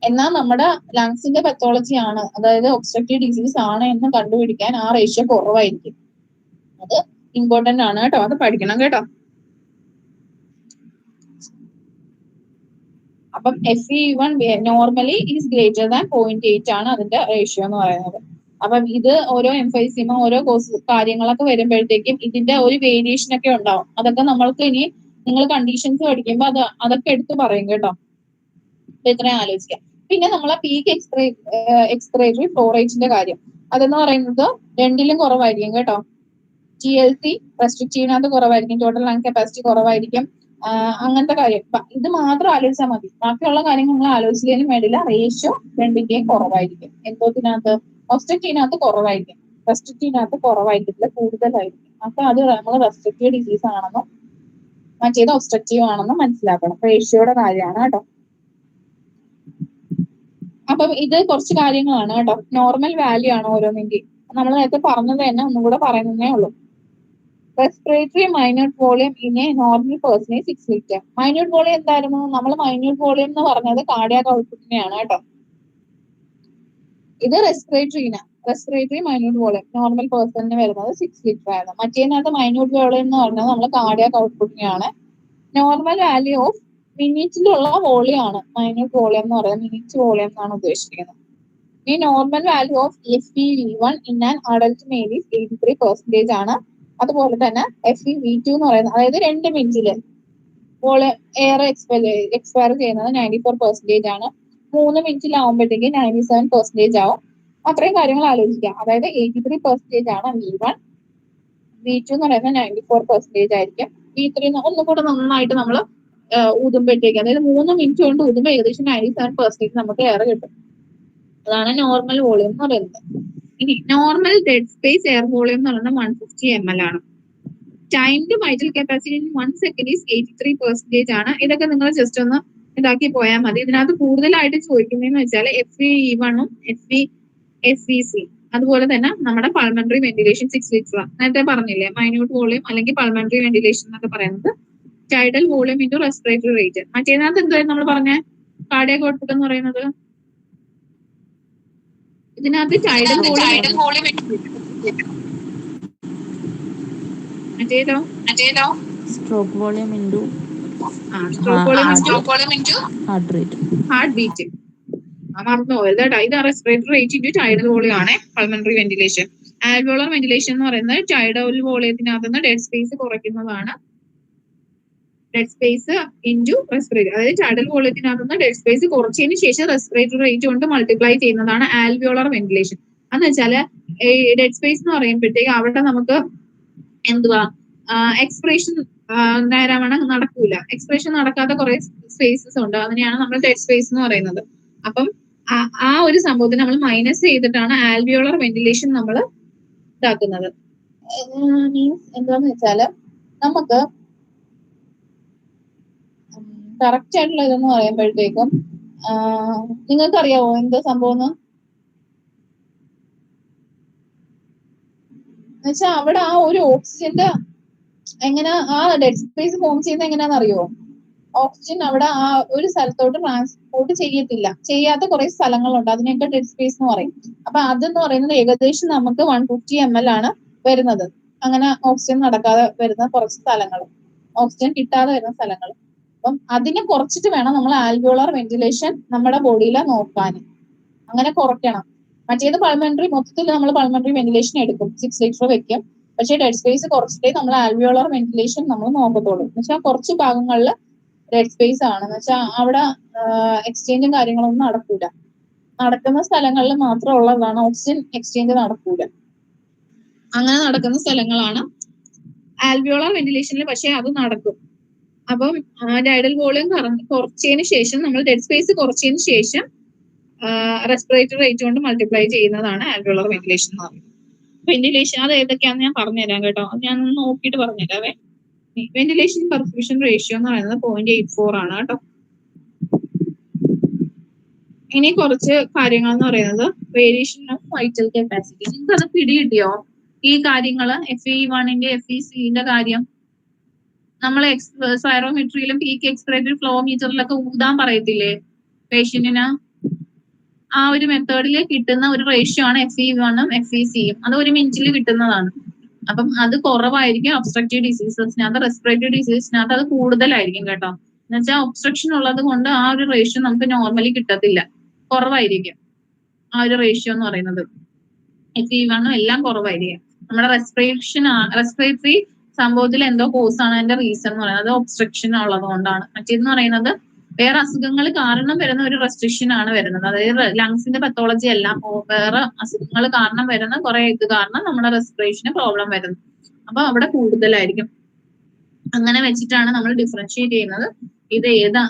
എന്നാൽ നമ്മുടെ ലങ്സിന്റെ പത്തോളജി ആണ്, അതായത് ഒബ്സ്ട്രക്റ്റീവ് ഡിസീസ് ആണ് എന്ന് കണ്ടുപിടിക്കാൻ ആ റേഷ്യോ കുറവായിരിക്കും. അത് ഇമ്പോർട്ടന്റ് ആണ് കേട്ടോ, അത് പഠിക്കണം കേട്ടോ. അപ്പം FEV1 normally is greater than 0.8 ആണ് അതിന്റെ റേഷ്യോ എന്ന് പറയുന്നത്. അപ്പം ഇത് ഓരോ എംഫൈസീമ ഓരോ കാര്യങ്ങളൊക്കെ വരുമ്പോഴത്തേക്കും ഇതിന്റെ ഒരു വേരിയേഷൻ ഒക്കെ ഉണ്ടാവും. അതൊക്കെ നമ്മൾക്ക് ഇനി നിങ്ങൾ കണ്ടീഷൻസ് പഠിക്കുമ്പോൾ അതൊക്കെ എടുത്ത് പറയും കേട്ടോ. അപ്പൊ ഇത്രയും ആലോചിക്കാം. പിന്നെ നമ്മളെ പീക്ക് എക്സ്പിറേറ്ററി ഫ്ലോ റേറ്റിന്റെ കാര്യം, അതെന്ന് പറയുന്നത് രണ്ടിലും കുറവായിരിക്കും കേട്ടോ. TLC റെസ്ട്രിക്റ്റീവിനകത്ത് കുറവായിരിക്കും, ടോട്ടൽ ലങ് കപ്പാസിറ്റി കുറവായിരിക്കും. അങ്ങനത്തെ കാര്യം. ഇത് മാത്രം ആലോചിച്ചാൽ മതി. ബാക്കിയുള്ള കാര്യങ്ങൾ നിങ്ങൾ ആലോചിക്കുന്നതിനും വേണ്ടിയില്ല. റേഷ്യോ രണ്ടിന്റെയും കുറവായിരിക്കും. എന്തോത്തിനകത്ത്? ഒബ്സ്ട്രക്റ്റീവിനകത്ത് കുറവായിരിക്കും, റെസ്ട്രിക്റ്റീവിനകത്ത് കുറവായിരിക്കില്ല, കൂടുതലായിരിക്കും. അപ്പൊ അത് നമ്മൾ റെസ്ട്രിക്റ്റീവ് ഡിസീസ് ആണെന്നും മറ്റേത് ഒബ്സ്ട്രക്റ്റീവ് ആണെന്നും മനസ്സിലാക്കണം. റേഷ്യോയുടെ കാര്യമാണ് കേട്ടോ. അപ്പം ഇത് കുറച്ച് കാര്യങ്ങളാണ് കേട്ടോ. നോർമൽ വാല്യൂ ആണ് ഓരോന്നെങ്കിൽ. നമ്മൾ നേരത്തെ പറഞ്ഞത് തന്നെ ഒന്നുകൂടെ പറയുന്നതേ ഉള്ളൂ. Respiratory minute volume in A normal personage 6 litre. Minute volume എന്തായിരുന്നു? നമ്മൾ മൈന്യൂട്ട് വോളിയം എന്ന് പറഞ്ഞത് കാർഡിയാക് ഔട്ട്പുട്ടിനെയാണ് കേട്ടോ. ഇത് റെസ്പിറേറ്ററി മൈന്യൂട്ട് വോളിയം നോർമൽ പേഴ്സണിന് വരുന്നത് 6 ലിറ്റർ ആയിരുന്നു. മറ്റേതിനകത്ത് മൈന്യൂട്ട് വോളിയം എന്ന് പറഞ്ഞത് നമ്മൾ കാർഡിയാക് ഔട്ട്പുട്ടിനെയാണ്. നോർമൽ വാല്യൂ ഓഫ് മിനിറ്റിലുള്ള വോളിയം ആണ് മൈന്യൂട്ട് വോളിയം എന്ന് പറയുന്നത്. മിനിറ്റ് വോളിയം എന്നാണ് ഉദ്ദേശിക്കുന്നത്. ഈ normal value of FeV1 in an adult male 83% ആണ്. അതുപോലെ തന്നെ FeV2 എന്ന് പറയുന്നത്, അതായത് 2 മിനിറ്റില് വോളിയം എയർ എക്സ്പയർ ചെയ്യുന്നത് 94% ആണ്. 3 മിനിറ്റിലാവുമ്പോഴത്തേക്ക് 97% ആവും. അത്രയും കാര്യങ്ങൾ ആലോചിക്കാം. അതായത് 83% ആണ് V1, V2 എന്ന് പറയുന്നത് 94% ആയിരിക്കും. V3 ഒന്നുകൂടെ നന്നായിട്ട് നമ്മൾ ഊതുമ്പോഴത്തേക്ക്, അതായത് 3 മിനിറ്റ് കൊണ്ട് ഊതുമ്പോൾ ഏകദേശം 97% നമുക്ക് എയർ കിട്ടും. അതാണ് നോർമൽ വോളിയം എന്ന് പറയുന്നത്. ഇനി normal dead space air volume എന്ന് പറയുന്നത് 150 ml ആണ്. Time to vital capacity in 1 second is 83% ആണ്. ഇതൊക്കെ നിങ്ങൾ ജസ്റ്റ് ഒന്ന് ഇതാക്കി പോയാൽ മതി. ഇതിനകത്ത് കൂടുതലായിട്ട് ചോദിക്കുന്നതെന്ന് വെച്ചാൽ FeV1ഉം FeC, അതുപോലെ തന്നെ നമ്മുടെ പൾമണറി വെന്റിലേഷൻ 6 ലിറ്റർ. നേരത്തെ പറഞ്ഞില്ലേ, മൈന്യൂട്ട് വോളിയം അല്ലെങ്കിൽ പൾമണറി വെന്റിലേഷൻ എന്നൊക്കെ പറയുന്നത് tidal volume into respiratory rate. മറ്റേതിനകത്ത് എന്തായാലും നമ്മൾ പറഞ്ഞ കാർഡിയാക് ഔട്ട്പുട്ട് എന്ന് പറയുന്നത്, ഇതിനകത്ത് ടൈഡൽ വോളിയം, മറ്റേതോ stroke volume into stroke volume into heart beat. മറന്നു പോയത് കേട്ടോ. ഇത് respiratory rate into tidal volume ആണ് പൾമണറി വെന്റിലേഷൻ. ആൽവിയോളർ വെന്റിലേഷൻ എന്ന് പറയുന്നത് ടൈഡൽ വോളിയത്തിനകത്ത് നിന്ന് ഡെഡ് സ്പേസ് കുറയ്ക്കുന്നതാണ്. ഡെഡ് സ്പേസ് ഇൻറ്റു റെസ്പിറേറ്ററി, അതായത് ടൈഡൽ വോളിയത്തിനകത്ത് നിന്ന് ഡെഡ് സ്പേസ് കുറച്ചതിന് ശേഷം റെസ്പിറേറ്ററി റേറ്റ് കൊണ്ട് മൾട്ടിപ്ലൈ ചെയ്യുന്നതാണ് ആൽവിയോളർ വെന്റിലേഷൻ. എന്ന് വെച്ചാല് ഈ ഡെഡ് സ്പേസ് എന്ന് പറയുമ്പോഴത്തേക്ക് അവിടെ നമുക്ക് എന്തുവാ എക്സ്പ്രേഷൻ നേരവണ്ണം നടക്കൂല. എക്സ്പ്രഷൻ നടക്കാത്ത കുറെ സ്പേസസ് ഉണ്ട്. അതിനെയാണ് നമ്മൾ ഡെഡ് സ്പേസ് എന്ന് പറയുന്നത്. അപ്പം ആ ഒരു സംഭവത്തിന് നമ്മൾ മൈനസ് ചെയ്തിട്ടാണ് ആൽവിയോളർ വെന്റിലേഷൻ നമ്മൾ ഇതാക്കുന്നത്. മീൻസ് എന്താന്ന് വെച്ചാല് നമുക്ക് കറക്റ്റ് ആയിട്ടുള്ള ഇതെന്ന് പറയുമ്പോഴത്തേക്കും നിങ്ങൾക്കറിയാവോ എന്താ സംഭവം എന്നുവെച്ചാൽ അവിടെ ആ ഒരു ഓക്സിജന്റെ എങ്ങനെ ആ ഡെഡ് സ്പേസ് ഫോം ചെയ്യുന്നത് എങ്ങനെയാണെന്ന് അറിയോ? ഓക്സിജൻ അവിടെ ആ ഒരു സ്ഥലത്തോട്ട് ട്രാൻസ്പോർട്ട് ചെയ്യാത്ത കുറെ സ്ഥലങ്ങളുണ്ട്. അതിനെയൊക്കെ ഡെഡ് സ്പേസ് എന്ന് പറയും. അപ്പൊ അതെന്ന് പറയുന്നത് ഏകദേശം നമുക്ക് 150 ml ആണ് വരുന്നത്. അങ്ങനെ ഓക്സിജൻ നടക്കാതെ വരുന്ന കുറച്ച് സ്ഥലങ്ങൾ, ഓക്സിജൻ കിട്ടാതെ വരുന്ന സ്ഥലങ്ങൾ. അപ്പം അതിനെ കുറച്ചിട്ട് വേണം നമ്മൾ ആൽവിയോളർ വെന്റിലേഷൻ നമ്മുടെ ബോഡിയിൽ നോക്കാൻ. അങ്ങനെ കുറയ്ക്കണം. മറ്റേത് പൾമണറി മൊത്തത്തിൽ നമ്മൾ പൾമണറി വെന്റിലേഷൻ എടുക്കും, 6 ലിറ്റർ വെക്കും. പക്ഷേ ഡെഡ് സ്പേസ് കുറച്ചിട്ടേ നമ്മൾ ആൽവിയോളർ വെന്റിലേഷൻ നമ്മൾ നോക്കത്തുള്ളൂ. എന്ന് വെച്ചാൽ കുറച്ച് ഭാഗങ്ങളിൽ ഡെഡ് സ്പേസ് ആണ്. എന്ന് വെച്ചാൽ അവിടെ എക്സ്ചേഞ്ചും കാര്യങ്ങളൊന്നും നടക്കൂല. നടക്കുന്ന സ്ഥലങ്ങളിൽ മാത്രം ഉള്ളതാണ് ഓക്സിജൻ എക്സ്ചേഞ്ച് നടക്കൂല. അങ്ങനെ നടക്കുന്ന സ്ഥലങ്ങളാണ് ആൽവിയോളർ വെന്റിലേഷനിൽ. പക്ഷേ അത് നടക്കും. അപ്പം ടൈഡൽ വോളിയം കുറച്ചതിന് ശേഷം നമ്മൾ ഡെഡ് സ്പേസ് കുറച്ചതിന് ശേഷം റെസ്പിറേറ്ററി റേറ്റ് കൊണ്ട് മൾട്ടിപ്ലൈ ചെയ്യുന്നതാണ് ആൽവിയോളർ വെന്റിലേഷൻ എന്ന് പറയുന്നത്. വെന്റിലേഷൻ അത് ഏതൊക്കെയാണെന്ന് ഞാൻ പറഞ്ഞുതരാം കേട്ടോ. ഞാൻ നോക്കിയിട്ട് പറഞ്ഞുതരാവേ. വെന്റിലേഷൻ പെർഫ്യൂഷൻ റേഷ്യോ എന്ന് പറയുന്നത് 0.84 ആണ് കേട്ടോ. ഇനി കുറച്ച് കാര്യങ്ങൾ എന്ന് പറയുന്നത് വേരിയേഷൻ ഓഫ് വൈറ്റൽ കപ്പാസിറ്റി. നിങ്ങൾക്ക് അത് പിടികിട്ടിയോ ഈ കാര്യങ്ങള്? FeV1ന്റെ FeCന്റെ കാര്യം നമ്മൾ സൈറോമെട്രിയിലും പീക്ക് എക്സ്പിറേറ്ററി ഫ്ലോ മീറ്ററിലൊക്കെ ഊതാൻ പറയത്തില്ലേ പേഷ്യന്റിന്? ആ ഒരു മെത്തേഡിൽ കിട്ടുന്ന ഒരു റേഷ്യോ ആണ് FeV1ഉം FeCയും. അത് 1 മിനിറ്റിൽ കിട്ടുന്നതാണ്. അപ്പം അത് കുറവായിരിക്കും ഒബ്സ്ട്രക്റ്റീവ് ഡിസീസസിനകത്ത്. റെസ്പിറേറ്ററി ഡിസീസിനകത്ത് അത് കൂടുതലായിരിക്കും കേട്ടോ. എന്ന് വെച്ചാൽ ഒബ്സ്ട്രക്ഷൻ ഉള്ളത് കൊണ്ട് ആ ഒരു റേഷ്യോ നമുക്ക് നോർമലി കിട്ടത്തില്ല, കുറവായിരിക്കും ആ ഒരു റേഷ്യോ എന്ന് പറയുന്നത്. FeV1ഉം എല്ലാം കുറവായിരിക്കും. നമ്മുടെ റെസ്പിറേറ്ററി സംഭവത്തിൽ എന്തോ കോസ് ആണ് അതിന്റെ റീസൺ എന്ന് പറയുന്നത്. ഒബ്സ്ട്രക്ഷൻ ഉള്ളത് കൊണ്ടാണ്. മറ്റേന്ന് പറയുന്നത് വേറെ അസുഖങ്ങൾ കാരണം വരുന്ന ഒരു റെസ്ട്രിക്ഷൻ ആണ് വരുന്നത്. അതായത് ലങ്സിന്റെ പത്തോളജി എല്ലാം വേറെ അസുഖങ്ങൾ കാരണം വരുന്ന കുറെ ഇത് കാരണം നമ്മുടെ റെസ്പിറേഷന് പ്രോബ്ലം വരുന്നു. അപ്പൊ അവിടെ കൂടുതലായിരിക്കും. അങ്ങനെ വെച്ചിട്ടാണ് നമ്മൾ ഡിഫറൻഷിയേറ്റ് ചെയ്യുന്നത്. ഇത് ഏതാ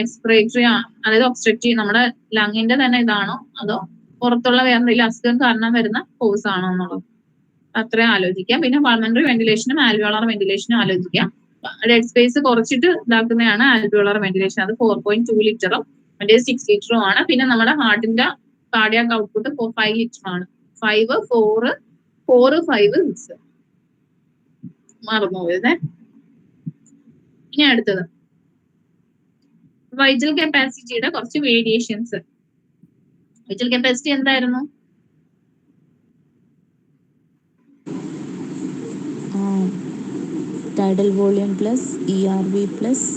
എക്സ്പിറേറ്ററി അതായത് ഒബ്സ്ട്രക്റ്റീവ് നമ്മുടെ ലങ്ങിന്റെ തന്നെ ഇതാണോ അതോ പുറത്തുള്ള വേറെ എന്തെങ്കിലും അസുഖം കാരണം വരുന്ന കോഴ്സ് ആണോ എന്നുള്ളത് അത്രയും ആലോചിക്കാം. പിന്നെ പൾമണറി വെന്റിലേഷനും ആൽവിയോളർ വെന്റിലേഷനും ആലോചിക്കാം. ഡെഡ് സ്പേസ് കുറച്ചിട്ട് ഇതാക്കുന്നതാണ് ആൽവിയോളർ വെന്റിലേഷൻ. അത് 4.2 ലിറ്ററും മറ്റേ 6 ലിറ്ററും ആണ്. പിന്നെ നമ്മുടെ ഹാർട്ടിന്റെ കാർഡിയാക് ഔട്ട്പുട്ട് 5 ലിറ്റർ ആണ്. 5, 4, 5, 6 മറന്നു പോയതേ. ഇനി അടുത്തത് വൈറ്റൽ കപ്പാസിറ്റിയുടെ കുറച്ച് വേരിയേഷൻസ്. വൈറ്റൽ കപ്പാസിറ്റി എന്തായിരുന്നു? Tidal volume plus ERV plus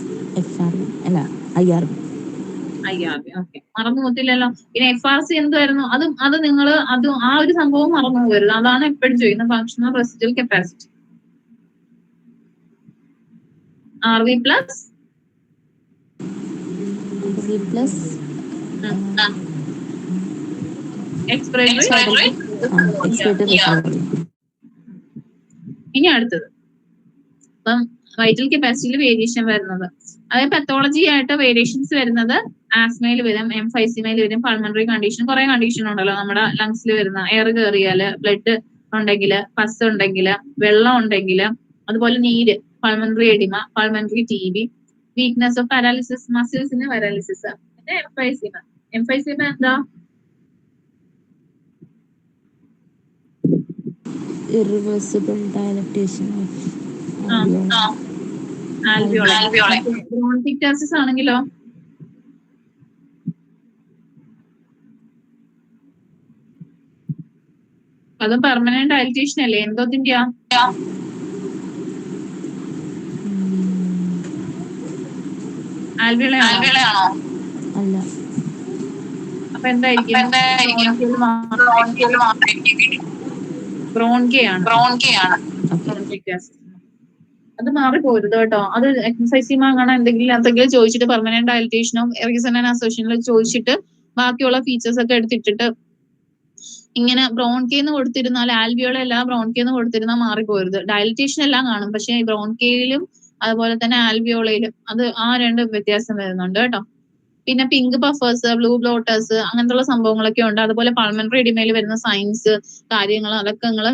FRV അല്ല IRV. ഓക്കെ, മറന്നു പോകത്തില്ലല്ലോ. പിന്നെ FRC എന്തായിരുന്നു? അത് നിങ്ങൾ ആ ഒരു സംഭവം മറന്നു പോകരുത്. അതാണ് എപ്പോഴും ചെയ്യുന്നത്. Functional residual capacity RV plus expiratory. ഇനി അടുത്തത് അപ്പം വൈറ്റൽ കപ്പാസിറ്റിയിൽ വേരിയേഷൻ വരുന്നത്, അതായത് പത്തോളജി ആയിട്ട് വേരിയേഷൻസ് വരുന്നത് ആസ്മയിൽ വരും, എംഫൈസിമയിൽ വരും, പൾമണറി കണ്ടീഷൻ, കുറെ കണ്ടീഷൻ ഉണ്ടല്ലോ നമ്മുടെ ലങ്സിൽ വരുന്ന. എയർ കയറിയാല്, ബ്ലഡ് ഉണ്ടെങ്കിൽ, പസ് ഉണ്ടെങ്കിൽ, വെള്ളം ഉണ്ടെങ്കിൽ, അതുപോലെ നീര്, pulmonary oedema, pulmonary TB, weakness of paralysis, മസിൽസിന് പാരാലിസിസ്. പിന്നെ എംഫൈസിമ എന്താ? Irreversible dilatation of alveoli. ബ്രോൺകിക്ടാസിസ് ആണെങ്കിലോ? അതും പെർമനന്റ് ഡയലറ്റേഷൻ അല്ലേ? എന്തോത്തിന്റെയാ? ആൽവിയോളി ആണോ? അല്ല. അപ്പൊ എന്തായിരിക്കും? ബ്രോൺകിയാണ്. അത് മാറിപ്പോരുത് കേട്ടോ. അത് എക്സസൈസിമ അങ്ങനെ എന്തെങ്കിലും ചോദിച്ചിട്ട് പെർമനന്റ് ഡയലറ്റേഷനോ റീസണൻ അസോസിയേഷനിലോ ചോദിച്ചിട്ട് ബാക്കിയുള്ള ഫീച്ചേഴ്സ് ഒക്കെ എടുത്തിട്ടിട്ട് ഇങ്ങനെ ബ്രോൺകേന്ന് കൊടുത്തിരുന്നാൽ ആൽവിയോള അല്ല ബ്രോൺകേന്ന് കൊടുത്തിരുന്നാൽ മാറിപ്പോരുത്. ഡയലറ്റേഷൻ എല്ലാം കാണും, പക്ഷെ ബ്രോൺകേയിലും അതുപോലെ തന്നെ ആൽവിയോളയിലും അത് ആ രണ്ട് വ്യത്യാസം വരുന്നുണ്ട് കേട്ടോ. പിന്നെ പിങ്ക് പഫേഴ്സ്, ബ്ലൂ ബ്ലോട്ടേഴ്സ് അങ്ങനത്തെ സംഭവങ്ങളൊക്കെ ഉണ്ട്. അതുപോലെ പൾമണറി എഡിമയിൽ വരുന്ന സയൻസ് കാര്യങ്ങൾ അതൊക്കെ നിങ്ങൾ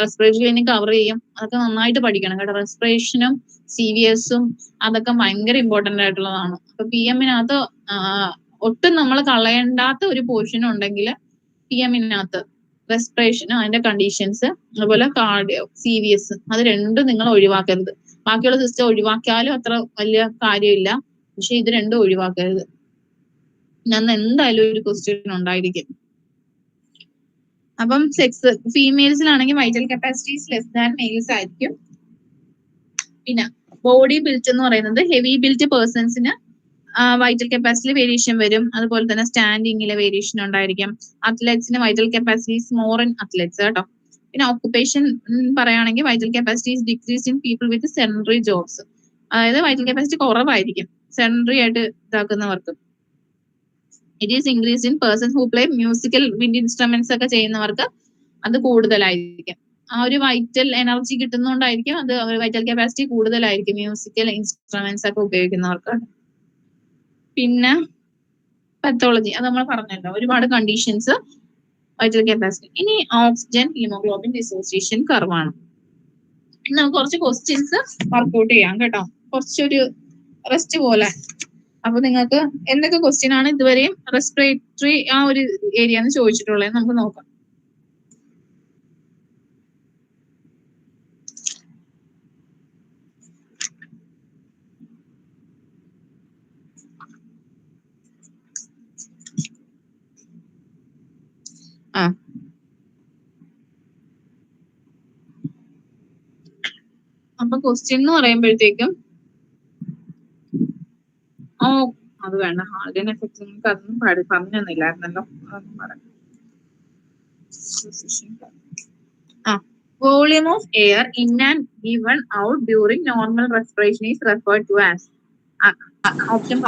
റെസ്പിറേറ്ററി ക്ലിനിക് കവർ ചെയ്യും. അതൊക്കെ നന്നായിട്ട് പഠിക്കണം കേട്ടോ. റെസ്പിറേഷനും CVSഉം അതൊക്കെ ഭയങ്കര ഇമ്പോർട്ടന്റ് ആയിട്ടുള്ളതാണ്. അപ്പൊ PMനകത്ത് ഒട്ടും നമ്മൾ കളയേണ്ടാത്ത ഒരു പോർഷൻ ഉണ്ടെങ്കിൽ PMനകത്ത് റെസ്പിറേഷൻ, അതിന്റെ കണ്ടീഷൻസ്, അതുപോലെ കാർഡിയോ, CVS അത് രണ്ടും നിങ്ങൾ ഒഴിവാക്കരുത്. ബാക്കിയുള്ള സിസ്റ്റം ഒഴിവാക്കിയാലും അത്ര വലിയ കാര്യമില്ല, പക്ഷെ ഇത് രണ്ടും ഒഴിവാക്കരുത്. ഞാൻ എന്തായാലും ഒരു ക്വസ്റ്റ്യൻ ഉണ്ടായിരിക്കും. അപ്പം സെക്സ് ഫീമെയിൽസിലാണെങ്കിൽ vital capacities less than males ആയിരിക്കും. പിന്നെ ബോഡി ബിൽറ്റ് എന്ന് പറയുന്നത് ഹെവി ബിൽറ്റ് പേഴ്സൺസിന് വൈറ്റൽ കപ്പാസിറ്റി വേരിയേഷൻ വരും. അതുപോലെ തന്നെ സ്റ്റാൻഡിങ്ങിലെ വേരിയേഷൻ ഉണ്ടായിരിക്കും. അത്ലറ്റ്സിന് vital capacities more in athletes കേട്ടോ. പിന്നെ ഓക്കുപേഷൻ പറയുകയാണെങ്കിൽ vital capacities decrease in people with sedentary jobs, അതായത് വൈറ്റൽ കപ്പാസിറ്റി കുറവായിരിക്കും സെഡൻറ്ററി ആയിട്ട് ഇതാക്കുന്നവർക്ക്. It is increase in person who play musical wind instruments ഒക്കെ ചെയ്യുന്നവർക്ക് അത് കൂടുതലായിരിക്കും. ആ ഒരു വൈറ്റൽ എനർജി കിട്ടുന്നതുകൊണ്ടായിരിക്കും അത് വൈറ്റൽ കപ്പാസിറ്റി കൂടുതലായിരിക്കും മ്യൂസിക്കൽ ഇൻസ്ട്രുമെന്റ്സ് ഒക്കെ ഉപയോഗിക്കുന്നവർക്ക്. പിന്നെ പത്തോളജി അത് നമ്മൾ പറഞ്ഞല്ലോ, ഒരുപാട് കണ്ടീഷൻസ് വൈറ്റൽ കപ്പാസിറ്റി. ഇനി ഓക്സിജൻ ഹീമോഗ്ലോബിൻ ഡിസോസിയേഷൻ കർവാണ്. ഇനി നമുക്ക് കുറച്ച് ക്വസ്റ്റ്യൻസ് വർക്ക്ഔട്ട് ചെയ്യാം കേട്ടോ, കുറച്ചൊരു റെസ്റ്റ് പോലെ. അപ്പൊ നിങ്ങൾക്ക് എന്തൊക്കെ ക്വസ്റ്റ്യൻ ആണ് ഇതുവരെയും റെസ്പിറേറ്ററി ആ ഒരു ഏരിയ എന്ന് ചോദിച്ചിട്ടുള്ളത് നമുക്ക് നോക്കാം. അപ്പൊ ക്വസ്റ്റ്യൻ എന്ന് പറയുമ്പോഴത്തേക്കും അത് വേണ്ട, ഹാൾഡിൻ എഫക്ട് നിങ്ങൾക്ക് അതൊന്നും പറഞ്ഞു തന്നില്ലായിരുന്നല്ലോ. Volume of air in and given out during normal respiration is referred to as. Option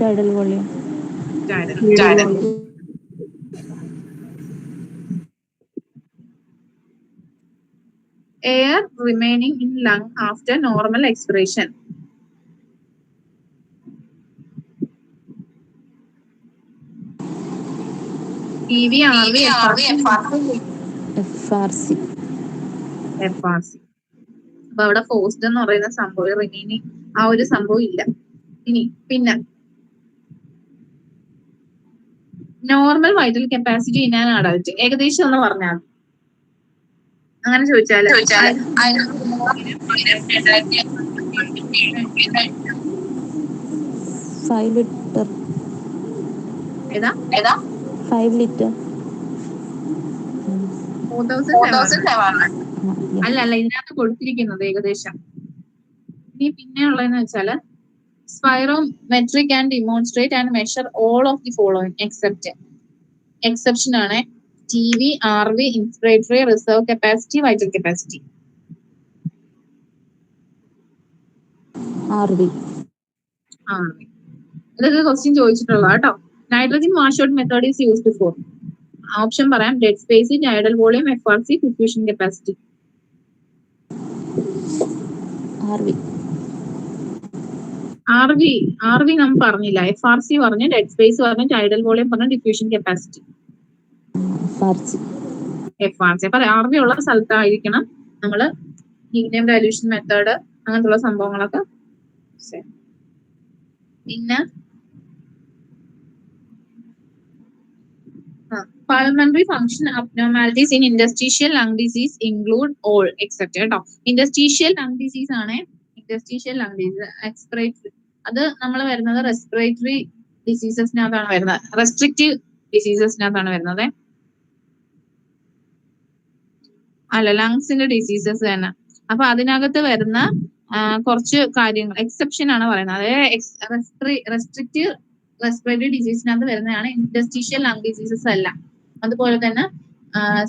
tidal volume. Air remaining in lung after normal expiration. PV, RV, FRC. FRC. അപ്പൊ അവിടെ ഫോഴ്സ്ഡ് എന്ന് പറയുന്ന സംഭവം റിമൈനിങ് ആ ഒരു സംഭവം ഇല്ല. ഇനി പിന്നെ normal vital capacity in an adult ഏകദേശം ഒന്ന് പറഞ്ഞാൽ അങ്ങനെ ചോദിച്ചാല് 5 liter. ഏതാ 5 liter. 4,700. അല്ല ഇതിനകത്ത് കൊടുത്തിരിക്കുന്നത് ഏകദേശം. ഇനി പിന്നെ ഉള്ളതെന്ന് വെച്ചാല് spirometric and demonstrate and measure all of the following exception ആണ് TV, RV, inspiratory, reserve capacity, vital capacity. RV. ഇതൊക്കെ ക്വസ്റ്റ്യൻ ചോദിച്ചിട്ടുള്ള കേട്ടോ. Nitrogen washout method is used for. Option പറയാം: dead space, tidal volume, FRC, diffusion capacity. RV നമ്മൾ പറഞ്ഞില്ല. FRC പറഞ്ഞു, dead space പറഞ്ഞു, tidal volume പറഞ്ഞു, ഡിഫ്യൂഷൻ കപ്പാസിറ്റി. FRC. അപ്പൊ RV ഉള്ള സ്ഥലത്തായിരിക്കണം നമ്മള് ഹീലിയം ഡൈല്യൂഷൻ മെത്തേഡ് അങ്ങനത്തുള്ള സംഭവങ്ങളൊക്കെ. പിന്നെ pulmonary function abnormalities in interstitial lung disease include all except കേട്ടോ. interstitial lung disease ആണ്. interstitial lung disease expiratory അത് നമ്മൾ വരുന്നത് റെസ്പിറേറ്ററി ഡിസീസസിനകത്താണ് വരുന്നത്. റെസ്ട്രിക്റ്റീവ് ഡിസീസസിനകത്താണ് വരുന്നത്. അല്ല, ലങ്സിന്റെ ഡിസീസസ് തന്നെ. അപ്പൊ അതിനകത്ത് വരുന്ന കുറച്ച് കാര്യങ്ങൾ എക്സെപ്ഷൻ ആണ് പറയുന്നത്. അതായത് റെസ്ട്രിക്റ്റീവ് റെസ്പിറേറ്ററി ഡിസീസിനകത്ത് വരുന്നതാണ്. ഇന്റർസ്റ്റീഷ്യൽ ലങ് ഡിസീസസ് അല്ല. അതുപോലെ തന്നെ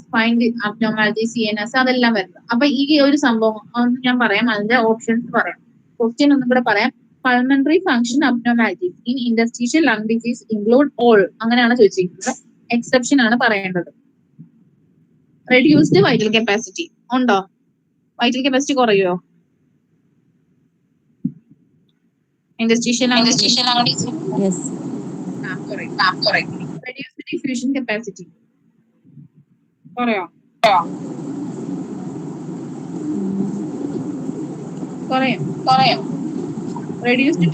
സ്പൈൻ അബ്നോർമാലിറ്റി, CNS അതെല്ലാം വരുന്നത്. അപ്പൊ ഈ ഒരു സംഭവം ഞാൻ പറയാം, അതിന്റെ ഓപ്ഷൻസ് പറയാം. ക്വസ്റ്റ്യൻ ഒന്നും കൂടെ പറയാം. Pulmonary function abnormalities in interstitial lung disease include all അങ്ങനെയാണ് ചോദിച്ചിരിക്കുന്നത്. എക്സെപ്ഷൻ ആണ് പറയേണ്ടത്. റെഡ്യൂസ്ഡ് വൈറ്റൽ കപ്പാസിറ്റി ഉണ്ടോ? വൈറ്റൽ കപ്പാസിറ്റി കുറയോ? Interstitial lung disease. Yes. Correct. Reduce the diffusion capacity. കുറയോ? കുറയും. Reduce the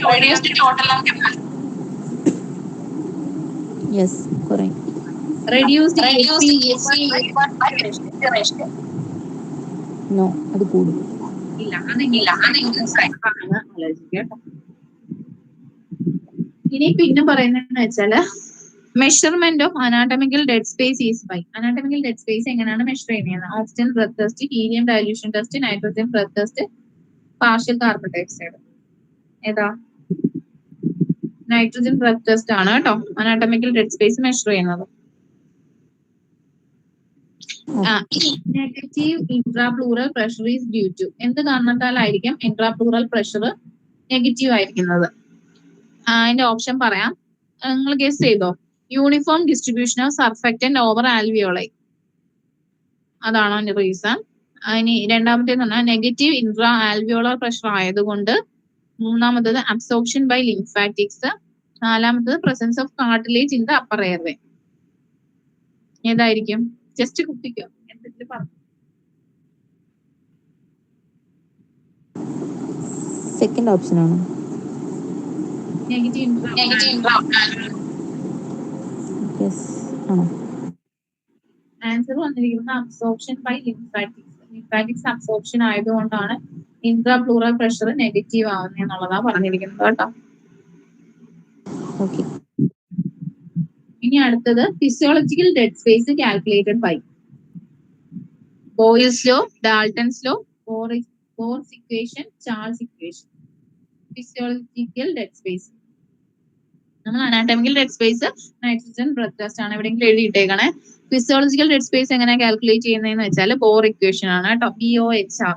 total lung capacity. Yes, കുറയും. Reduce the No, അത് കൂടും. ഇല്ല, അതില്ല. ഇനി പിന്നെ പറയുന്നതെന്ന് വെച്ചാല് measurement of anatomical dead space is by. Anatomical dead space എങ്ങനെയാണ് മെഷർ ചെയ്യുന്നത്? Oxygen breath test, helium dilution test, nitrogen breath test, partial carbon dioxide. ഏതാ? നൈട്രജൻ ബ്രെത്ത് ടെസ്റ്റ് ആണ് കേട്ടോ അനാട്ടമിക്കൽ ഡെഡ് സ്പേസ് മെഷർ ചെയ്യുന്നത്. Negative intrapleural pressure is due to. എന്ത് കാരണത്താലായിരിക്കും ഇൻട്രാപ്ലൂറൽ pressure negative ആയിരിക്കുന്നത്? അതിന്റെ ഓപ്ഷൻ പറയാം, നിങ്ങൾ ഗസ് ചെയ്തോ. Uniform distribution of surfactant over alveoli, അതാണോ അതിന്റെ റീസൺ? ഇനി രണ്ടാമത്തേന്ന് പറഞ്ഞാൽ നെഗറ്റീവ് ഇൻട്രാ ആൽവിയോളർ പ്രഷർ ആയതുകൊണ്ട്. മൂന്നാമത്തത് അബ്സോർപ്ഷൻ ബൈ ലിംഫാറ്റിക്സ്. നാലാമത്തത് presence of cartilage in the upper airway. ഏതായിരിക്കും? ജസ്റ്റ് കുട്ടിക്കോ എന്തെങ്കിലും പറഞ്ഞു. സെക്കൻഡ് ഓപ്ഷൻ ആണ്. ആൻസർ വന്നിരിക്കുന്നത് absorption by lymphatics. Lymphatics absorption ആയതുകൊണ്ടാണ് ഇൻട്രാപ്ലൂറൽ പ്രഷർ നെഗറ്റീവ് ആവുന്നത് എന്നുള്ളതാണ് പറഞ്ഞിരിക്കുന്നത് കേട്ടോ. ഇനി അടുത്തത് physiological dead space calculated by Boyle's law, Dalton's law, Bohr's equation, Charles equation. Physiological dead space നമ്മൾ anatomical dead space nitrogen breath test ആണ് എവിടെയെങ്കിലും എഴുതിയിട്ടേക്കണേ. ഫിസിയോളജിക്കൽ ഡെഡ് സ്പേസ് എങ്ങനെയാണ് കാൽക്കുലേറ്റ് ചെയ്യുന്നതെന്ന് വെച്ചാൽ ബോർ ഇക്വേഷൻ ആണ് കേട്ടോ. BOHR.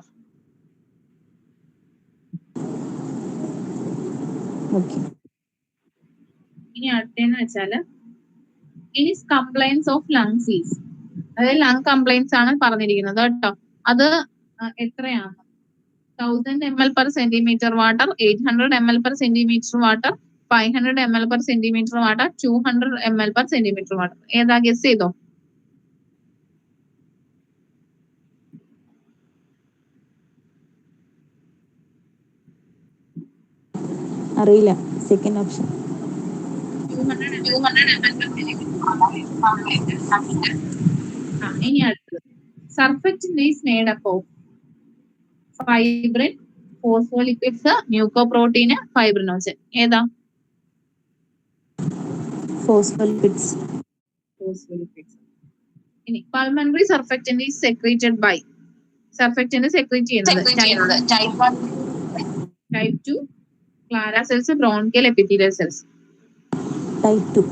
ഇനി അടുത്തെന്ന് വെച്ചാല് is compliance of lungs is, അതായത് ലങ് കംപ്ലൈൻസ് ആണ് പറഞ്ഞിരിക്കുന്നത് കേട്ടോ. അത് എത്രയാണ്? 1000 ml per centimeter water, 800 ml per centimeter water, 500 ml per centimeter water, 200 ml per centimeter water. ഏതാ ഗസ് ചെയ്തോ? അറിയില്ല. Second option. 200 ml per centimeter. ഇനി അടുത്തത് surfactant is made up of fibrin, phospholipids, mucoprotein, fibrinogen. ഏതാ? Phospholipids. ഇനി pulmonary surfactant is secreted by. Surfactant secrete ചെയ്യുന്നത് type 2 Clara cells, bronchial epithelial cells. Type 2.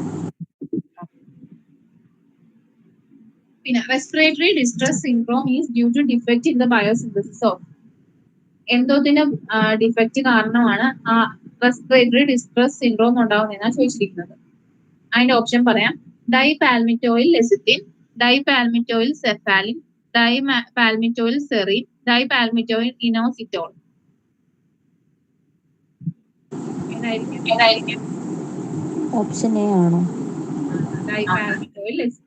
പിന്നെ respiratory distress syndrome is due to defect in the biosynthesis of. എന്തോത്തിന് defect കാരണമാണ് ആ respiratory distress syndrome ഉണ്ടാവുന്നതെന്നാണ് ചോദിച്ചിരിക്കുന്നത്. അതിന്റെ option പറയാം. Dipalmitoyl lecithin, dipalmitoyl cephalin, dipalmitoyl serine, dipalmitoyl inositol. ഏതായിരിക്കും? Option A ആണോ? Dipalmitoyl lecithin.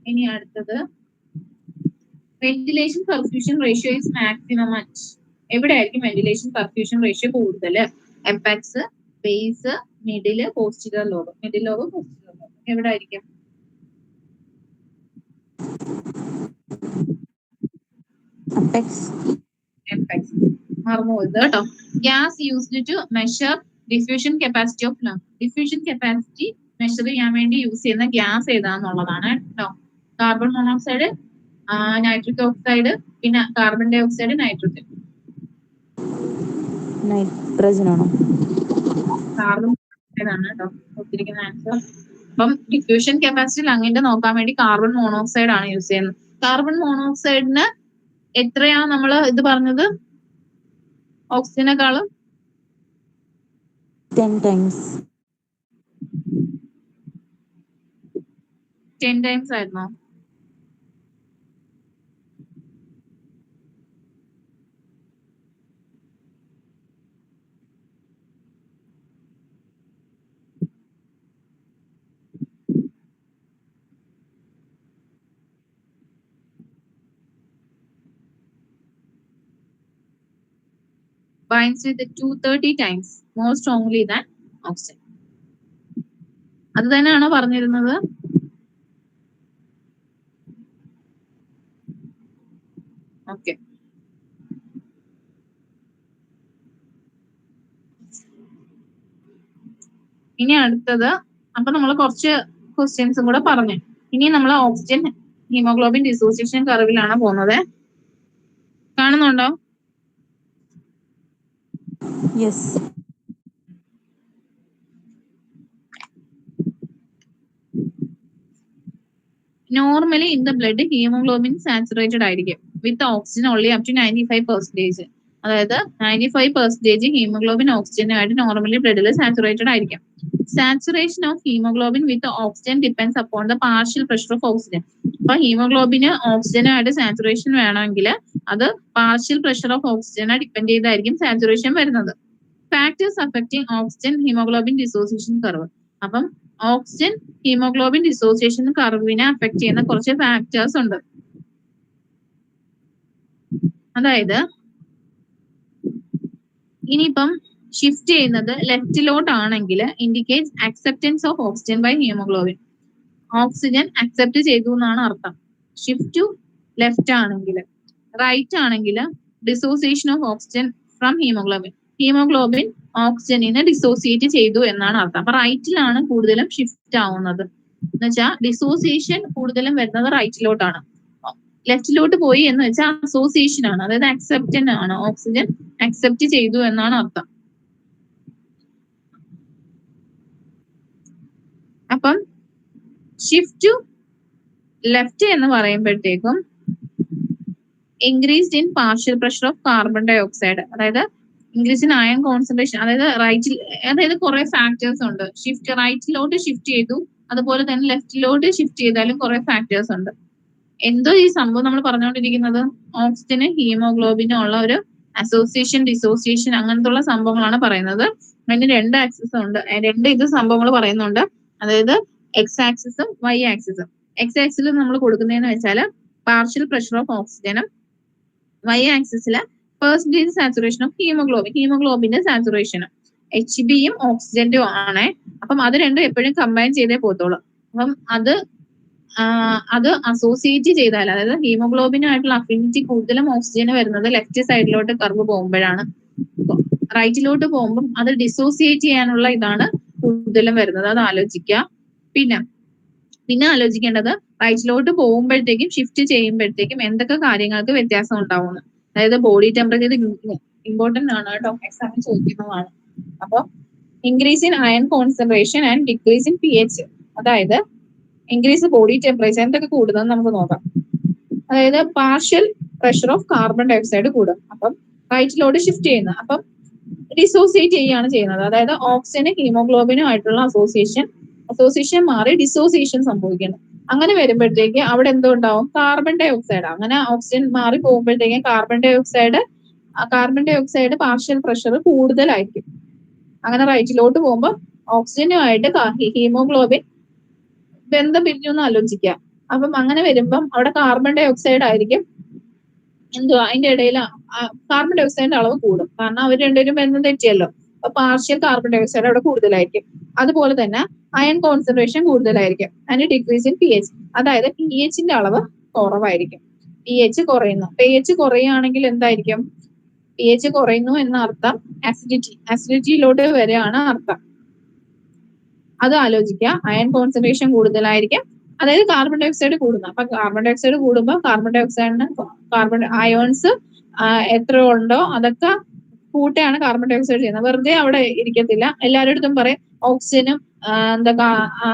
ഇനി അടുത്തത് ventilation perfusion ratio is maximum at. എവിടെയായിരിക്കും വെന്റിലേഷൻ പെർഫ്യൂഷൻ റേഷ്യോ കൂടുതൽ? Apex, base, middle, posterior lobe. Middle lobe, posterior lobe. എവിടെ ആയിരിക്കും? Apex. മറന്നു പോയത് കേട്ടോ. Gas used to measure diffusion capacity of lung. Diffusion capacity measure ചെയ്യാൻ വേണ്ടി യൂസ് ചെയ്യുന്ന ഗ്യാസ് ഏതാന്നുള്ളതാണ് കേട്ടോ. കാർബൺ മോണോക്സൈഡ്, നൈട്രിക് ഓക്സൈഡ്, പിന്നെ carbon dioxide, nitrogen. Nitrogen ആണോ? കാർബൺ മോണോക്സൈഡ് ആണ് കേട്ടോ കൊടുത്തിരിക്കുന്ന ആൻസർ. അപ്പം ഡിഫ്യൂഷൻ കപ്പാസിറ്റി ലങ്ങിന്റെ നോക്കാൻ വേണ്ടി കാർബൺ മോണോക്സൈഡ് ആണ് യൂസ് ചെയ്യുന്നത്. കാർബൺ മോണോക്സൈഡിന് എത്രയാ നമ്മൾ ഇത് പറഞ്ഞത്? ഓക്സിജനേക്കാളും 10 times. 10 times ആയിരുന്നോ? Binds with 230 times more strongly than oxygen. അത് തന്നെയാണോ പറഞ്ഞിരുന്നത്? ഓക്കെ. ഇനി അടുത്തത്, അപ്പൊ നമ്മൾ കുറച്ച് ക്വസ്റ്റ്യൻസും കൂടെ പറഞ്ഞു. ഇനി നമ്മൾ ഓക്സിജൻ ഹീമോഗ്ലോബിൻ ഡിസോസിയേഷൻ കർവിലാണ് പോകുന്നത്. കാണുന്നുണ്ടോ? Yes. Normally in the blood haemoglobin saturated ആയിരിക്കും with oxygen only up to 95%. അതായത് 95% ഹീമോഗ്ലോബിൻ ഓക്സിജനുമായിട്ട് നോർമലി ബ്ലഡിൽ സാച്ചുറേറ്റഡ് ആയിരിക്കും. Saturation of haemoglobin with oxygen depends upon the partial pressure of oxygen. അപ്പൊ ഹീമോഗ്ലോബിന് ഓക്സിജനുമായിട്ട് സാച്ചുറേഷൻ വേണമെങ്കിൽ അത് പാർഷ്യൽ പ്രഷർ ഓഫ് ഓക്സിജനെ ഡിപ്പെൻഡ് ചെയ്തായിരിക്കും സാച്ചുറേഷൻ വരുന്നത്. Factors affecting oxygen haemoglobin dissociation curve. അപ്പം ഓക്സിജൻ ഹീമോഗ്ലോബിൻ ഡിസോസിയേഷൻ കർവിനെ അഫക്ട് ചെയ്യുന്ന കുറച്ച് ഫാക്ടേഴ്സ് ഉണ്ട്. അതായത് ഇനിയിപ്പം ഷിഫ്റ്റ് ചെയ്യുന്നത് ലെഫ്റ്റിലോട്ടാണെങ്കിൽ indicates acceptance of oxygen by haemoglobin. Oxygen accept ചെയ്തു എന്നാണ് അർത്ഥം. ഷിഫ്റ്റ് ടു ലെഫ്റ്റ് ആണെങ്കിൽ. റൈറ്റ് ആണെങ്കിൽ dissociation of oxygen from haemoglobin. Haemoglobin ഓക്സിജനിനെ ഡിസോസിയേറ്റ് ചെയ്തു എന്നാണ് അർത്ഥം. അപ്പൊ റൈറ്റിലാണ് കൂടുതലും ഷിഫ്റ്റ് ആവുന്നത്. എന്നുവെച്ചാൽ ഡിസോസിയേഷൻ കൂടുതലും വരുന്നത് റൈറ്റിലോട്ടാണ്. ലെഫ്റ്റിലോട്ട് പോയി എന്ന് വെച്ചാൽ അസോസിയേഷൻ ആണ്, അതായത് അക്സെപ്റ്റൻ ആണ്. ഓക്സിജൻ അക്സെപ്റ്റ് ചെയ്തു എന്നാണ് അർത്ഥം. അപ്പം ഷിഫ്റ്റ് ടു ലെഫ്റ്റ് എന്ന് പറയുമ്പോഴത്തേക്കും increased in partial pressure of carbon dioxide, അതായത് ഇൻക്രീസ് ഇൻ അയൺ കോൺസെൻട്രേഷൻ. അതായത് റൈറ്റിൽ, അതായത് കുറെ ഫാക്ടേഴ്സ് ഉണ്ട്. ഷിഫ്റ്റ് റൈറ്റിലോട്ട് ഷിഫ്റ്റ് ചെയ്തു, അതുപോലെ തന്നെ ലെഫ്റ്റിലോട്ട് ഷിഫ്റ്റ് ചെയ്താലും കുറെ ഫാക്ടേഴ്സ് ഉണ്ട്. എന്തോ ഈ സംഭവം നമ്മൾ പറഞ്ഞുകൊണ്ടിരിക്കുന്നത് ഓക്സിജനും ഹീമോഗ്ലോബിനും ഉള്ള ഒരു അസോസിയേഷൻ ഡിസോസിയേഷൻ അങ്ങനത്തെ ഉള്ള സംഭവങ്ങളാണ് പറയുന്നത്. അതിന് രണ്ട് ആക്സിസ് ഉണ്ട്, രണ്ട് ഇത് സംഭവങ്ങൾ പറയുന്നുണ്ട്. അതായത് എക്സ് ആക്സിസും വൈ ആക്സിസും. എക്സ് ആക്സിൽ നമ്മൾ കൊടുക്കുന്നതെന്ന് വെച്ചാൽ പാർഷ്യൽ പ്രഷർ ഓഫ് ഓക്സിജനും വൈ ആക്സിസിലെ പെർസെന്റേജ് സാച്ചുറേഷൻ ഓഫ് ഹീമോഗ്ലോബിൻ, ഹീമോഗ്ലോബിന്റെ സാച്ചുറേഷനും. എച്ച് ബിയും ഓക്സിജന്റും ആണ്. അപ്പം അത് രണ്ടും എപ്പോഴും കമ്പൈൻ ചെയ്തേ പോകത്തുള്ളൂ. അപ്പം അത് അസോസിയേറ്റ് ചെയ്താൽ, അതായത് ഹീമോഗ്ലോബിനുമായിട്ടുള്ള അഫിനിറ്റി കൂടുതലും ഓക്സിജന് വരുന്നത് ലെഫ്റ്റ് സൈഡിലോട്ട് കർവ് പോകുമ്പോഴാണ്. റൈറ്റിലോട്ട് പോകുമ്പോൾ അത് ഡിസോസിയേറ്റ് ചെയ്യാനുള്ള ഇതാണ് കൂടുതലും വരുന്നത്. അത് ആലോചിക്കുക. പിന്നെ ആലോചിക്കേണ്ടത് റൈറ്റിലോട്ട് പോകുമ്പോഴത്തേക്കും ഷിഫ്റ്റ് ചെയ്യുമ്പോഴത്തേക്കും എന്തൊക്കെ കാര്യങ്ങൾക്ക് വ്യത്യാസം ഉണ്ടാവുന്നു. അതായത് ബോഡി ടെമ്പറേച്ചർ ഇമ്പോർട്ടന്റ് ആണ് കേട്ടോ, എക്സാമിന് ചോദിക്കുന്നതാണ്. അപ്പൊ increase in ion concentration and decrease in pH. അതായത് ഇൻക്രീസ് ബോഡി ടെമ്പറേച്ചർ എന്തൊക്കെ കൂടുന്നത് നമുക്ക് നോക്കാം. അതായത് partial pressure of carbon dioxide കൂടും. അപ്പം റൈറ്റിലോട്ട് ഷിഫ്റ്റ് ചെയ്യുന്നത്. അപ്പം ഡിസോസിയേറ്റ് ചെയ്യുകയാണ് ചെയ്യുന്നത്. അതായത് ഓക്സിജനും ഹീമോഗ്ലോബിനും ആയിട്ടുള്ള അസോസിയേഷൻ മാറി ഡിസോസിയേഷൻ സംഭവിക്കുന്നു. അങ്ങനെ വരുമ്പോഴത്തേക്ക് അവിടെ എന്തോ ഉണ്ടാവും, കാർബൺ ഡൈ ഓക്സൈഡ്. അങ്ങനെ ഓക്സിജൻ മാറി പോകുമ്പോഴത്തേക്കും carbon dioxide partial pressure കൂടുതലായിരിക്കും. അങ്ങനെ റൈറ്റിലോട്ട് പോകുമ്പോൾ ഓക്സിജനുമായിട്ട് ഹീമോഗ്ലോബിൻ ബന്ധം പിരിഞ്ഞു എന്ന് ആലോചിക്കുക. അപ്പം അങ്ങനെ വരുമ്പം അവിടെ കാർബൺ ഡൈ ഓക്സൈഡ് ആയിരിക്കും എന്തുവാ അതിന്റെ ഇടയിൽ കാർബൺ ഡൈ ഓക്സൈഡിന്റെ അളവ് കൂടും. കാരണം അവർ രണ്ടുപേരും ബന്ധം തെറ്റിയല്ലോ. അപ്പൊ പാർഷ്യൽ കാർബൺ ഡൈ ഓക്സൈഡ് അവിടെ കൂടുതലായിരിക്കും. അതുപോലെ തന്നെ അയൺ കോൺസെൻട്രേഷൻ കൂടുതലായിരിക്കും. അതിന് ഡിക്രീസ് ഇൻ pH. അതായത് pH ന്റെ അളവ് കുറവായിരിക്കും. pH കുറയുന്നു. pH കുറയുകയാണെങ്കിൽ എന്തായിരിക്കും? pH കുറയുന്നു എന്ന അർത്ഥം അസിഡിറ്റിയിലോട്ട് വരെയാണ് അർത്ഥം. അത് ആലോചിക്കുക. അയൺ കോൺസെൻട്രേഷൻ കൂടുതലായിരിക്കും, അതായത് കാർബൺ ഡൈ ഓക്സൈഡ് കൂടുന്നു. അപ്പൊ കാർബൺ ഡൈ ഓക്സൈഡ് കൂടുമ്പോൾ കാർബൺ ഡൈ ഓക്സൈഡിന് അയോൺസ് എത്ര ഉണ്ടോ അതൊക്കെ കൂട്ടിയാണ് കാർബൺ ഡൈ ഓക്സൈഡ് ചെയ്യുന്നത്. വെറുതെ അവിടെ ഇരിക്കത്തില്ല. എല്ലാവരുടെ പറയും ഓക്സിജനും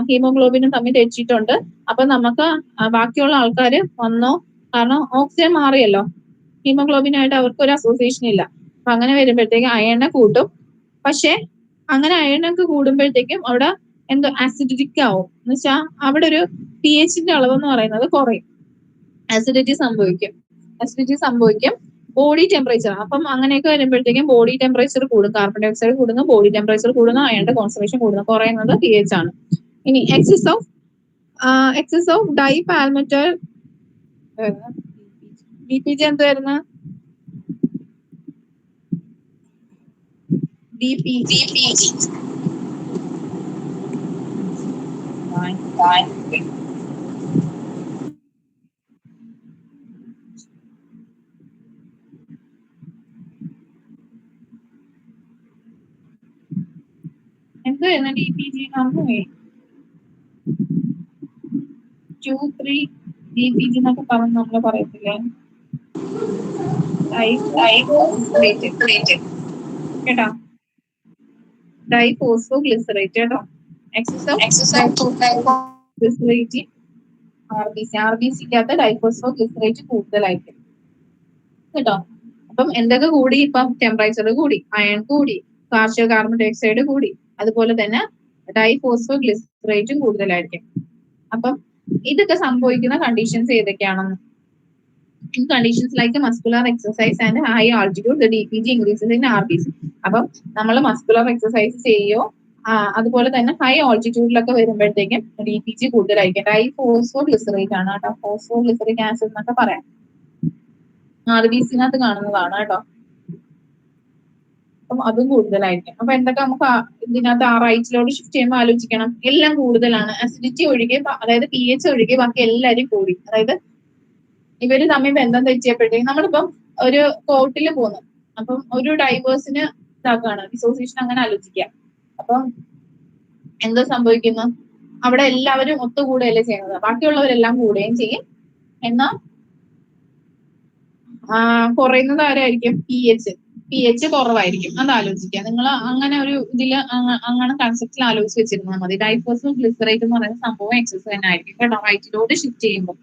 ഹീമോഗ്ലോബിനും തമ്മിൽ തെറ്റിയിട്ടുണ്ട്, അപ്പൊ നമുക്ക് ബാക്കിയുള്ള ആൾക്കാർ വന്നോ, കാരണം ഓക്സിജൻ മാറിയല്ലോ, ഹീമോഗ്ലോബിനായിട്ട് അവർക്ക് ഒരു അസോസിയേഷൻ ഇല്ല. അപ്പൊ അങ്ങനെ വരുമ്പോഴത്തേക്ക് അയണിനെ കൂട്ടും. പക്ഷെ അങ്ങനെ അയണൊക്കെ കൂടുമ്പോഴത്തേക്കും അവിടെ എന്തോ ആസിഡിറ്റിക് ആവും. എന്ന് വെച്ചാൽ അവിടെ ഒരു pH ന്റെ അളവ് എന്ന് പറയുന്നത് കുറയും, അസിഡിറ്റി സംഭവിക്കും. ബോഡി ടെമ്പറേച്ചർ, അപ്പം അങ്ങനെയൊക്കെ വരുമ്പോഴത്തേക്കും ബോഡി ടെമ്പറേച്ചർ കൂടും. കാർബൺ ഡൈ ഓക്സൈഡ് കൂടുന്നു, ബോഡി ടെമ്പറേച്ചർ കൂടുന്നു, അയണിന്റെ കോൺസെൻട്രേഷൻ കൂടുന്നു. കുറയുന്നത് pH ആണ്. ഇനി എക്സസ് ഓഫ് ഡൈപാൽമറ്റൈൽ DPG എന്തായിരുന്നു? DPG എന്തായിരുന്നു DPG? നമുക്ക് 2-3 DPG എന്നൊക്കെ പറഞ്ഞ് നമ്മൾ പറയത്തില്ലേ? കേട്ടോ, ഡൈഫോസ്ഫോഗ്ലിസറേറ്റ് കേട്ടോ. ഗ്ലിസറേറ്റ് RBCക്കകത്ത് ഡൈഫോസ്ഫോഗ്ലിസറേറ്റ് കൂടുതലായിരിക്കും കേട്ടോ. അപ്പം എന്തൊക്കെ കൂടി? ഇപ്പം ടെമ്പറേച്ചർ കൂടി, അയൺ കൂടി, പാർഷ്യൽ കാർബൺ ഡൈ ഓക്സൈഡ് കൂടി, അതുപോലെ തന്നെ ഡൈഫോസ്ഫോഗ്ലിസറേറ്റും കൂടുതലായിരിക്കും. അപ്പം ഇതൊക്കെ സംഭവിക്കുന്ന കണ്ടീഷൻസ് ഏതൊക്കെയാണെന്ന്, in conditions like muscular exercise and high altitude, the DPG increases in RBC. അപ്പം നമ്മൾ മസ്കുലർ എക്സസൈസ് ചെയ്യോ അതുപോലെ തന്നെ ഹൈ ഓൾട്ടിറ്റ്യൂഡിലൊക്കെ വരുമ്പോഴത്തേക്കും DPG കൂടുതലായിരിക്കും. ഡൈഫോസ്ഫോഗ്ലിസറേറ്റ് ആണ് കേട്ടോ, ഫോസ്ഫോഗ്ലിസറിക് ആസിഡ് എന്നൊക്കെ പറയാം. RBCനകത്ത് കാണുന്നതാണ് കേട്ടോ. അപ്പം അതും കൂടുതലായിരിക്കും. അപ്പൊ എന്തൊക്കെ നമുക്ക് ഇതിനകത്ത് റൈറ്റിലോട്ട് ഷിഫ്റ്റ് ചെയ്യുമ്പോൾ ആലോചിക്കണം. എല്ലാം കൂടുതലാണ്. അസിഡിറ്റി ഒഴികെ, അതായത് pH ഒഴികെ ബാക്കി എല്ലാവരും കൂടി. അതായത് ഇവര് തമ്മിൽ ബന്ധം തെറ്റിയപ്പോഴത്തേക്കും നമ്മളിപ്പം ഒരു കോർട്ടിൽ പോകുന്നു, അപ്പം ഒരു ഡൈവേഴ്സിന് ഇതാക്കുകയാണ്, ഡിസോസിയേഷൻ അങ്ങനെ ആലോചിക്കുക. അപ്പം എന്താ സംഭവിക്കുന്നു? അവിടെ എല്ലാവരും ഒത്തുകൂടുകയല്ലേ ചെയ്യുന്നത്, ബാക്കിയുള്ളവരെല്ലാം കൂടുകയും ചെയ്യും. എന്നാൽ കുറയുന്നത് ആരായിരിക്കും? pH കുറവായിരിക്കും. അത് ആലോചിക്കുക. നിങ്ങൾ അങ്ങനെ ഒരു ഇതിൽ അങ്ങനെ കൺസെപ്റ്റിൽ ആലോചിച്ച് വെച്ചിരുന്നാൽ മതി. ഡൈഫോസ്ഫോഗ്ലിസറേറ്റ് എന്ന് പറയുന്ന സംഭവം എക്സസ് തന്നെ ആയിരിക്കും കേട്ടോ, റൈറ്റിലോട്ട് ഷിഫ്റ്റ് ചെയ്യുമ്പോൾ.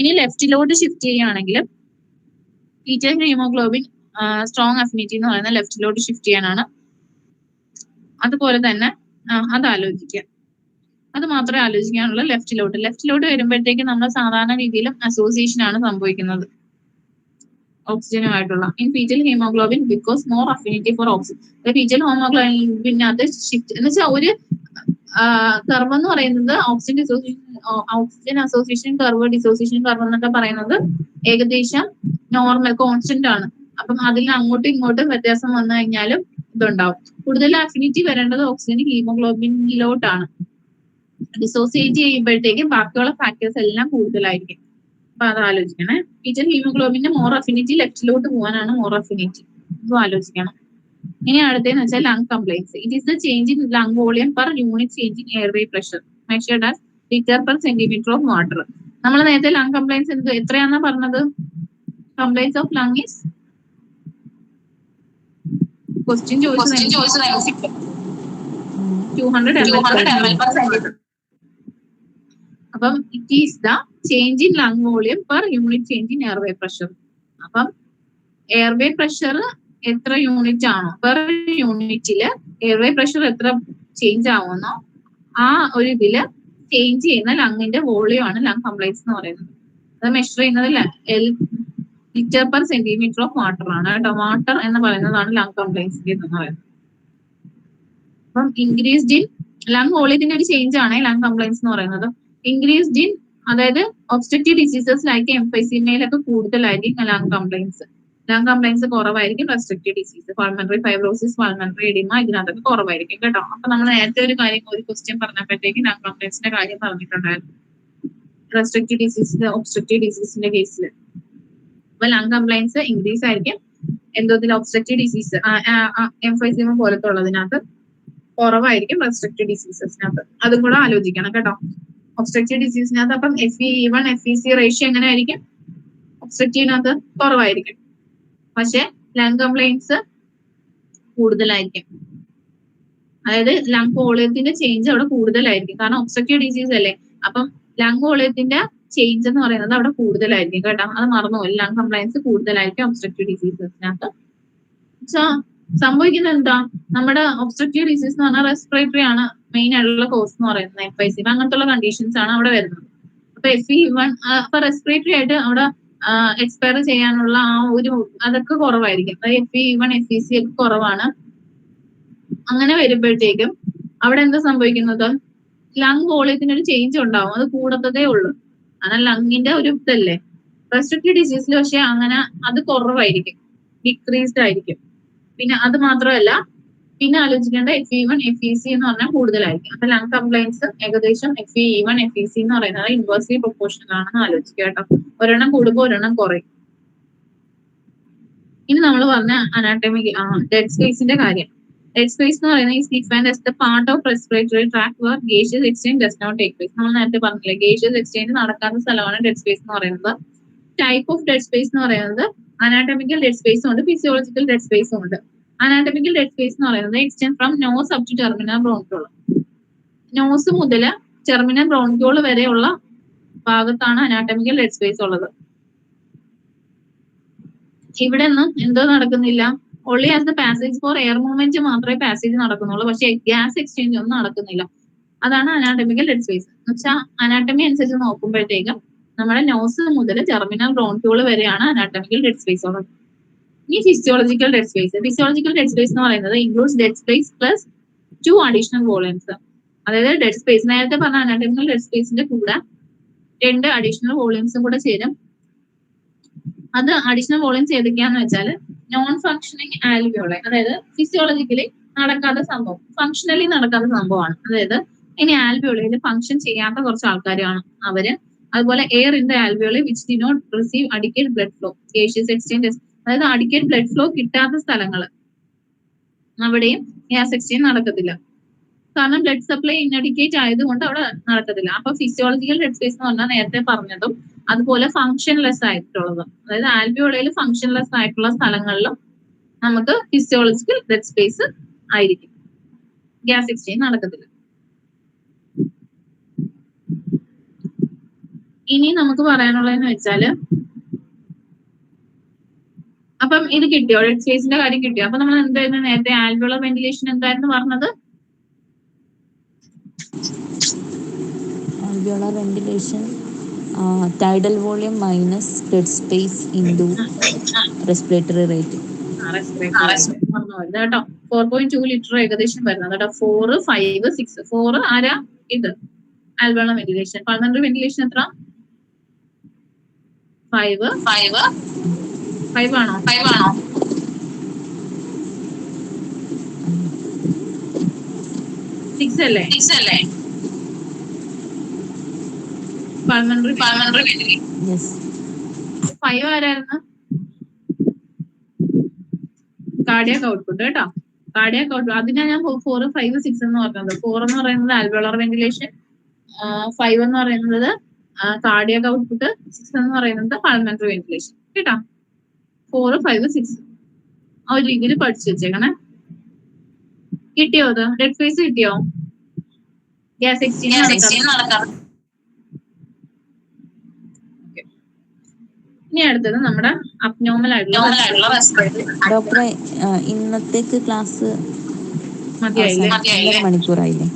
ഇനി ലെഫ്റ്റിലോട്ട് ഷിഫ്റ്റ് ചെയ്യുകയാണെങ്കിൽ ഫീറ്റൽ ഹീമോഗ്ലോബിൻ സ്ട്രോങ് അഫിനിറ്റി എന്ന് പറയുന്നത് ലെഫ്റ്റിലോട്ട് ഷിഫ്റ്റ് ചെയ്യാനാണ്. അതുപോലെ തന്നെ അത് ആലോചിക്കുക. അത് മാത്രമേ ആലോചിക്കാനുള്ള. ലെഫ്റ്റിലോട്ട് വരുമ്പോഴത്തേക്ക് നമ്മൾ സാധാരണ രീതിയിലും അസോസിയേഷൻ ആണ് സംഭവിക്കുന്നത് ഓക്സിജനുമായിട്ടുള്ള. In foetal haemoglobin because more affinity for oxygen. Foetal ഹീമോഗ്ലോബിനകത്ത് ഷിഫ്റ്റ് എന്ന് വെച്ചാൽ ഒരു കർവ് എന്ന് പറയുന്നത് oxygen association curve, dissociation curve എന്നൊക്കെ പറയുന്നത് ഏകദേശം നോർമൽ കോൺസ്റ്റന്റ് ആണ്. അപ്പം അതിൽ അങ്ങോട്ടും ഇങ്ങോട്ടും വ്യത്യാസം വന്നു കഴിഞ്ഞാലും ഇതുണ്ടാവും. കൂടുതൽ അഫിനിറ്റി വരേണ്ടത് ഓക്സിജൻ ഹീമോഗ്ലോബിനിലോട്ടാണ്. ഡിസോസിയേറ്റ് ചെയ്യുമ്പോഴത്തേക്കും ബാക്കിയുള്ള ഫാക്ടേഴ്സ് എല്ലാം കൂടുതലായിരിക്കും. അപ്പൊ അത് ആലോചിക്കണേ. ഫീറ്റൽ ഹീമോഗ്ലോബിന്റെ മോർ അഫിനിറ്റി ലെഫ്റ്റിലോട്ട് പോകാനാണ് മോർ അഫിനിറ്റി. ഇതും ആലോചിക്കണം. ഇനി അടുത്തതെന്ന് വെച്ചാൽ lung compliance. It is the change in lung volume per unit change in airway pressure measured as litre per centimetre of water. നമ്മൾ നേരത്തെ ലങ് കംപ്ലൈൻസ് എത്രയാണെന്നാ പറഞ്ഞത്? Compliance of lung is question ചോദിച്ചത് 200 ml/cm. അപ്പം it is the change in lung volume per unit change in airway pressure. അപ്പം airway pressure എത്ര unit ആണോ per യൂണിറ്റില് airway pressure എത്ര ചേഞ്ച് ആവുന്നോ ആ ഒരു ഇതില് ചേഞ്ച് ചെയ്യുന്ന ലങ്ങിന്റെ വോളിയം ആണ് ലങ് കംപ്ലൈൻസ് എന്ന് പറയുന്നത്. അത് മെഷർ ചെയ്യുന്നത് litre per centimetre of water ആണ് കേട്ടോ. വാട്ടർ എന്ന് പറയുന്നതാണ് ലങ് കംപ്ലൈൻസ് എന്ന് പറയുന്നത്. അപ്പം ഇൻക്രീസ്ഡ് ഇൻ ലങ് വോളിയത്തിന്റെ ഒരു ചേഞ്ച് ആണ് ലങ് കംപ്ലൈൻസ് എന്ന് പറയുന്നത്. ഇൻക്രീസ്ഡ് ഇൻ അതായത് ഒബ്സ്ട്രക്റ്റീവ് ഡിസീസസ് ലൈക്ക് എംഫൈസീമയിലൊക്കെ കൂടുതലായിരിക്കും ലങ് കംപ്ലൈൻസ്. ലങ് കംപ്ലൈൻസ് കുറവായിരിക്കും restrictive disease, pulmonary fibrosis, pulmonary oedema ഇതിനകത്തൊക്കെ കുറവായിരിക്കും കേട്ടോ. അപ്പൊ നമ്മൾ നേരത്തെ ഒരു ക്വസ്റ്റ്യൻ പറഞ്ഞപ്പോഴത്തേക്ക് ലങ് കംപ്ലൈൻസിന്റെ കാര്യം പറഞ്ഞിട്ടുണ്ടായിരുന്നു റെസ്ട്രിക്റ്റീവ് ഡിസീസ് ഒബ്സ്ട്രക്റ്റീവ് ഡിസീസിന്റെ കേസിൽ. അപ്പൊ ലങ് കംപ്ലൈൻസ് ഇൻക്രീസ് ആയിരിക്കും എന്തോതിൽ ഒബ്സ്ട്രക്റ്റീവ് ഡിസീസ് എംഫൈസീമ പോലത്തെ ഉള്ളതിനകത്ത്, കുറവായിരിക്കും റെസ്ട്രിക്റ്റീവ് ഡിസീസസിനകത്ത്. അതും കൂടെ ആലോചിക്കണം കേട്ടോ. ഒബ്സ്ട്രക്റ്റീവ് ഡിസീസിനകത്ത് അപ്പം FeE1 FeC റേഷ്യോ എങ്ങനെ ആയിരിക്കും? ഒബ്സ്ട്രക്റ്റീവിനകത്ത് കുറവായിരിക്കും, പക്ഷെ ലങ് കംപ്ലൈൻസ് കൂടുതലായിരിക്കും. അതായത് ലങ് വോളിയത്തിന്റെ ചേഞ്ച് അവിടെ കൂടുതലായിരിക്കും, കാരണം ഒബ്സ്ട്രക്റ്റീവ് ഡിസീസ് അല്ലേ. അപ്പം ലങ് വോളിയത്തിന്റെ ചേഞ്ച് എന്ന് പറയുന്നത് അവിടെ കൂടുതലായിരിക്കും കേട്ടോ. അത് മറന്നുപോയി, ലങ് കംപ്ലൈൻസ് കൂടുതലായിരിക്കും ഒബ്സ്ട്രക്റ്റീവ് ഡിസീസസിനകത്ത്. സംഭവിക്കുന്നത് എന്താ? നമ്മുടെ ഒബ്സ്ട്രക്റ്റീവ് ഡിസീസ് എന്ന് പറഞ്ഞാൽ റെസ്പിറേറ്ററി ആണ് മെയിൻ ആയിട്ടുള്ള കോസ് എന്ന് പറയുന്നത്. എംഫൈസീമ അങ്ങനത്തെ കണ്ടീഷൻസ് ആണ് അവിടെ വരുന്നത്. അപ്പൊ FeE1 അപ്പൊ റെസ്പിറേറ്ററി ആയിട്ട് അവിടെ എക്സ്പയർ ചെയ്യാനുള്ള ആ ഒരു അതൊക്കെ കുറവായിരിക്കും. FeE1 FeC ഒക്കെ കുറവാണ്. അങ്ങനെ വരുമ്പോഴത്തേക്കും അവിടെ എന്താ സംഭവിക്കുന്നത്? ലങ് വോളിയത്തിന് ഒരു ചേഞ്ച് ഉണ്ടാവും, അത് കൂടത്തതേ ഉള്ളൂ. അങ്ങനെ ലങ്ങിന്റെ ഒരു ഇതല്ലേ. റെസ്ട്രിക്റ്റീവ് ഡിസീസിൽ പക്ഷെ അങ്ങനെ അത് കുറവായിരിക്കും, ഡിക്രീസ്ഡ് ആയിരിക്കും. പിന്നെ അത് മാത്രമല്ല, പിന്നെ ആലോചിക്കേണ്ട FeE1 FeC എന്ന് പറഞ്ഞാൽ കൂടുതലായിരിക്കും. അപ്പൊ ലങ് കംപ്ലൈൻസ് ഏകദേശം FeE1 FeC എന്ന് പറയുന്നത് ഇൻവേഴ്സ്ലി പ്രൊപ്പോർഷണൽ ആണെന്ന് ആലോചിക്കുക കേട്ടോ. ഒരെണ്ണം കൂടുമ്പോൾ ഒരെണ്ണം കുറയും. ഇനി നമ്മൾ പറഞ്ഞ അനാട്ടമിക് ഡെഡ് സ്പേസിന്റെ കാര്യം. ഡെഡ് സ്പേസ് എന്ന് പറയുന്നത് is defined as the part of respiratory tract where gaseous exchange does not take place. നമ്മൾ നേരത്തെ പറഞ്ഞില്ലേ, ഗേഷ്യസ് എക്സ്ചേഞ്ച് നടക്കാത്ത സ്ഥലമാണ് ഡെഡ് സ്പേസ് എന്ന് പറയുന്നത്. ടൈപ്പ് ഓഫ് ഡെഡ് സ്പേസ് എന്ന് പറയുന്നത് അനാട്ടമിക്കൽ ഡെഡ് സ്പേസും ഉണ്ട്, ഫിസിയോളജിക്കൽ ഡെഡ് സ്പേസും ഉണ്ട്. അനാട്ടമിക്കൽ ഡെഡ് സ്പേസ് എന്ന് പറയുന്നത് extend from nose up to terminal bronchiole. Nose മുതൽ ടെർമിനൽ ബ്രോൺക്യൂൾ വരെയുള്ള ഭാഗത്താണ് അനാട്ടമിക്കൽ ഡെഡ് സ്പേസ് ഉള്ളത്. ഇവിടെ ഒന്നും എന്തോ നടക്കുന്നില്ല, only as the passage four air movement മാത്രമേ പാസേജ് നടക്കുന്നുള്ളൂ, പക്ഷെ ഗ്യാസ് എക്സ്ചേഞ്ച് ഒന്നും നടക്കുന്നില്ല. അതാണ് അനാട്ടമിക്കൽ ഡെഡ് സ്പേസ് എന്ന് വെച്ചാൽ. അനാട്ടമി അനുസരിച്ച് നോക്കുമ്പോഴത്തേക്കും നമ്മുടെ നോസ് മുതൽ ടെർമിനൽ ബ്രോൺക്യൂൾ വരെയാണ് അനാട്ടമിക്കൽ ഡെഡ് സ്പേസ് ഉള്ളത്. ഈ ഫിസിയോളജിക്കൽ ഡെഡ് സ്പേസ് എന്ന് പറയുന്നത് includes dead space plus 2 additional volumes. അതായത് ഡെഡ് സ്പേസ് നേരത്തെ പറഞ്ഞ അനാട്ടമിക്കൽ ഡെഡ് സ്പേസിന്റെ കൂടെ 2 അഡീഷണൽ വോളിയംസും കൂടെ ചേരും. അത് അഡീഷണൽ വോളിയംസ് ഏതൊക്കെയാന്ന് വെച്ചാൽ നോൺ ഫങ്ഷനിങ് ആൽവിയോളെ, അതായത് ഫിസിയോളജിക്കലി നടക്കാത്ത സംഭവം, ഫങ്ഷണലി നടക്കാത്ത സംഭവമാണ്. അതായത് ഇനി ആൽവിയോളയിൽ ഫങ്ഷൻ ചെയ്യാത്ത കുറച്ച് ആൾക്കാരാണ് അവര്. അതുപോലെ air in the alveoli which do not receive adequate blood flow, gaseous exchange, അതായത് അഡിക്വേറ്റ് ബ്ലഡ് ഫ്ലോ കിട്ടാത്ത സ്ഥലങ്ങൾ, അവിടെയും ഗ്യാസ് എക്സ്ചേഞ്ച് നടക്കത്തില്ല, കാരണം ബ്ലഡ് സപ്ലൈ ഇൻഅഡിക്വേറ്റ് ആയതുകൊണ്ട് അവിടെ നടക്കത്തില്ല. അപ്പൊ ഫിസിയോളജിക്കൽ ഡെഡ് സ്പേസ് എന്ന് പറഞ്ഞാൽ നേരത്തെ പറഞ്ഞതും അതുപോലെ ഫങ്ഷൻലെസ് ആയിട്ടുള്ളത്, അതായത് ആൽവിയോളയിൽ ഫങ്ഷൻലെസ് ആയിട്ടുള്ള സ്ഥലങ്ങളിലും നമുക്ക് ഫിസിയോളജിക്കൽ ഡെഡ് സ്പേസ് ആയിരിക്കും, ഗ്യാസ് എക്സ്ചേഞ്ച് നടക്കത്തില്ല. ഇനി നമുക്ക് പറയാനുള്ളതെന്ന് വെച്ചാല്, അപ്പം ഇത് കിട്ടിയോ? ഡെഡ് സ്പേസിന്റെ കാര്യം കിട്ടിയോ? അപ്പൊ നമ്മൾ എന്തായിരുന്നു നേരത്തെ ആൽവിയോളർ വെന്റിലേഷൻ എന്തായിരുന്നു പറഞ്ഞത്? alveolar ventilation, tidal volume minus dead space into respiratory rate. Respiratory rate കേട്ടോ. 4.2 ലിറ്റർ ഏകദേശം വരുന്നത് കേട്ടോ. 4, 5, 6. 4 ആരാ? ഇത് ആൽവെോളർ വെന്റിലേഷൻ. പൾമണറി വെന്റിലേഷൻ എത്ര? 5 ആണോ? 6 അല്ലേ? Pulmonary Yes. 5 ആരായിരുന്നു? കാർഡിയാക് ഔട്ട്പുട്ട് കേട്ടോ. കാർഡിയാക് ഔട്ട്പുട്ട് അതിനാ ഞാൻ 4, 5, 6 എന്ന് പറഞ്ഞത്. 4 എന്ന് പറയുന്നത് ആൽവെോളർ വെന്റിലേഷൻ, 5 എന്ന് പറയുന്നത് കാർഡിയാക് ഔട്ട്പുട്ട്, 6 എന്ന് പറയുന്നത് പൾമണറി വെന്റിലേഷൻ കേട്ടോ. 4, 5, 6 ആ ഒരു രീതിയിൽ പഠിച്ചു വെച്ചേക്കണേ. കിട്ടിയോ? അത് ഡെഡ് സ്പേസ് കിട്ടിയോ? ഗ്യാസ് എക്സ്ചേഞ്ച് നടക്കാം. ഇനി അടുത്തത് നമ്മുടെ അബ്നോർമൽ ആയിട്ടുള്ള റെസ്പിറേറ്ററി. ഡോക്ടറെ, ഇന്നത്തേക്ക് ക്ലാസ് മതിയായില്ലേ? 1.5 മണിക്കൂറായില്ലേ?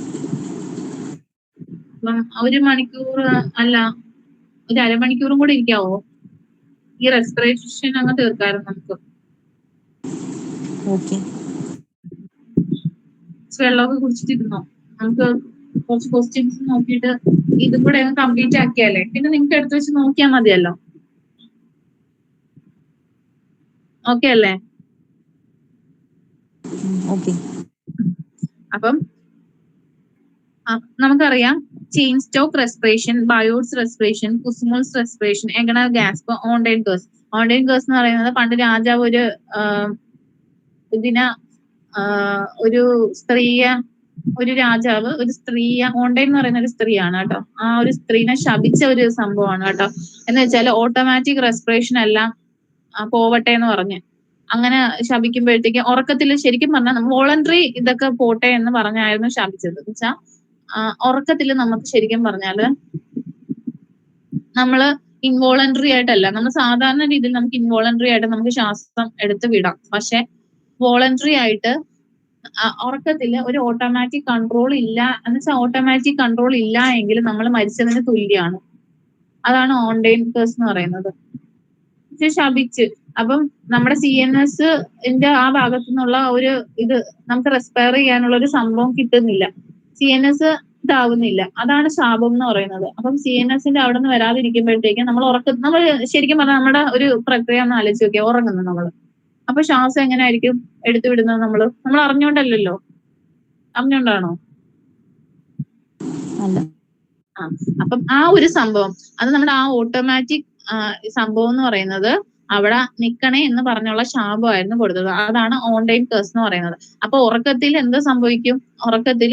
അപ്പം 1 മണിക്കൂർ അല്ല, ഒരു അരമണിക്കൂറും കൂടെ ഇരിക്കാവോ? ഈ റെസ്പിറേഷൻ അങ്ങ് തീർക്കാറുണ്ട് നമുക്ക്. ഓക്കെ. വെള്ളമൊക്കെ കുടിച്ചിട്ടിരുന്നോ? നമുക്ക് കുറച്ച് ക്വസ്റ്റ്യൻസ് നോക്കിയിട്ട് ഇതും കൂടെ അങ്ങ് കംപ്ലീറ്റ് ആക്കിയാലേ പിന്നെ നിങ്ങൾക്ക് എടുത്ത് വെച്ച് നോക്കിയാൽ മതിയല്ലോ. ഓക്കെ അല്ലേ? ഓക്കെ. അപ്പം നമുക്കറിയാം Cheyne Stokes respiration, Biot's respiration, Kussmaul's respiration, എങ്ങനെ ഗ്യാസ്. ഇപ്പൊ ഓൺലൈൻ കേസ് എന്ന് പറയുന്നത് പണ്ട് രാജാവ് ഒരു ഇതിന് ഒരു രാജാവ് ഒരു സ്ത്രീയെ, ഓൺലൈൻ എന്ന് പറയുന്ന ഒരു സ്ത്രീയാണ് കേട്ടോ, ആ ഒരു സ്ത്രീനെ ശപിച്ച ഒരു സംഭവമാണ് കേട്ടോ. എന്ന് വെച്ചാൽ ഓട്ടോമാറ്റിക് റെസ്പിറേഷൻ എല്ലാം പോവട്ടെ എന്ന് പറഞ്ഞ് അങ്ങനെ ശപിക്കുമ്പോഴത്തേക്ക് ഉറക്കത്തിൽ ശരിക്കും പറഞ്ഞാൽ വോളണ്ടറി ഇതൊക്കെ പോട്ടെ എന്ന് പറഞ്ഞായിരുന്നു ശപിച്ചത്. എന്ന് വെച്ചാൽ ഉറക്കത്തിൽ നമുക്ക് ശരിക്കും പറഞ്ഞാല് നമ്മള് ഇൻവോളണ്ടറി ആയിട്ടല്ല, നമ്മൾ സാധാരണ രീതിയിൽ നമുക്ക് ഇൻവോളണ്ടറി ആയിട്ട് നമുക്ക് ശ്വാസം എടുത്ത് വിടാം. പക്ഷെ വോളണ്ടറി ആയിട്ട് ഉറക്കത്തിൽ ഒരു ഓട്ടോമാറ്റിക് കൺട്രോൾ ഇല്ല എന്ന് വെച്ചാൽ ഓട്ടോമാറ്റിക് കൺട്രോൾ ഇല്ല എങ്കിൽ നമ്മൾ മരിച്ചതിന് തുല്യമാണ്. അതാണ് ഓൺലൈൻ കേസ് എന്ന് പറയുന്നത്. ശപിച്ച് അപ്പം നമ്മുടെ CNS ആ ഭാഗത്തു നിന്നുള്ള ഒരു ഇത് നമുക്ക് റെസ്പയർ ചെയ്യാനുള്ള ഒരു സംഭവം കിട്ടുന്നില്ല. CNS ഇതാവുന്നില്ല. അതാണ് ശാപം എന്ന് പറയുന്നത്. അപ്പം CNS അവിടെ നിന്ന് വരാതിരിക്കുമ്പോഴത്തേക്കും നമ്മൾ ശരിക്കും പറഞ്ഞാൽ നമ്മുടെ ഒരു പ്രക്രിയ ഒന്ന് ആലോചിച്ച് നോക്കിയാൽ ഉറങ്ങുന്നു നമ്മള്. അപ്പൊ ശ്വാസം എങ്ങനെയായിരിക്കും എടുത്തു വിടുന്നത്? നമ്മൾ അറിഞ്ഞോണ്ടല്ലോ. അറിഞ്ഞോണ്ടാണോ? അല്ല. അപ്പം ആ ഒരു സംഭവം അത് നമ്മുടെ ആ ഓട്ടോമാറ്റിക് സംഭവം എന്ന് പറയുന്നത് അവിടെ നിക്കണേ എന്ന് പറഞ്ഞുള്ള ശാപമായിരുന്നു കൊടുത്തത്. അതാണ് ഓൺലൈൻ കേസ് എന്ന് പറയുന്നത്. അപ്പൊ ഉറക്കത്തിൽ എന്ത് സംഭവിക്കും? ഉറക്കത്തിൽ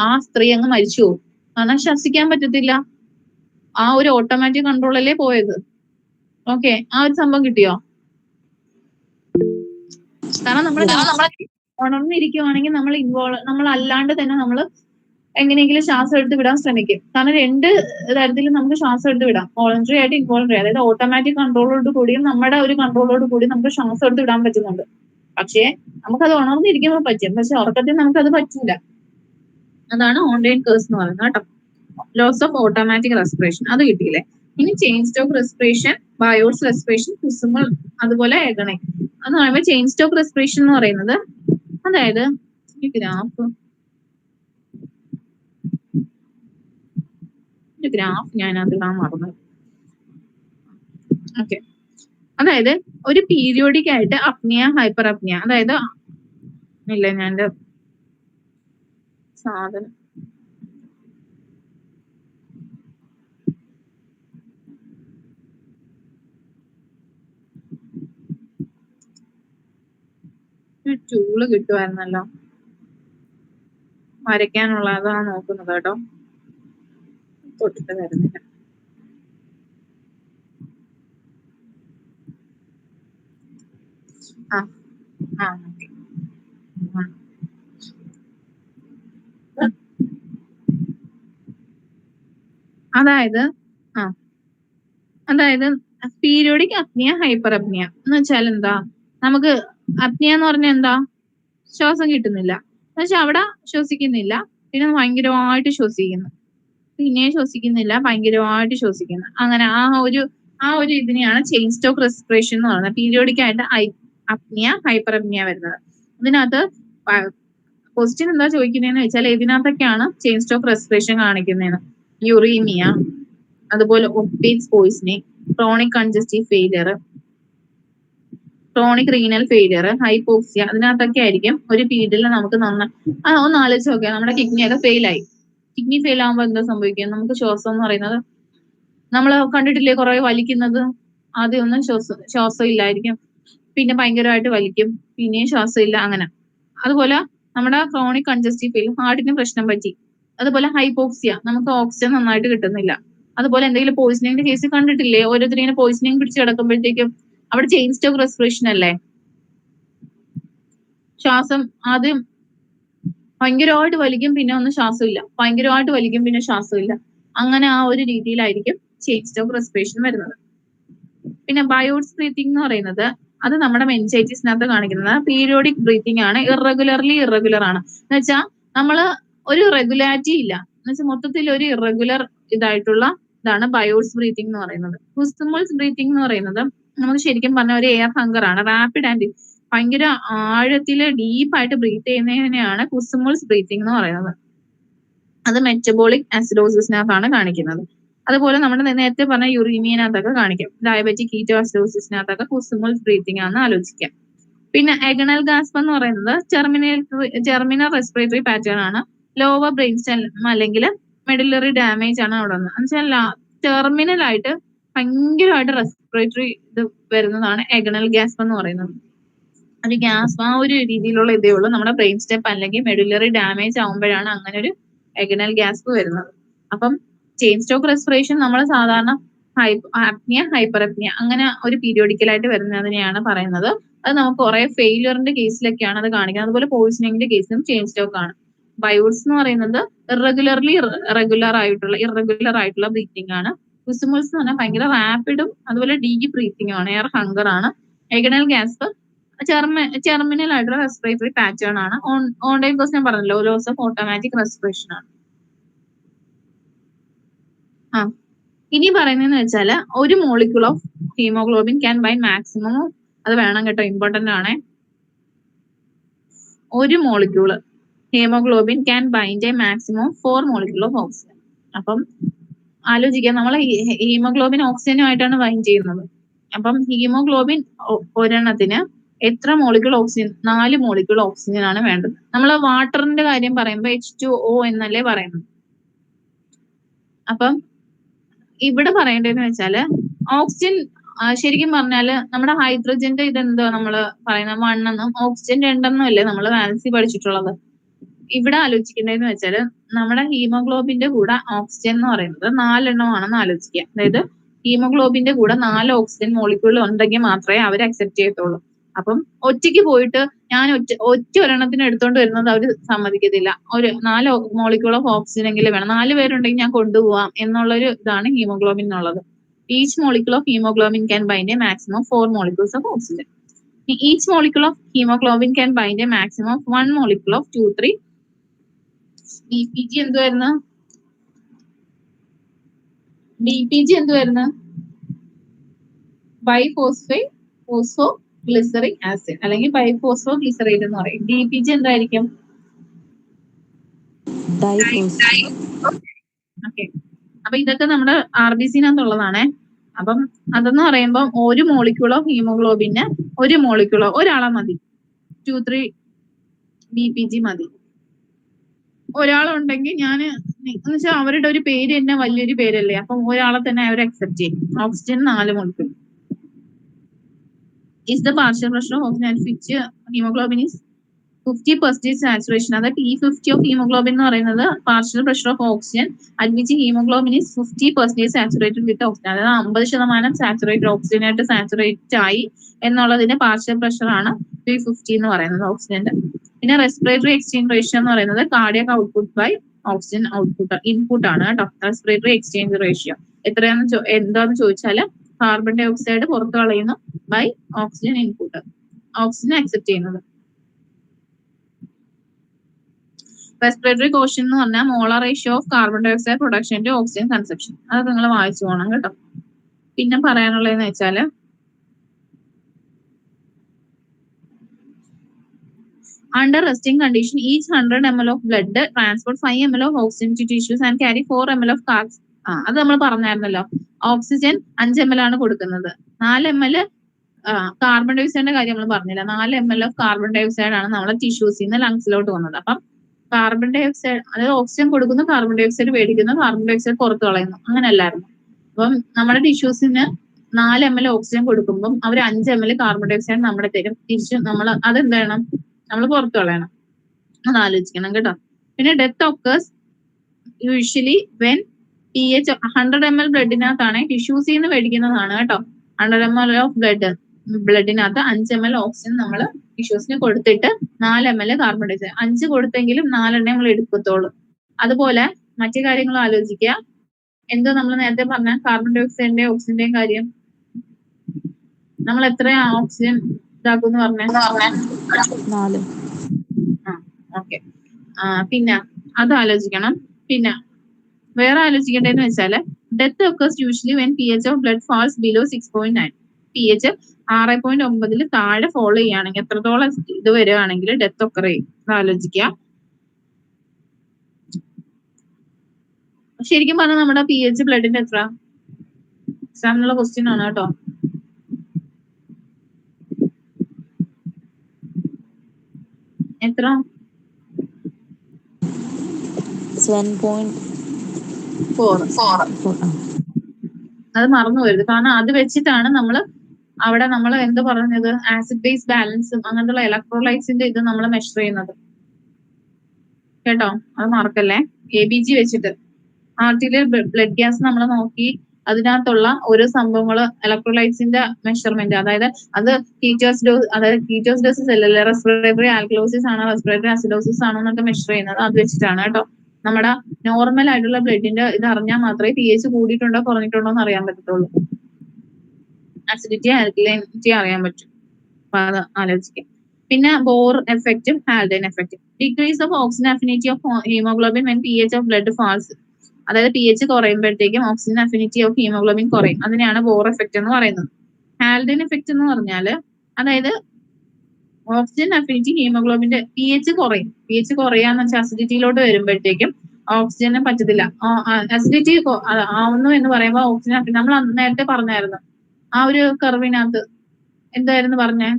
ആ സ്ത്രീ അങ്ങ് മരിച്ചു പോകും. കാരണം ശ്വസിക്കാൻ പറ്റത്തില്ല. ആ ഒരു ഓട്ടോമാറ്റിക് കൺട്രോളല്ലേ പോയത്. ഓക്കെ, ആ ഒരു സംഭവം കിട്ടിയോ? കാരണം നമ്മൾ ഉണർന്നിരിക്കുവാണെങ്കിൽ നമ്മൾ അല്ലാണ്ട് തന്നെ നമ്മൾ എങ്ങനെയെങ്കിലും ശ്വാസം എടുത്ത് വിടാൻ ശ്രമിക്കും. കാരണം 2 തരത്തിൽ നമുക്ക് ശ്വാസം എടുത്ത് വിടാം, വോളണ്ടറി ആയിട്ട് ഇൻവോളണ്ടറി. അതായത് ഓട്ടോമാറ്റിക് കൺട്രോളോട് കൂടിയും നമ്മുടെ ഒരു കൺട്രോളോട് കൂടി നമുക്ക് ശ്വാസം എടുത്ത് വിടാൻ പറ്റുന്നുണ്ട്. പക്ഷേ നമുക്കത് ഉണർന്നിരിക്കുമ്പോൾ പറ്റും, പക്ഷെ ഉറക്കത്തിൽ നമുക്കത് പറ്റില്ല. അതാണ് ഓൺലൈൻ കേസ് എന്ന് പറയുന്നത് കേട്ടോ. ലോസ് ഓഫ് ഓട്ടോമാറ്റിക് റെസ്പിറേഷൻ അത് കിട്ടിയില്ലേ? ഇനി Cheyne Stokes respiration, Biot's respiration, Kussmaul, അതുപോലെ എഗണെ എന്ന് പറയുമ്പോൾ ചെയിൻ സ്റ്റോക്ക് റെസ്പിറേഷൻ എന്ന് പറയുന്നത് അതായത് ഗ്രാഫ് ഞാൻ അത് മറന്നു. ഓക്കെ, അതായത് ഒരു പീരിയോഡിക് ആയിട്ട് അപ്നിയ, ഹൈപ്പർ അപ്നിയ, അതായത് ഇല്ല ഞാൻ എന്റെ സാധനം ടൂള് കിട്ടുമായിരുന്നല്ലോ വരയ്ക്കാനുള്ള, അതാണ് നോക്കുന്നത് കേട്ടോ. തൊട്ടിട്ട് വരുന്നില്ല. അതായത് പീരിയോഡിക് അപ്നിയ, ഹൈപ്പർ അപ്നിയ എന്ന് വെച്ചാൽ എന്താ? നമുക്ക് അപ്നിയ എന്ന് പറഞ്ഞാൽ എന്താ? ശ്വാസം കിട്ടുന്നില്ല എന്ന് വെച്ചാൽ അവിടെ ശ്വസിക്കുന്നില്ല, പിന്നെ ഭയങ്കരമായിട്ട് ശ്വസിക്കുന്നു. പിന്നെയും ശ്വസിക്കുന്നില്ല, ഭയങ്കരമായിട്ട് ശ്വസിക്കുന്നു. അങ്ങനെ ആ ഒരു ഇതിനെയാണ് ചെയിൻ സ്റ്റോക്ക് റെസ്പിറേഷൻ എന്ന് പറയുന്നത്. പീരിയോഡിക് ആയിട്ട് അപ്നിയ, ഹൈപ്പർ അപ്നിയ വരുന്നത്. ഇതിനകത്ത് ക്വസ്റ്റ്യൻ എന്താ ചോദിക്കുന്നതെന്ന് വെച്ചാൽ ഇതിനകത്തൊക്കെയാണ് ചെയിൻ സ്റ്റോക്ക് റെസ്പിറേഷൻ കാണിക്കുന്നതെന്ന്. യുറീമിയ, അതുപോലെ opiates poisoning, chronic congestive failure, chronic renal failure, hypoxia, അതിനകത്തൊക്കെ ആയിരിക്കും ഒരു പീരീഡിൽ നമുക്ക് ഒന്ന് ആലോചിച്ച് നോക്കിയാൽ നമ്മുടെ കിഡ്നിയൊക്കെ ഫെയിലായി. കിഡ്നി ഫെയിൽ ആകുമ്പോൾ എന്താ സംഭവിക്കുക? നമുക്ക് ശ്വാസം എന്ന് പറയുന്നത് നമ്മൾ കണ്ടിട്ടില്ലേ കുറെ വലിക്കുന്നത്, ആദ്യമൊന്നും ശ്വാസം ഇല്ലായിരിക്കും, പിന്നെ ഭയങ്കരമായിട്ട് വലിക്കും, പിന്നെയും ശ്വാസം ഇല്ല, അങ്ങനെ. അതുപോലെ നമ്മുടെ ക്രോണിക് കൺജസ്റ്റീവ് ഫെയിലിയർ, ഹാർട്ടിന് പ്രശ്നം പറ്റി. അതുപോലെ ഹൈപ്പോക്സിയ, നമുക്ക് ഓക്സിജൻ നന്നായിട്ട് കിട്ടുന്നില്ല. അതുപോലെ എന്തെങ്കിലും പോയിസണിങ്ങിന്റെ കേസ് കണ്ടിട്ടില്ലേ? ഓരോരുത്തരിങ്ങനെ പോയിസണിങ് പിടിച്ച് കിടക്കുമ്പോഴത്തേക്കും അവിടെ ചെയിൻ സ്റ്റോക്ക് റെസ്പിറേഷൻ അല്ലേ? ശ്വാസം ആദ്യം ഭയങ്കരമായിട്ട് വലിക്കും, പിന്നെ ഒന്നും ശ്വാസമില്ല, ഭയങ്കരമായിട്ട് വലിക്കും, പിന്നെ ശ്വാസമില്ല. അങ്ങനെ ആ ഒരു രീതിയിലായിരിക്കും ചെയിൻ സ്റ്റോക്ക് റെസ്പിറേഷൻ വരുന്നത്. പിന്നെ ബയോട്സ് ബ്രീത്തിങ് എന്ന് പറയുന്നത് അത് നമ്മുടെ മെനിഞ്ചൈറ്റിസിനകത്ത് കാണിക്കുന്നത് പീരിയോഡിക് ബ്രീത്തിങ് ആണ്, ഇറഗുലർ ആണ്. എന്ന് വെച്ചാൽ നമ്മള് ഒരു റെഗുലാരിറ്റി ഇല്ല, എന്ന് വെച്ചാൽ മൊത്തത്തിൽ ഒരു ഇറഗുലർ ഇതായിട്ടുള്ള ഇതാണ് ബയോട്സ് ബ്രീത്തിങ് എന്ന് പറയുന്നത്. കുസ്തുമോൾസ് ബ്രീത്തിങ് എന്ന് പറയുന്നത് നമുക്ക് ശരിക്കും പറഞ്ഞ ഒരു എയർ ഹങ്കർ ആണ്. റാപ്പിഡ് ആൻഡ് ഭയങ്കര ആഴത്തില് ഡീപ്പായിട്ട് ബ്രീത്ത് ചെയ്യുന്നതിനെയാണ് കുസ്തുമോൾസ് ബ്രീത്തിങ് എന്ന് പറയുന്നത്. അത് മെറ്റബോളിക് അസിഡോസിസിനകത്താണ് കാണിക്കുന്നത്. അതുപോലെ നമ്മുടെ നേരത്തെ പറഞ്ഞ യുറീമിയനകത്തൊക്കെ കാണിക്കും. ഡയബറ്റിക് കീറ്റോ അസിഡോസിസിനകത്തൊക്കെ കുസ്തുമോൾസ് ബ്രീത്തിങ് ആണെന്ന് ആലോചിക്കാം. പിന്നെ എഗണൽ ഗാസ്പ് എന്ന് പറയുന്നത് ടെർമിനൽ റെസ്പിറേറ്ററി പാറ്റേൺ ആണ്. ലോവർ ബ്രെയിൻ സ്റ്റെം അല്ലെങ്കിൽ മെഡുലറി ഡാമേജ് ആണ് അവിടെ നിന്ന്. എന്നുവെച്ചാൽ ടെർമിനൽ ആയിട്ട് ഭയങ്കരമായിട്ട് റെസ്പിറേറ്ററി ഇത് വരുന്നതാണ് എഗണൽ ഗ്യാസ്പ് എന്ന് പറയുന്നത്. ഒരു ഗ്യാസ് ആ ഒരു രീതിയിലുള്ള ഇതേ ഉള്ളൂ. നമ്മുടെ ബ്രെയിൻ സ്റ്റെം അല്ലെങ്കിൽ മെഡുലറി ഡാമേജ് ആകുമ്പോഴാണ് അങ്ങനെ ഒരു എഗണൽ ഗ്യാസ്പ് വരുന്നത്. അപ്പം ചെയിൻ സ്റ്റോക്ക് റെസ്പിറേഷൻ നമ്മൾ സാധാരണ അപ്നിയ, ഹൈപ്പർ അപ്നിയ അങ്ങനെ ഒരു പീരിയോഡിക്കലായിട്ട് വരുന്നതിനെയാണ് പറയുന്നത്. അത് നമുക്ക് കുറെ ഫെയിലിയറിന്റെ കേസിലൊക്കെയാണ് അത് കാണിക്കുന്നത്. അതുപോലെ പോയിസണിങ്ങിന്റെ കേസിലും ചെയിൻ സ്റ്റോക്ക് ആണ്. ബയോട്സ് എന്ന് പറയുന്നത് ഇറഗുലർ ആയിട്ടുള്ള ബ്രീത്തിങ് ആണ്. കുസുമോൾസ് എന്ന് പറഞ്ഞാൽ ഭയങ്കര റാപ്പിഡും അതുപോലെ ഡീപ്പ് ബ്രീത്തിങ് ആണ്, എയർ ഹങ്കർ ആണ്. എഗണൽ ഗ്യാസ്പ് ടെർമിനൽ ആയിട്ടുള്ള റെസ്പിറേറ്ററി പാറ്റേൺ ആണ്. ഓൺ ടൈം കോഴ്സ് ഞാൻ പറഞ്ഞല്ലോ, ലോസ് ഓഫ് ഓട്ടോമാറ്റിക് റെസ്പിറേഷൻ ആണ്. ഇനി പറയുന്നതെന്ന് വെച്ചാല് ഒരു molecule of haemoglobin can bind maximum, അത് വേണം കേട്ടോ, ഇമ്പോർട്ടന്റ് ആണ്. ഒരു molecule haemoglobin can bind A maximum 4 molecule of oxygen. അപ്പം ആലോചിക്കാം, നമ്മൾ ഹീമോഗ്ലോബിൻ ഓക്സിജനുമായിട്ടാണ് ബൈൻഡ് ചെയ്യുന്നത്. അപ്പം ഹീമോഗ്ലോബിൻ ഒരെണ്ണത്തിന് എത്ര മോളിക്യൂൾ ഓക്സിജൻ? 4 മോളിക്യൂൾ ഓക്സിജൻ ആണ് വേണ്ടത്. നമ്മൾ വാട്ടറിന്റെ കാര്യം പറയുമ്പോൾ H2O എന്നല്ലേ പറയുന്നത്. അപ്പം ഇവിടെ പറയേണ്ടതെന്ന് വെച്ചാല് ഓക്സിജൻ ശരിക്കും പറഞ്ഞാല് നമ്മുടെ ഹൈഡ്രജന്റെ ഇതെന്തോ നമ്മള് പറയുന്ന 1 എന്നും ഓക്സിജൻ 2 എന്നും അല്ലേ നമ്മൾ വാലൻസി പഠിച്ചിട്ടുള്ളത്. ഇവിടെ ആലോചിക്കേണ്ടതെന്ന് വെച്ചാല് നമ്മുടെ ഹീമോഗ്ലോബിന്റെ കൂടെ ഓക്സിജൻ എന്ന് പറയുന്നത് 4 എണ്ണമാണെന്ന് ആലോചിക്കുക. അതായത് ഹീമോഗ്ലോബിന്റെ കൂടെ 4 ഓക്സിജൻ മോളിക്യൂൾ ഉണ്ടെങ്കിൽ മാത്രമേ അവർ അക്സെപ്റ്റ് ചെയ്യത്തുള്ളൂ. അപ്പം ഒറ്റയ്ക്ക് പോയിട്ട് ഞാൻ ഒറ്റ ഒരെണ്ണത്തിന് എടുത്തോണ്ട് വരുന്നത് അവർ സമ്മതിക്കത്തില്ല. ഒരു 4 മോളിക്യൂൾ ഓഫ് ഓക്സിജൻ എങ്കിലും വേണം. 4 പേരുണ്ടെങ്കിൽ ഞാൻ കൊണ്ടുപോവാം എന്നുള്ളൊരു ഇതാണ് ഹീമോഗ്ലോബിൻ എന്നുള്ളത്. Each molecule of haemoglobin can bind A maximum 4 molecules of oxygen. Each molecule of haemoglobin can bind A maximum of 1 molecule of 2,3 DPG എന്തുവായിരുന്നു? ബൈഫോസ്ഫോഗ്ലിസറിക് ആസിഡ് അല്ലെങ്കിൽ ബൈഫോസ്ഫോഗ്ലിസറൈഡ് എന്ന് പറയും. DPG എന്തായിരിക്കും? ഓക്കെ, അപ്പൊ ഇതൊക്കെ നമ്മുടെ RBCനകത്തുള്ളതാണേ. അപ്പം അതെന്ന് പറയുമ്പോൾ ഒരു മോളിക്യൂൾ ഓഫ് ഹീമോഗ്ലോബിന് ഒരു മോളിക്യൂളോ ഒരാളെ മതി, 2,3 DPG മതി. ഒരാളുണ്ടെങ്കിൽ എന്ന് വെച്ചാൽ അവരുടെ ഒരു പേര് തന്നെ വലിയൊരു പേരല്ലേ, അപ്പം ഒരാളെ തന്നെ അവർ അക്സെപ്റ്റ് ചെയ്യും. Oxygen 4 molecule. Is the partial pressure of oxygen at which haemoglobin is 50% saturation. അതായത് P50 ഓഫ് ഹീമോഗ്ലോബിൻ എന്ന് പറയുന്നത് partial pressure of oxygen at which haemoglobin is 50% saturated with oxygen. അതായത് 50% സാച്ചുറേറ്റഡ് ഓക്സിജനായിട്ട് സാച്ചുറേറ്റ് ആയി എന്നുള്ളതിന്റെ പാർഷ്യൽ പ്രഷർ ആണ് P50 എന്ന് പറയുന്നത് ഓക്സിജന്റെ. പിന്നെ റെസ്പിറേറ്ററി എക്സ്ചേഞ്ച് റേഷ്യോ എന്ന് പറയുന്നത് cardiac output by oxygen input ആണ് കേട്ടോ. റെസ്പിറേറ്ററി എക്സ്ചേഞ്ച് റേഷ്യോ എന്താന്ന് ചോദിച്ചാല് കാർബൺ ഡൈ ഓക്സൈഡ് പുറത്തു കളയുന്നു by oxygen input, oxygen accept ചെയ്യുന്നത്. റെസ്പിറേറ്ററി കോഷൻ എന്ന് പറഞ്ഞാൽ molar ratio of carbon dioxide production to oxygen consumption. അത് നിങ്ങൾ വായിച്ചു പോകണം കേട്ടോ. പിന്നെ പറയാനുള്ളതെന്ന് വെച്ചാല് under resting condition, each 100 ml of blood transport 5 ml of oxygen to tissues and carry 4 ml of carbs. അത് നമ്മൾ പറഞ്ഞായിരുന്നല്ലോ. ഓക്സിജൻ 5 ml ആണ് കൊടുക്കുന്നത്. 4 ml കാർബൺ ഡൈ ഓക്സൈഡിന്റെ കാര്യം നമ്മൾ പറഞ്ഞില്ല. 4 ml of carbon dioxide ആണ് നമ്മളെ ടിഷ്യൂസിൽ നിന്ന് ലങ്സിലോട്ട് വന്നത്. അപ്പം കാർബൺ ഡൈ ഓക്സൈഡ്, അതായത് ഓക്സിജൻ കൊടുക്കുന്നു, കാർബൺ ഡൈ ഓക്സൈഡ് മേടിക്കുന്നു, കാർബൺ ഡൈ ഓക്സൈഡ് പുറത്തു കളയുന്നു, അങ്ങനെയല്ലായിരുന്നു. അപ്പം നമ്മുടെ ടിഷ്യൂസിന് 4 ml ഓക്സിജൻ കൊടുക്കുമ്പോൾ അവർ 5 ml കാർബൺ ഡൈ ഓക്സൈഡ് നമ്മുടെ തരും. തിരിച്ച് നമ്മൾ അതെന്താണ് നമ്മൾ പുറത്തു കളയണം. അത് ആലോചിക്കണം കേട്ടോ. പിന്നെ death occurs usually when pH 100 ml ബ്ലഡിനകത്താണ് ടിഷ്യൂസിൽ നിന്ന് മേടിക്കുന്നതാണ് കേട്ടോ. 100 ml ഓഫ് ബ്ലഡിനകത്ത് 5 ml ഓക്സിജൻ നമ്മൾ ടിഷ്യൂസിന് കൊടുത്തിട്ട് 4 ml കാർബൺ ഡൈ ഓക്സൈഡ്, 5 കൊടുത്തെങ്കിലും 4 നമ്മൾ എടുക്കത്തുള്ളൂ. അതുപോലെ മറ്റു കാര്യങ്ങളും ആലോചിക്കുക. എന്തോ നമ്മൾ നേരത്തെ പറഞ്ഞ കാർബൺ ഡൈ ഓക്സൈഡിന്റെയും ഓക്സിജന്റെയും കാര്യം നമ്മൾ എത്ര ഓക്സിജൻ ഇതാക്കും പറഞ്ഞേ? 4. ഓക്കെ. പിന്നെ അത് ആലോചിക്കണം. പിന്നെ വേറെ ആലോചിക്കേണ്ടതെന്ന് വെച്ചാല് death occurs usually when pH of blood falls below 6.9. pH 6.9 താഴെ ഫോളോ ചെയ്യുകയാണെങ്കിൽ, എത്രത്തോളം ഇത് വരികയാണെങ്കിൽ ഡെത്ത് ഒക്കർ ചെയ്യും. അത് ആലോചിക്കുക. ശരിക്കും പറഞ്ഞാൽ നമ്മുടെ pH ബ്ലഡിന്റെ എത്ര? എക്സാമിനുള്ള ക്വസ്റ്റ്യൻ ആണ് കേട്ടോ. എത്ര? 7.4. അത് മറന്നു പോയത്. കാരണം അത് വെച്ചിട്ടാണ് നമ്മൾ എന്ത് പറഞ്ഞത്, ആസിഡ് ബേസ് ബാലൻസും അങ്ങനത്തെ ഇലക്ട്രോലൈറ്റ്സിന്റെ ഇത് നമ്മൾ മെഷർ ചെയ്യുന്നത് കേട്ടോ. അത് മറക്കല്ലേ. ABG വെച്ചിട്ട് ആർട്ടിലെ ബ്ലഡ് ഗ്യാസ് നമ്മൾ നോക്കി അതിനകത്തുള്ള ഓരോ സംഭവങ്ങള് ഇലക്ട്രോലൈറ്റ്സിന്റെ മെഷർമെന്റ്, അതായത് അത് കീറ്റോസിഡോസിസ് അല്ലല്ലേ, റെസ്പിറേറ്ററി ആൽക്കലോസിസ് ആണോ റെസ്പിറേറ്ററി അസിഡോസിസ് ആണോ എന്നൊക്കെ മെഷർ ചെയ്യുന്നത് അത് വെച്ചിട്ടാണ് കേട്ടോ. നമ്മുടെ നോർമൽ ആയിട്ടുള്ള ബ്ലഡിന്റെ ഇത് അറിഞ്ഞാൽ മാത്രമേ pH കൂടിയിട്ടുണ്ടോ കുറഞ്ഞിട്ടുണ്ടോ എന്ന് അറിയാൻ പറ്റത്തുള്ളൂ. അസിഡിറ്റി ആൽക്കലൈനിറ്റി അറിയാൻ പറ്റും. അപ്പൊ അത് ആലോചിക്കാം. പിന്നെ ബോർ എഫക്റ്റും ഹാൽഡേൻ എഫക്റ്റും. Decrease of oxygen affinity of haemoglobin when pH of blood falls. അതായത് pH കുറയുമ്പോഴത്തേക്കും ഓക്സിജൻ അഫിനിറ്റി ഓഫ് ഹീമോഗ്ലോബിൻ കുറയും. അതിനെയാണ് ബോർ എഫക്റ്റ് എന്ന് പറയുന്നത്. ഹാൽഡേൻ എഫക്റ്റ് എന്ന് പറഞ്ഞാല് അതായത് ഓക്സിജൻ അഫിനിറ്റി ഹീമോഗ്ലോബിന്റെ pH കുറയും. pH കുറയാന്ന് വെച്ചാൽ അസിഡിറ്റിയിലോട്ട് വരുമ്പോഴത്തേക്കും ഓക്സിജന് പറ്റത്തില്ല. അസിഡിറ്റി ആവുന്നു എന്ന് പറയുമ്പോൾ ഓക്സിജൻ നമ്മൾ നേരത്തെ പറഞ്ഞായിരുന്നു ആ ഒരു കർവിനകത്ത് എന്തായിരുന്നു പറഞ്ഞേ,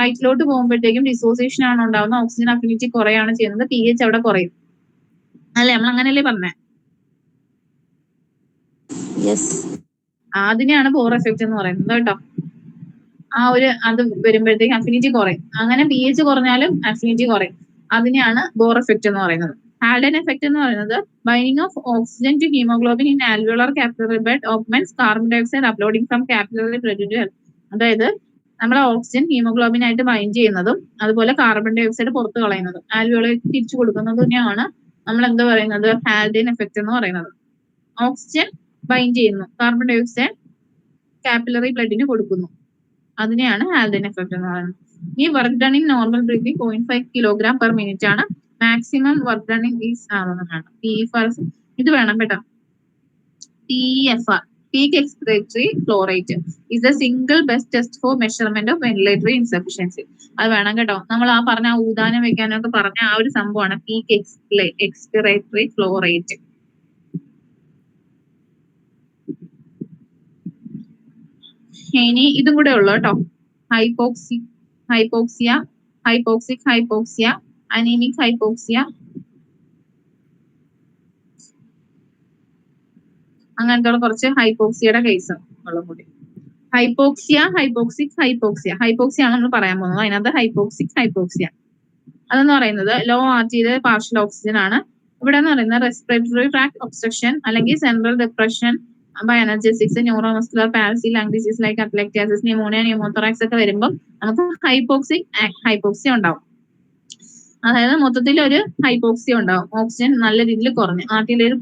റൈറ്റിലോട്ട് പോകുമ്പോഴത്തേക്കും ഡിസോസിയേഷൻ ആണ് ഉണ്ടാവുന്നത്, ഓക്സിജൻ അഫിനിറ്റി കുറയാണ് ചെയ്യുന്നത്, pH അവിടെ കുറയും അല്ലെ, നമ്മൾ അങ്ങനെയല്ലേ പറഞ്ഞേ? അതിനെയാണ് ബോർ എഫക്റ്റ് എന്ന് പറയുന്നത് കേട്ടോ. ആ ഒരു അത് വരുമ്പോഴത്തേക്കും അഫിനിറ്റി കുറയും. അങ്ങനെ pH കുറഞ്ഞാലും അഫിനിറ്റി കുറയും. അതിനെയാണ് ബോർ എഫക്റ്റ് എന്ന് പറയുന്നത്. ഹാൽഡൻ എഫക്റ്റ് എന്ന് പറയുന്നത് binding of oxygen to haemoglobin in alveolar capillary bed augments carbon dioxide uploading from capillary blood to health. അതായത് നമ്മുടെ ഓക്സിജൻ ഹീമോഗ്ലോബിൻ ആയിട്ട് ബൈൻഡ് ചെയ്യുന്നതും അതുപോലെ കാർബൺ ഡൈ ഓക്സൈഡ് പുറത്ത് കളയുന്നതും ആൽവിയോളേക്ക് തിരിച്ചു കൊടുക്കുന്നതിനെയാണ് നമ്മൾ എന്ത് പറയുന്നത്, ഹാൽഡൻ എഫക്റ്റ് എന്ന് പറയുന്നത്. ഓക്സിജൻ ബൈൻഡ് ചെയ്യുന്നു, കാർബൺ ഡൈ ഓക്സൈഡ് കാപ്പിലറി ബ്ലഡിന് കൊടുക്കുന്നു, അതിനെയാണ് ഹാൽഡൻ എഫക്റ്റ് എന്ന് പറയുന്നത്. ഈ work done in normal breathing 0.5 kilogram per minute ആണ്. Maximum work done in is ഇത് വേണം കേട്ടോ. PEFR, peak expiratory flow rate, is the single best test for measurement of ventilatory insufficiency. അത് വേണം കേട്ടോ. നമ്മൾ ആ പറഞ്ഞ ഊതാനം വെക്കാനൊക്കെ പറഞ്ഞ ആ ഒരു സംഭവമാണ് പീക്ക് എക്സ്പിറേറ്ററി ഫ്ലോ റേറ്റ്. ഇനി ഇതും കൂടെ ഉള്ളു കേട്ടോ. ഹൈപ്പോക്സിയ, അനീമിക് ഹൈപ്പോക്സിയ, അങ്ങനത്തെ കുറച്ച് ഹൈപ്പോക്സിയയുടെ കേസ് ഉള്ള കൂടി. ഹൈപ്പോക്സിക് ഹൈപ്പോക്സിയ ആണ് നമ്മൾ പറയാൻ പോകുന്നത്. അതിനകത്ത് ഹൈപ്പോക്സിയ അതെന്ന് പറയുന്നത് ലോ ആർട്ടീരിയൽ പാർഷ്യൽ ഓക്സിജൻ ആണ്. ഇവിടെ എന്ന് പറയുന്നത് റെസ്പിറേറ്ററി ട്രാക്ട് ഒബ്സ്ട്രക്ഷൻ അല്ലെങ്കിൽ central depression by analgesics, neuromuscular palsy, lung disease like atelectasis, pneumonia, pneumothorax ഒക്കെ വരുമ്പോൾ നമുക്ക് ഹൈപ്പോക്സിയ ഉണ്ടാവും. അതായത് മൊത്തത്തിൽ ഒരു ഹൈപ്പോക്സിയ ഉണ്ടാവും. ഓക്സിജൻ നല്ല രീതിയിൽ കുറഞ്ഞ്, ആർട്ടീരിയൽ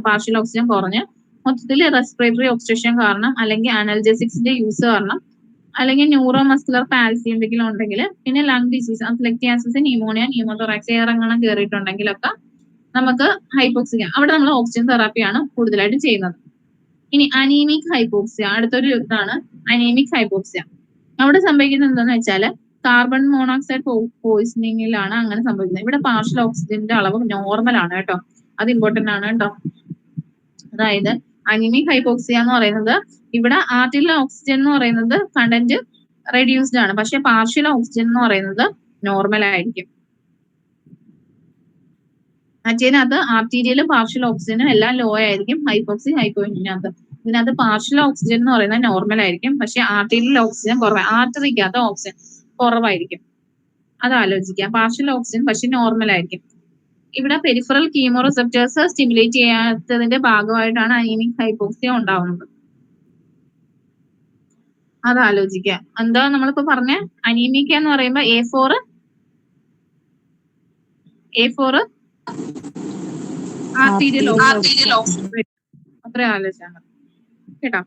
പാർഷ്യൽ ഓക്സിജൻ കുറഞ്ഞ് മൊത്തത്തിൽ റെസ്പിറേറ്ററി ഒബ്സ്ട്രക്ഷൻ കാരണം അല്ലെങ്കിൽ അനൽജെസിക്സിന്റെ യൂസ് കാരണം അല്ലെങ്കിൽ ന്യൂറോമസ്കുലർ പാൽസി എന്തെങ്കിലും ഉണ്ടെങ്കിൽ, പിന്നെ lung disease അത്ലക്റ്റിയാസിസ്, pneumonia, pneumothorax air എങ്ങനെ കയറിയിട്ടുണ്ടെങ്കിലൊക്കെ നമുക്ക് ഹൈപ്പോക്സിയ, അവിടെ നമ്മൾ ഓക്സിജൻ തെറാപ്പിയാണ് കൂടുതലായിട്ട് ചെയ്യുന്നത്. ഇനി അനീമിക് ഹൈപ്പോക്സിയ, അടുത്തൊരു ഇതാണ് അനീമിക് ഹൈപ്പോക്സിയ. അവിടെ സംഭവിക്കുന്നത് എന്താണെന്ന് വെച്ചാൽ കാർബൺ മോണോക്സൈഡ് പോയിസണിങ്ങിലാണ് അങ്ങനെ സംഭവിക്കുന്നത്. ഇവിടെ പാർഷ്യൽ ഓക്സിജന്റെ അളവ് നോർമൽ ആണ് കേട്ടോ, അത് ഇമ്പോർട്ടന്റ് ആണ് കേട്ടോ. അതായത് അനീമിക് ഹൈപ്പോക്സിയ എന്ന് പറയുന്നത് ഇവിടെ ആർട്ടിലെ ഓക്സിജൻ എന്ന് പറയുന്നത് കണ്ടന്റ് റെഡ്യൂസ്ഡ് ആണ്, പക്ഷെ പാർഷ്യൽ ഓക്സിജൻ എന്ന് പറയുന്നത് നോർമൽ ആയിരിക്കും. മറ്റേതിനകത്ത് ആർട്ടീരിയലും പാർഷ്യൽ ഓക്സിജനും എല്ലാം ലോ ആയിരിക്കും, ഹൈപ്പോക്സിനകത്ത്. ഇതിനകത്ത് പാർഷ്യൽ ഓക്സിജൻ എന്ന് പറയുന്നത് നോർമൽ ആയിരിക്കും, പക്ഷെ ആർട്ടീരിയൽ ഓക്സിജൻ കുറവാണ്, ആർട്ടറിക്കകത്ത് ഓക്സിജൻ കുറവായിരിക്കും. അത് ആലോചിക്കാം. പാർഷ്യൽ ഓക്സിജൻ പക്ഷെ നോർമൽ ആയിരിക്കും. ഇവിടെ പെരിഫറൽ കീമോ റിസപ്റ്റേഴ്സ് സ്റ്റിമുലേറ്റ് ചെയ്യാത്തതിന്റെ ഭാഗമായിട്ടാണ് അനീമിക് ഹൈപ്പോക്സിയ ഉണ്ടാവുന്നത്. അത് ആലോചിക്കുക. എന്താ നമ്മളിപ്പോ പറഞ്ഞ അനീമിക്ക എന്ന് പറയുമ്പോ A4 ആർട്ടീരിയൽ അത്ര ആലോചിച്ചാൽ മതി കേട്ടോ.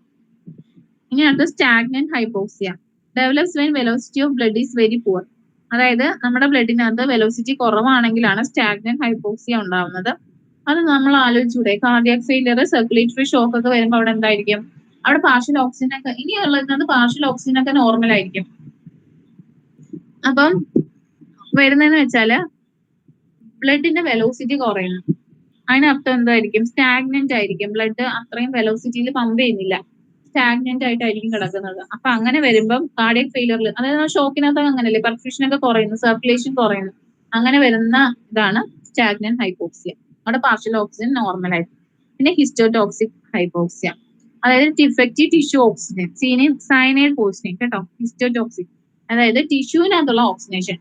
ഇനി അടുത്ത stagnant hypoxia develops when velocity of blood is very poor. അതായത് നമ്മുടെ ബ്ലഡിനകത്ത് വെലോസിറ്റി കുറവാണെങ്കിലാണ് സ്റ്റാഗ്നന്റ് ഹൈപ്പോക്സിയ ഉണ്ടാവുന്നത്. അത് നമ്മൾ ആലോചിച്ചൂടെ, കാർഡിയാക് ഫെയിലിയർ, സർക്കുലേറ്ററി ഷോക്ക് ഒക്കെ വരുമ്പോൾ അവിടെ എന്തായിരിക്കും, അവിടെ പാർഷ്യൽ ഓക്സിജൻ ഒക്കെ, ഇനിയുള്ളത് പാർഷ്യൽ ഓക്സിജൻ ഒക്കെ നോർമൽ ആയിരിക്കും. അപ്പം വരുന്നതെന്ന് വെച്ചാല് ബ്ലഡിന്റെ വെലോസിറ്റി കുറയുന്നു, അതിനർത്ഥം എന്തായിരിക്കും, സ്റ്റാഗ്നന്റ് ആയിരിക്കും, ബ്ലഡ് അത്രയും വെലോസിറ്റിയിൽ പമ്പ് ചെയ്യുന്നില്ല, സ്റ്റാഗ്നന്റ് ആയിട്ടായിരിക്കും കിടക്കുന്നത്. അപ്പൊ അങ്ങനെ വരുമ്പം കാർഡിയക് ഫെയിലിയറിൽ, അതായത് ഷോക്കിനകത്ത് അങ്ങനെയല്ലേ, പെർഫ്യൂഷൻ ഒക്കെ കുറയുന്നു, സർക്കുലേഷൻ കുറയുന്നു, അങ്ങനെ വരുന്ന ഇതാണ് സ്റ്റാഗ്നന്റ് ഹൈപ്പോക്സിയ. അവിടെ പാർഷ്യൽ ഓക്സിജൻ നോർമൽ ആയിരിക്കും. പിന്നെ ഹിസ്റ്റോടോക്സിക് ഹൈപ്പോക്സിയ, അതായത് defective tissue oxygen, cyanide poisoning കേട്ടോ. ഹിസ്റ്റോടോക്സിക് അതായത് ടിഷ്യൂവിനകത്തുള്ള ഓക്സിജനേഷൻ,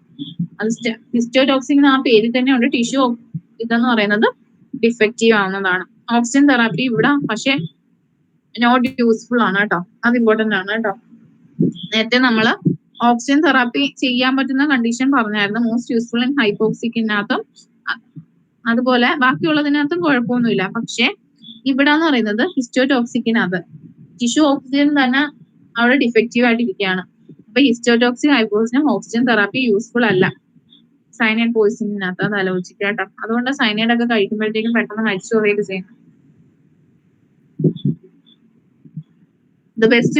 അത് ഹിസ്റ്റോടോക്സിക് ആ പേരിൽ തന്നെ ഉണ്ട്. ടിഷ്യൂ ഇതെന്ന് പറയുന്നത് ഡിഫക്റ്റീവ് ആവുന്നതാണ്. ഓക്സിജൻ തെറാപ്പി ഇവിടെ പക്ഷെ നോട്ട് യൂസ്ഫുൾ ആണ് കേട്ടോ, അത് ഇമ്പോർട്ടന്റ് ആണ് കേട്ടോ. നേരത്തെ നമ്മൾ ഓക്സിജൻ തെറാപ്പി ചെയ്യാൻ പറ്റുന്ന കണ്ടീഷൻ പറഞ്ഞായിരുന്നു, മോസ്റ്റ് യൂസ്ഫുൾ ഇൻ ഹൈപ്പോക്സിക്കിനകത്തും അതുപോലെ ബാക്കിയുള്ളതിനകത്തും കുഴപ്പമൊന്നുമില്ല. പക്ഷെ ഇവിടെ എന്ന് പറയുന്നത് ഹിസ്റ്റോടോക്സിക്കിനകത്ത് ടിഷ്യൂ ഓക്സിജൻ തന്നെ അവിടെ ഡിഫക്റ്റീവ് ആയിട്ട് ഇരിക്കുകയാണ്. അപ്പൊ ഹിസ്റ്റോടോക്സിക് ഹൈപ്പോക്സിനും ഓക്സിജൻ തെറാപ്പി യൂസ്ഫുൾ അല്ല സൈനൈഡ് പോയിസണിനകത്ത്, അത് ആലോചിക്കുക കേട്ടോ. അതുകൊണ്ട് സൈനൈഡ് ഒക്കെ കഴിക്കുമ്പോഴത്തേക്കും പെട്ടെന്ന് മരിച്ചു പോവുകയൊക്കെ ചെയ്യുന്നു. The best